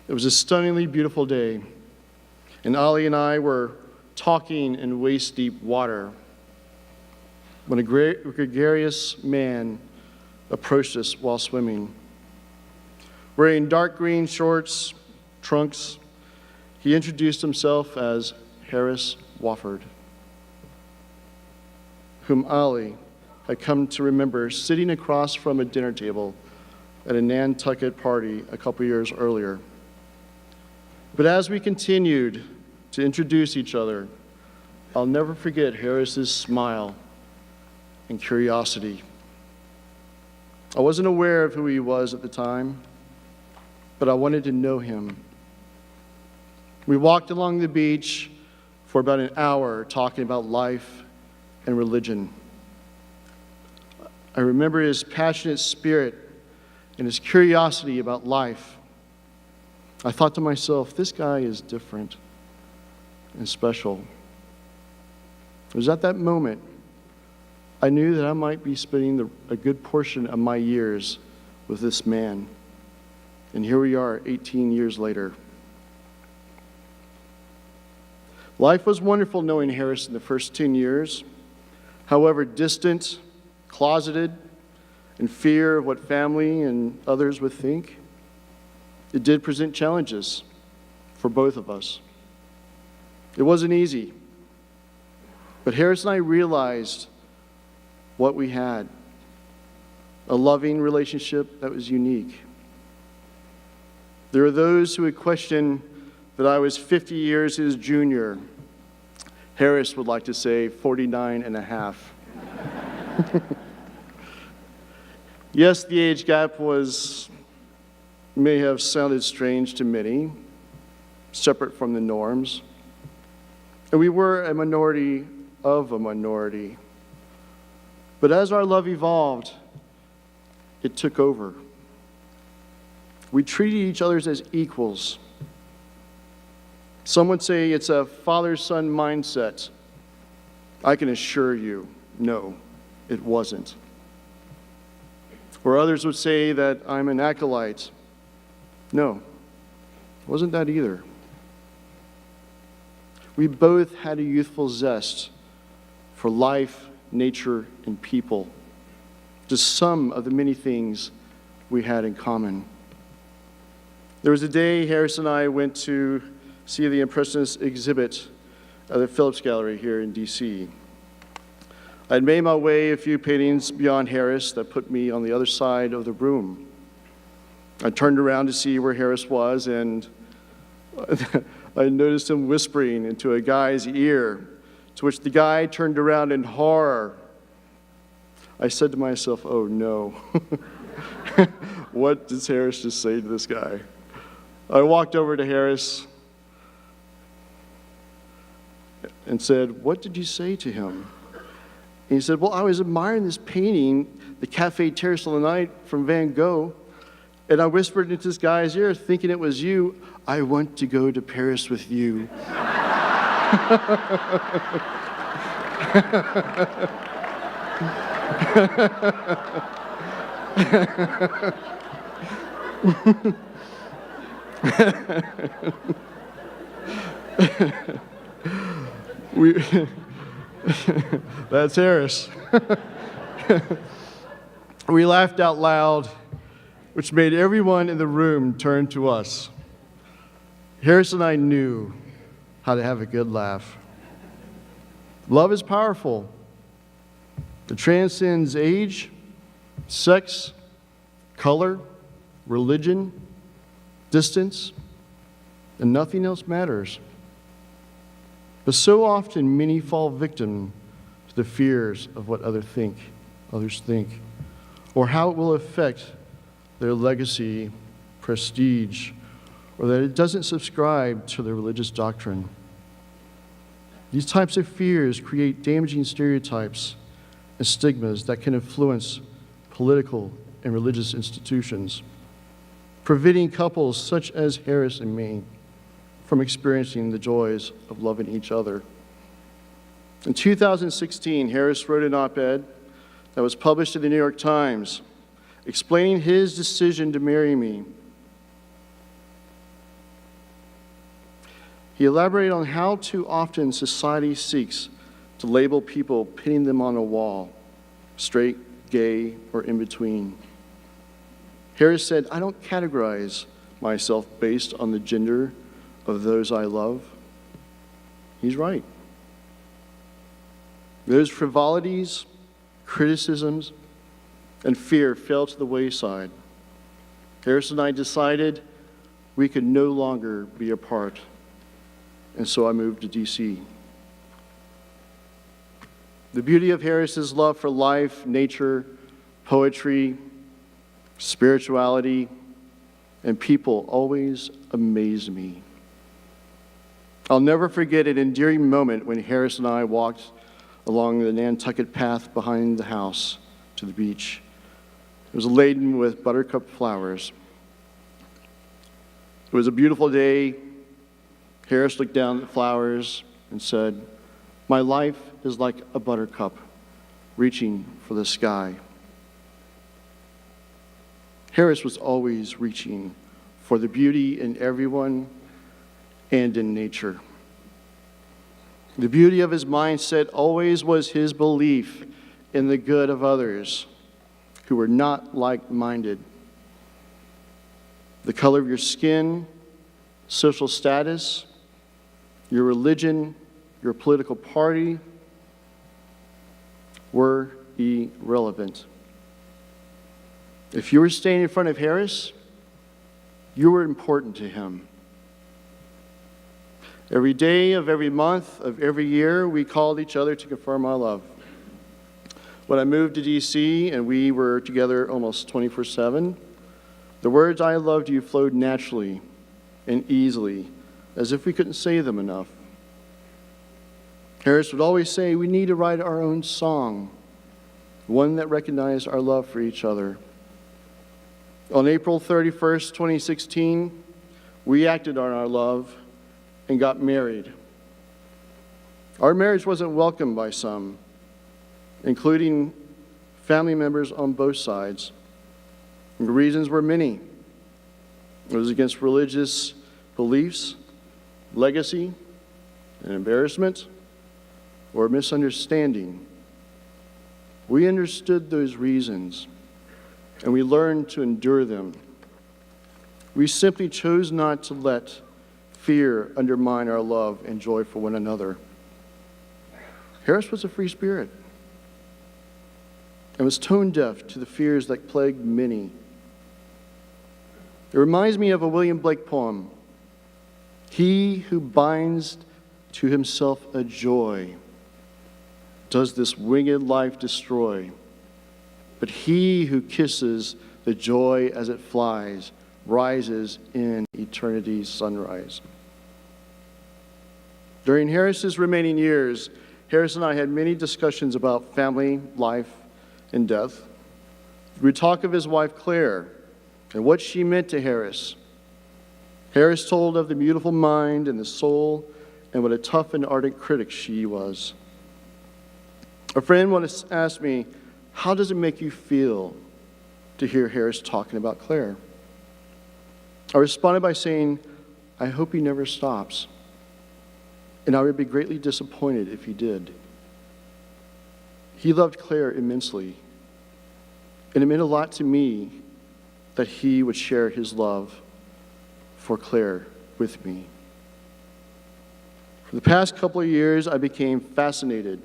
[SPEAKER 2] It was a stunningly beautiful day, and Ali and I were talking in waist-deep water when a gregarious man approached us while swimming. Wearing dark green shorts, trunks, he introduced himself as Harris Wofford, whom Ali had come to remember sitting across from a dinner table at a Nantucket party a couple years earlier. But as we continued to introduce each other, I'll never forget Harris's smile and curiosity. I wasn't aware of who he was at the time, but I wanted to know him. We walked along the beach for about an hour talking about life and religion. I remember his passionate spirit and his curiosity about life. I thought to myself, this guy is different and special. It was at that moment I knew that I might be spending a good portion of my years with this man. And here we are, 18 years later. Life was wonderful knowing Harris in the first 10 years. However, distant, closeted, in fear of what family and others would think, it did present challenges for both of us. It wasn't easy, but Harris and I realized what we had, a loving relationship that was unique. There are those who would question that I was 50 years his junior. Harris would like to say 49 and a half. Yes, the age gap may have sounded strange to many, separate from the norms. And we were a minority of a minority. But as our love evolved, it took over. We treated each other as equals. Some would say it's a father-son mindset. I can assure you, no, it wasn't. Or others would say that I'm an acolyte. No, it wasn't that either. We both had a youthful zest for life, nature, and people. Just some of the many things we had in common. There was a day Harris and I went to see the Impressionist exhibit at the Phillips Gallery here in D.C. I'd made my way a few paintings beyond Harris that put me on the other side of the room. I turned around to see where Harris was, and I noticed him whispering into a guy's ear, to which the guy turned around in horror. I said to myself, oh no, what does Harris just say to this guy? I walked over to Harris and said, what did you say to him? And he said, well, I was admiring this painting, The Cafe Terrace on the Night from Van Gogh, and I whispered into this guy's ear, thinking it was you, I want to go to Paris with you. That's Harris. We laughed out loud, which made everyone in the room turn to us. Harris and I knew how to have a good laugh. Love is powerful. It transcends age, sex, color, religion, distance, and nothing else matters. But so often, many fall victim to the fears of what others think, or how it will affect their legacy, prestige, or that it doesn't subscribe to their religious doctrine. These types of fears create damaging stereotypes and stigmas that can influence political and religious institutions, preventing couples such as Harris and me from experiencing the joys of loving each other. In 2016, Harris wrote an op-ed that was published in the New York Times explaining his decision to marry me. He elaborated on how too often society seeks to label people, pinning them on a wall, straight, gay, or in between. Harris said, I don't categorize myself based on the gender of those I love. He's right. Those frivolities, criticisms, and fear fell to the wayside. Harris and I decided we could no longer be apart, and so I moved to D.C. The beauty of Harris's love for life, nature, poetry, spirituality, and people always amaze me. I'll never forget an endearing moment when Harris and I walked along the Nantucket path behind the house to the beach. It was laden with buttercup flowers. It was a beautiful day. Harris looked down at the flowers and said, "My life is like a buttercup reaching for the sky." Harris was always reaching for the beauty in everyone and in nature. The beauty of his mindset always was his belief in the good of others who were not like-minded. The color of your skin, social status, your religion, your political party were irrelevant. If you were standing in front of Harris, you were important to him. Every day of every month of every year, we called each other to confirm our love. When I moved to D.C. and we were together almost 24/7, the words "I loved you" flowed naturally and easily, as if we couldn't say them enough. Harris would always say, "We need to write our own song, one that recognized our love for each other." On April 31st, 2016, we acted on our love and got married. Our marriage wasn't welcomed by some, including family members on both sides. And the reasons were many. It was against religious beliefs, legacy, and embarrassment, or misunderstanding. We understood those reasons, and we learned to endure them. We simply chose not to let fear undermine our love and joy for one another. Harris was a free spirit and was tone deaf to the fears that plagued many. It reminds me of a William Blake poem. "He who binds to himself a joy does this winged life destroy. But he who kisses the joy as it flies rises in eternity's sunrise." During Harris's remaining years, Harris and I had many discussions about family, life, and death. We would talk of his wife, Claire, and what she meant to Harris. Harris told of the beautiful mind and the soul and what a tough and ardent critic she was. A friend once asked me, "How does it make you feel to hear Harris talking about Claire?" I responded by saying, "I hope he never stops, and I would be greatly disappointed if he did." He loved Claire immensely, and it meant a lot to me that he would share his love for Claire with me. For the past couple of years, I became fascinated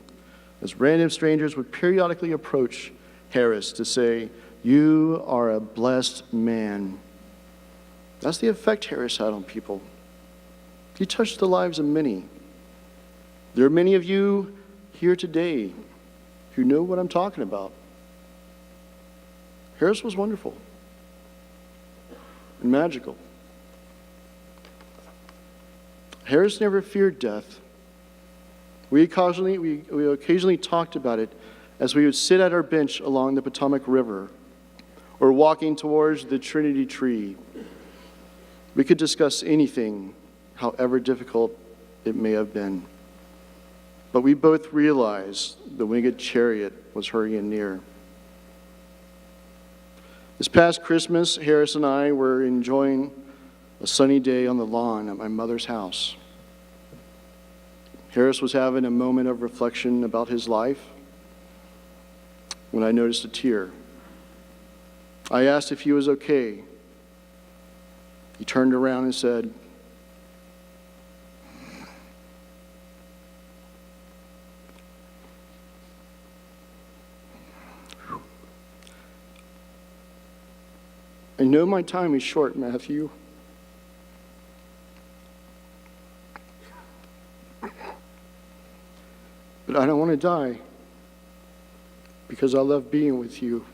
[SPEAKER 2] as random strangers would periodically approach Harris to say, "You are a blessed man." That's the effect Harris had on people. He touched the lives of many. There are many of you here today who know what I'm talking about. Harris was wonderful and magical. Harris never feared death. We occasionally talked about it as we would sit at our bench along the Potomac River or walking towards the Trinity Tree. We could discuss anything, however difficult it may have been. But we both realized the winged chariot was hurrying near. This past Christmas, Harris and I were enjoying a sunny day on the lawn at my mother's house. Harris was having a moment of reflection about his life when I noticed a tear. I asked if he was okay. He turned around and said, "I know my time is short, Matthew. But I don't want to die because I love being with you.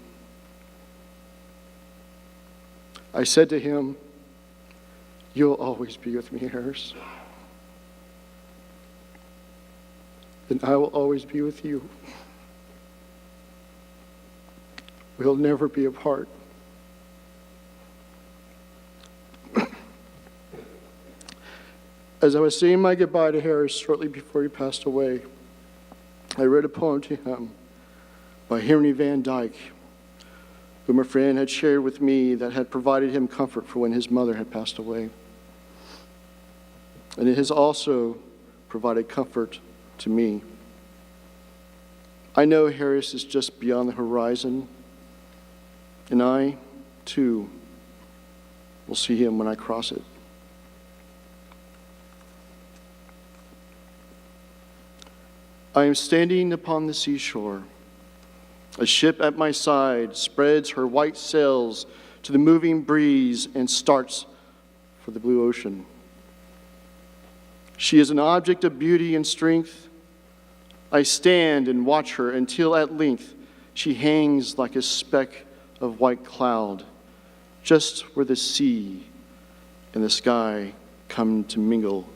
[SPEAKER 2] I said to him, "You'll always be with me, Harris. And I will always be with you. We'll never be apart." As I was saying my goodbye to Harris shortly before he passed away, I read a poem to him by Henry Van Dyke, whom a friend had shared with me that had provided him comfort for when his mother had passed away. And it has also provided comfort to me. I know Harris is just beyond the horizon, and I, too, will see him when I cross it. I am standing upon the seashore. A ship at my side spreads her white sails to the moving breeze and starts for the blue ocean. She is an object of beauty and strength. I stand and watch her until at length she hangs like a speck of white cloud, just where the sea and the sky come to mingle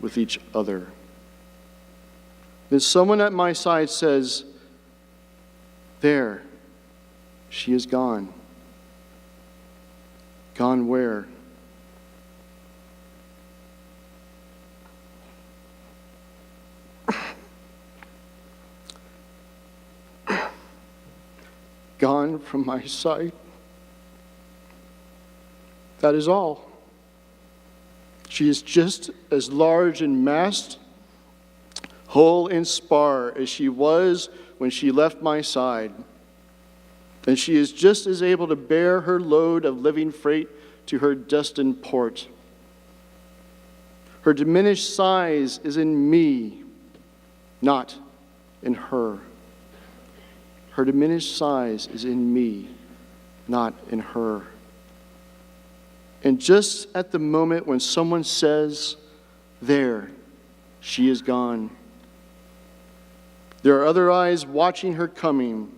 [SPEAKER 2] with each other. Then someone at my side says, "There, she is gone." Gone where? Gone from my sight. That is all. She is just as large in mast, hull and spar as she was when she left my side. And she is just as able to bear her load of living freight to her destined port. Her diminished size is in me, not in her. Her diminished size is in me, not in her. And just at the moment when someone says, "There, she is gone," there are other eyes watching her coming,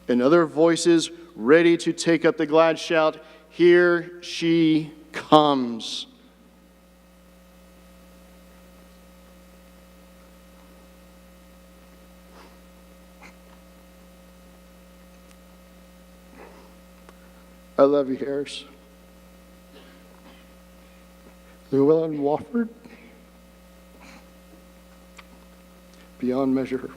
[SPEAKER 2] and other voices ready to take up the glad shout, "Here she comes." I love you, Harris. Susanne Wofford, beyond measure.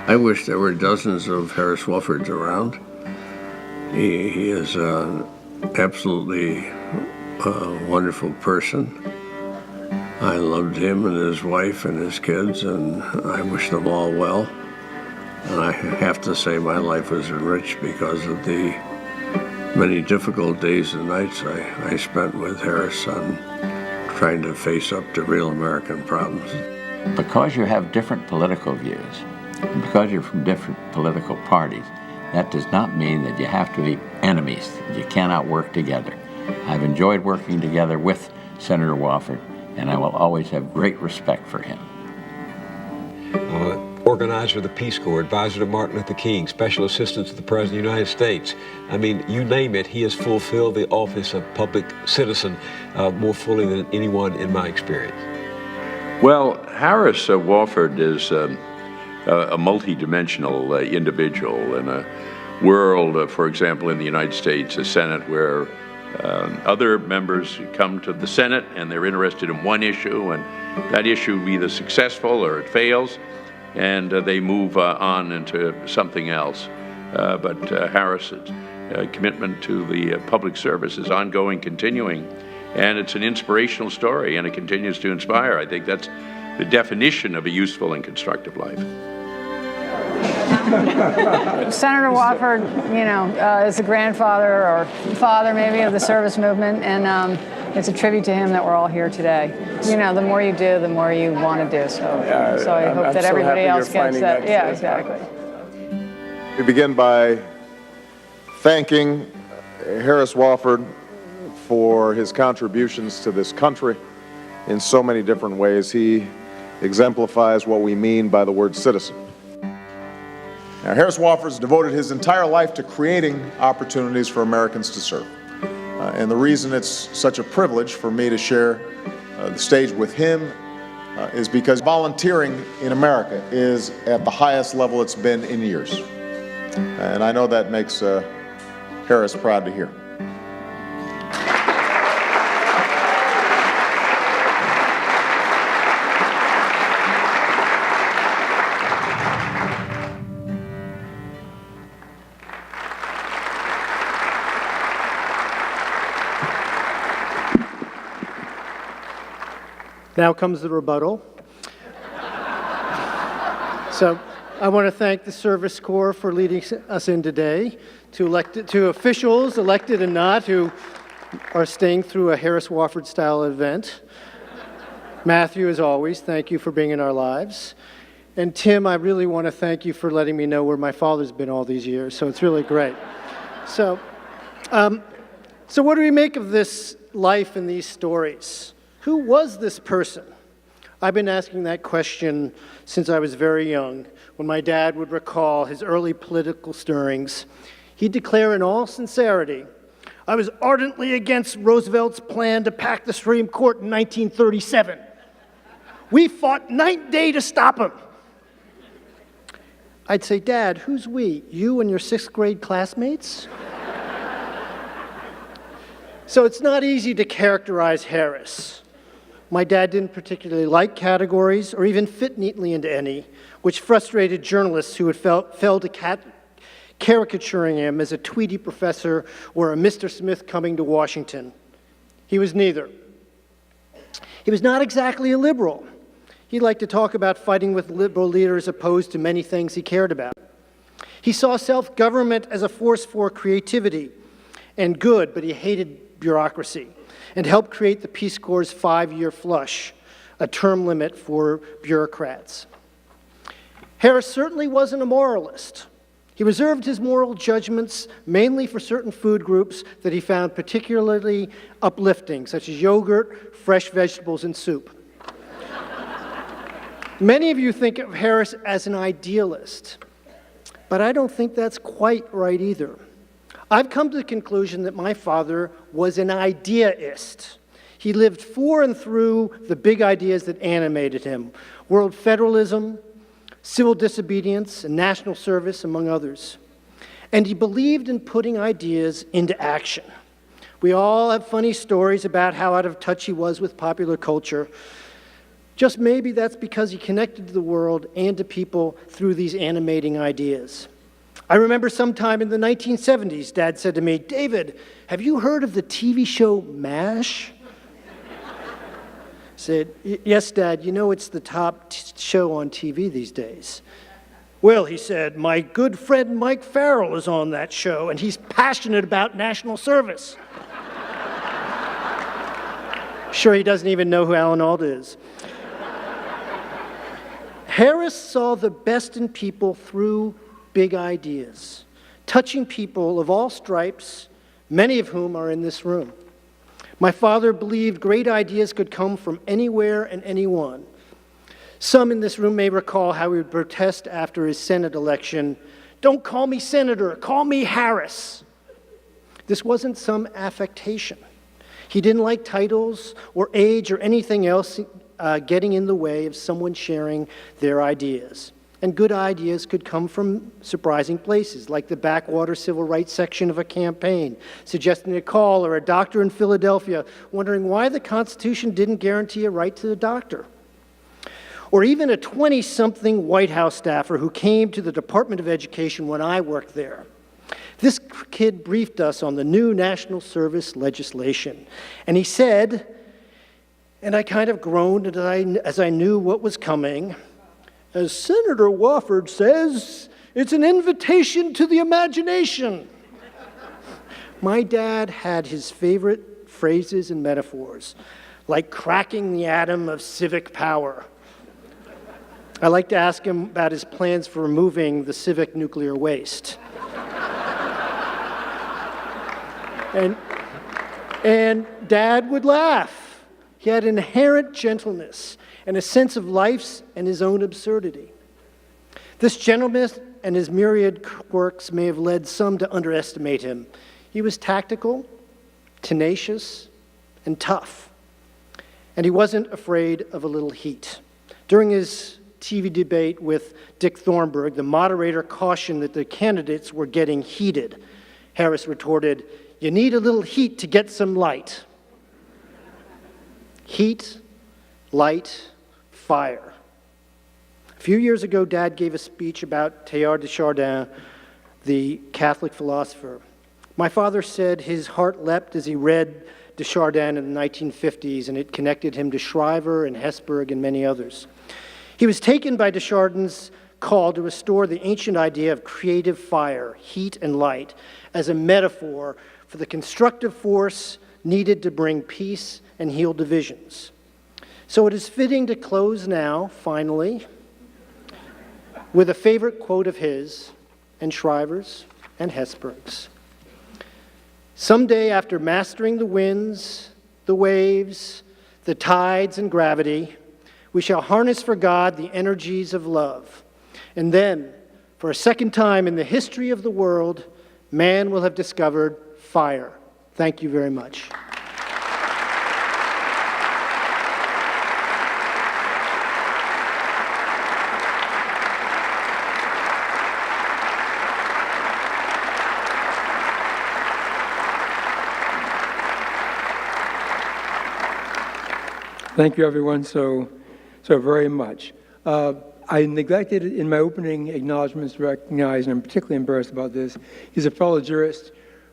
[SPEAKER 7] I wish there were dozens of Harris Woffords around. He is an absolutely wonderful person. I loved him and his wife and his kids, and I wish them all well. And I have to say my life was enriched because of the many difficult days and nights I spent with Harris on trying to face up to real American problems.
[SPEAKER 3] Because you have different political views, and because you're from different political parties, that does not mean that you have to be enemies. You cannot work together. I've enjoyed working together with Senator Wofford, and I will always have great respect for him.
[SPEAKER 22] Organizer of the Peace Corps, advisor to Martin Luther King, special assistant to the President of the United States. I mean, you name it, he has fulfilled the office of public citizen more fully than anyone in my experience.
[SPEAKER 10] Well, Harris Wofford is a multi-dimensional individual in a world, for example, in the United States, a Senate where other members come to the Senate and they're interested in one issue, and that issue is either successful or it fails, and they move on into something else. But Harris's commitment to the public service is ongoing, continuing, And it's an inspirational story, and it continues to inspire. I think that's the definition of a useful and constructive life.
[SPEAKER 5] Senator Wofford, is the grandfather or father maybe of the service movement, and it's a tribute to him that we're all here today. The more you do, the more you want to do. So I hope that everybody else gets that. Yeah, exactly.
[SPEAKER 6] We begin by thanking Harris Wofford for his contributions to this country in so many different ways. He exemplifies what we mean by the word citizen. Now, Harris Wofford's devoted his entire life to creating opportunities for Americans to serve. And the reason it's such a privilege for me to share the stage with him is because volunteering in America is at the highest level it's been in years. And I know that makes Harris proud to hear.
[SPEAKER 23] Now comes the rebuttal. So I want to thank the Service Corps for leading us in today, to officials, elected and not, who are staying through a Harris Wofford-style event. Matthew, as always, thank you for being in our lives. And Tim, I really want to thank you for letting me know where my father's been all these years, so it's really great. So what do we make of this life and these stories? Who was this person? I've been asking that question since I was very young. When my dad would recall his early political stirrings, he'd declare in all sincerity, "I was ardently against Roosevelt's plan to pack the Supreme Court in 1937. We fought night and day to stop him." I'd say, "Dad, who's we? You and your 6th grade classmates?" So it's not easy to characterize Harris. My dad didn't particularly like categories or even fit neatly into any, which frustrated journalists who had fell to caricaturing him as a Tweety professor or a Mr. Smith coming to Washington. He was neither. He was not exactly a liberal. He liked to talk about fighting with liberal leaders opposed to many things he cared about. He saw self-government as a force for creativity and good, but he hated bureaucracy, and helped create the Peace Corps' 5-year flush, a term limit for bureaucrats. Harris certainly wasn't a moralist. He reserved his moral judgments mainly for certain food groups that he found particularly uplifting, such as yogurt, fresh vegetables, and soup. Many of you think of Harris as an idealist, but I don't think that's quite right either. I've come to the conclusion that my father was an ideaist. He lived for and through the big ideas that animated him: world federalism, civil disobedience, and national service, among others. And he believed in putting ideas into action. We all have funny stories about how out of touch he was with popular culture. Just maybe that's because he connected to the world and to people through these animating ideas. I remember sometime in the 1970s, Dad said to me, "David, have you heard of the TV show MASH?" I said, "Yes, Dad, it's the top show on TV these days." "Well," he said, "my good friend Mike Farrell is on that show, and he's passionate about national service." Sure, he doesn't even know who Alan Alda is. Harris saw the best in people through big ideas, touching people of all stripes, many of whom are in this room. My father believed great ideas could come from anywhere and anyone. Some in this room may recall how he would protest after his Senate election, "Don't call me Senator, call me Harris." This wasn't some affectation. He didn't like titles or age or anything else getting in the way of someone sharing their ideas. And good ideas could come from surprising places, like the backwater civil rights section of a campaign, suggesting a call, or a doctor in Philadelphia wondering why the Constitution didn't guarantee a right to the doctor. Or even a 20-something White House staffer who came to the Department of Education when I worked there, This kid briefed us on the new national service legislation. And he said, and I kind of groaned as I knew what was coming, as Senator Wofford says, it's an invitation to the imagination. My dad had his favorite phrases and metaphors, like cracking the atom of civic power. I like to ask him about his plans for removing the civic nuclear waste. And Dad would laugh. He had inherent gentleness and a sense of life's and his own absurdity. This gentleness and his myriad quirks may have led some to underestimate him. He was tactical, tenacious, and tough. And he wasn't afraid of a little heat. During his TV debate with Dick Thornburg, the moderator cautioned that the candidates were getting heated. Harris retorted, "You need a little heat to get some light." Heat, light, fire. A few years ago, Dad gave a speech about Teilhard de Chardin, the Catholic philosopher. My father said his heart leapt as he read de Chardin in the 1950s, and it connected him to Shriver and Hesburgh and many others. He was taken by de Chardin's call to restore the ancient idea of creative fire, heat and light, as a metaphor for the constructive force needed to bring peace and heal divisions. So it is fitting to close now, finally, with a favorite quote of his and Shriver's and Hesburgh's. Someday, after mastering the winds, the waves, the tides, and gravity, we shall harness for God the energies of love. And then, for a second time in the history of the world, man will have discovered fire. Thank you very much.
[SPEAKER 4] Thank you, everyone, so very much. I neglected in my opening acknowledgments to recognize, and I'm particularly embarrassed about this, he's a fellow jurist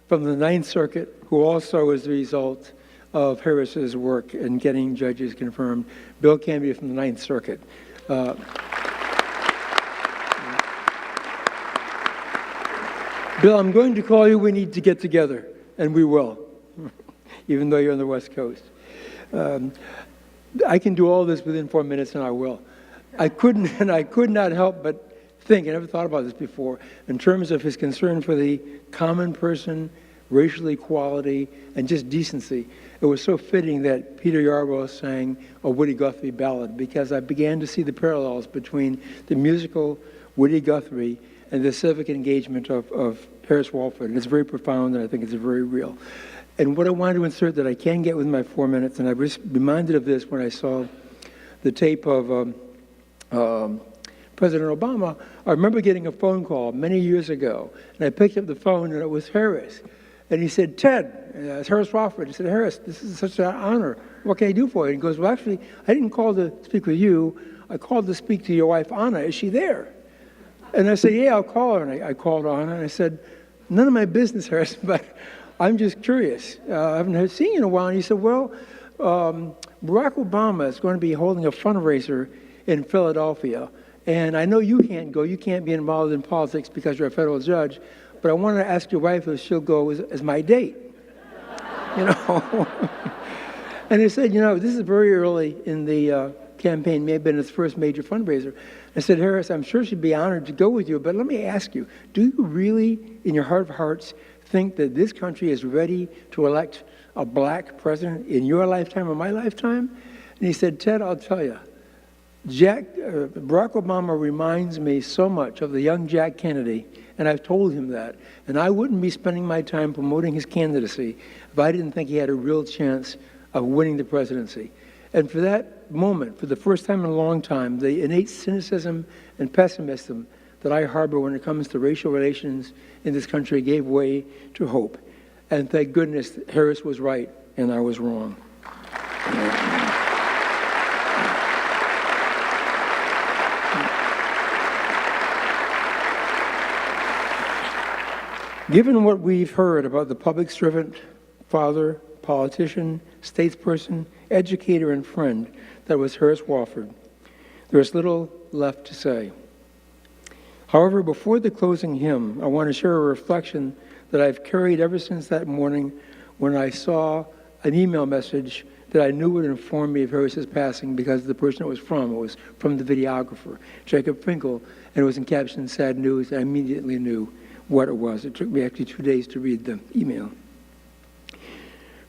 [SPEAKER 4] from the Ninth Circuit who also is the result of Harris's work in getting judges confirmed. Bill Canby from the Ninth Circuit. Bill, I'm going to call you. We need to get together, and we will, even though you're on the West Coast. I can do all this within 4 minutes, and I will. I could not help but think, I never thought about this before, in terms of his concern for the common person, racial equality, and just decency. It was so fitting that Peter Yarrow sang a Woody Guthrie ballad, because I began to see the parallels between the musical Woody Guthrie and the civic engagement of Harris Wofford. And it's very profound, and I think it's very real. And what I wanted to insert that I can get with my 4 minutes, and I was reminded of this when I saw the tape of President Obama. I remember getting a phone call many years ago, and I picked up the phone, and it was Harris. And he said, "Ted," it's Harris Wofford. He said, "Harris, this is such an honor. What can I do for you?" And he goes, "Well, actually, I didn't call to speak with you. I called to speak to your wife, Anna. Is she there?" And I said, "Yeah, I'll call her." And I called Anna, and I said, "None of my business, Harris, but I'm just curious. I haven't seen you in a while." And he said, "Well, Barack Obama is going to be holding a fundraiser in Philadelphia, and I know you can't go. You can't be involved in politics because you're a federal judge, but I wanted to ask your wife if she'll go as my date." You know? And he said, "You know, this is very early in the campaign, may have been his first major fundraiser." I said, "Harris, I'm sure she'd be honored to go with you, but let me ask you, do you really, in your heart of hearts, think that this country is ready to elect a black president in your lifetime or my lifetime?" And he said, "Ted, I'll tell you, Barack Obama reminds me so much of the young Jack Kennedy, and I've told him that, and I wouldn't be spending my time promoting his candidacy if I didn't think he had a real chance of winning the presidency." And for that moment, for the first time in a long time, the innate cynicism and pessimism that I harbor when it comes to racial relations in this country gave way to hope. And thank goodness Harris was right and I was wrong. Given what we've heard about the public servant, father, politician, statesperson, educator, and friend that was Harris Wofford, there is little left to say. However, before the closing hymn, I want to share a reflection that I've carried ever since that morning when I saw an email message that I knew would inform me of Harris's passing because of the person it was from. It was from the videographer, Jacob Finkel, and it was encaptioned sad news. I immediately knew what it was. It took me actually 2 days to read the email.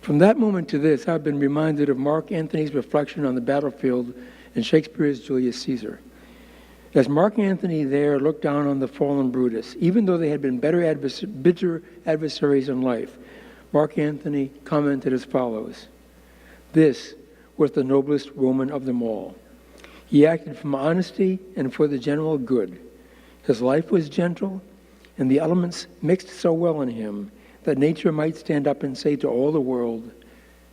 [SPEAKER 4] From that moment to this, I've been reminded of Mark Antony's reflection on the battlefield in Shakespeare's Julius Caesar. As Mark Antony there looked down on the fallen Brutus, even though they had been bitter adversaries in life, Mark Antony commented as follows: "This was the noblest Roman of them all. He acted from honesty and for the general good. His life was gentle, and the elements mixed so well in him that nature might stand up and say to all the world,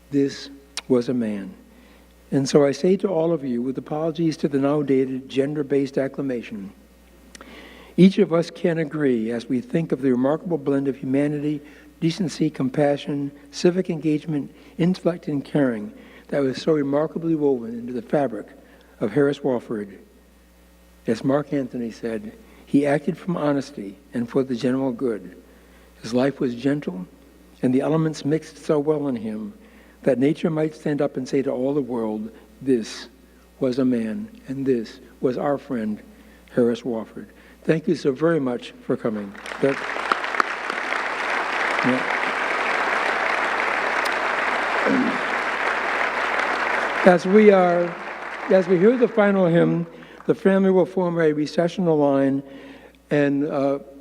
[SPEAKER 4] 'This was a man.'" And so I say to all of you, with apologies to the now dated gender-based acclamation, each of us can agree as we think of the remarkable blend of humanity, decency, compassion, civic engagement, intellect, and caring that was so remarkably woven into the fabric of Harris Wofford. As Mark Antony said, he acted from honesty and for the general good. His life was gentle, and the elements mixed so well in him that nature might stand up and say to all the world, "This was a man," and this was our friend, Harris Wofford. Thank you so very much for coming. As we hear the final hymn, the family will form a recessional line and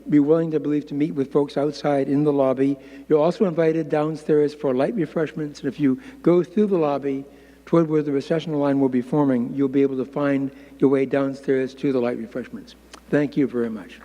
[SPEAKER 4] be willing to meet with folks outside in the lobby. You're also invited downstairs for light refreshments, and if you go through the lobby toward where the recessional line will be forming, you'll be able to find your way downstairs to the light refreshments. Thank you very much.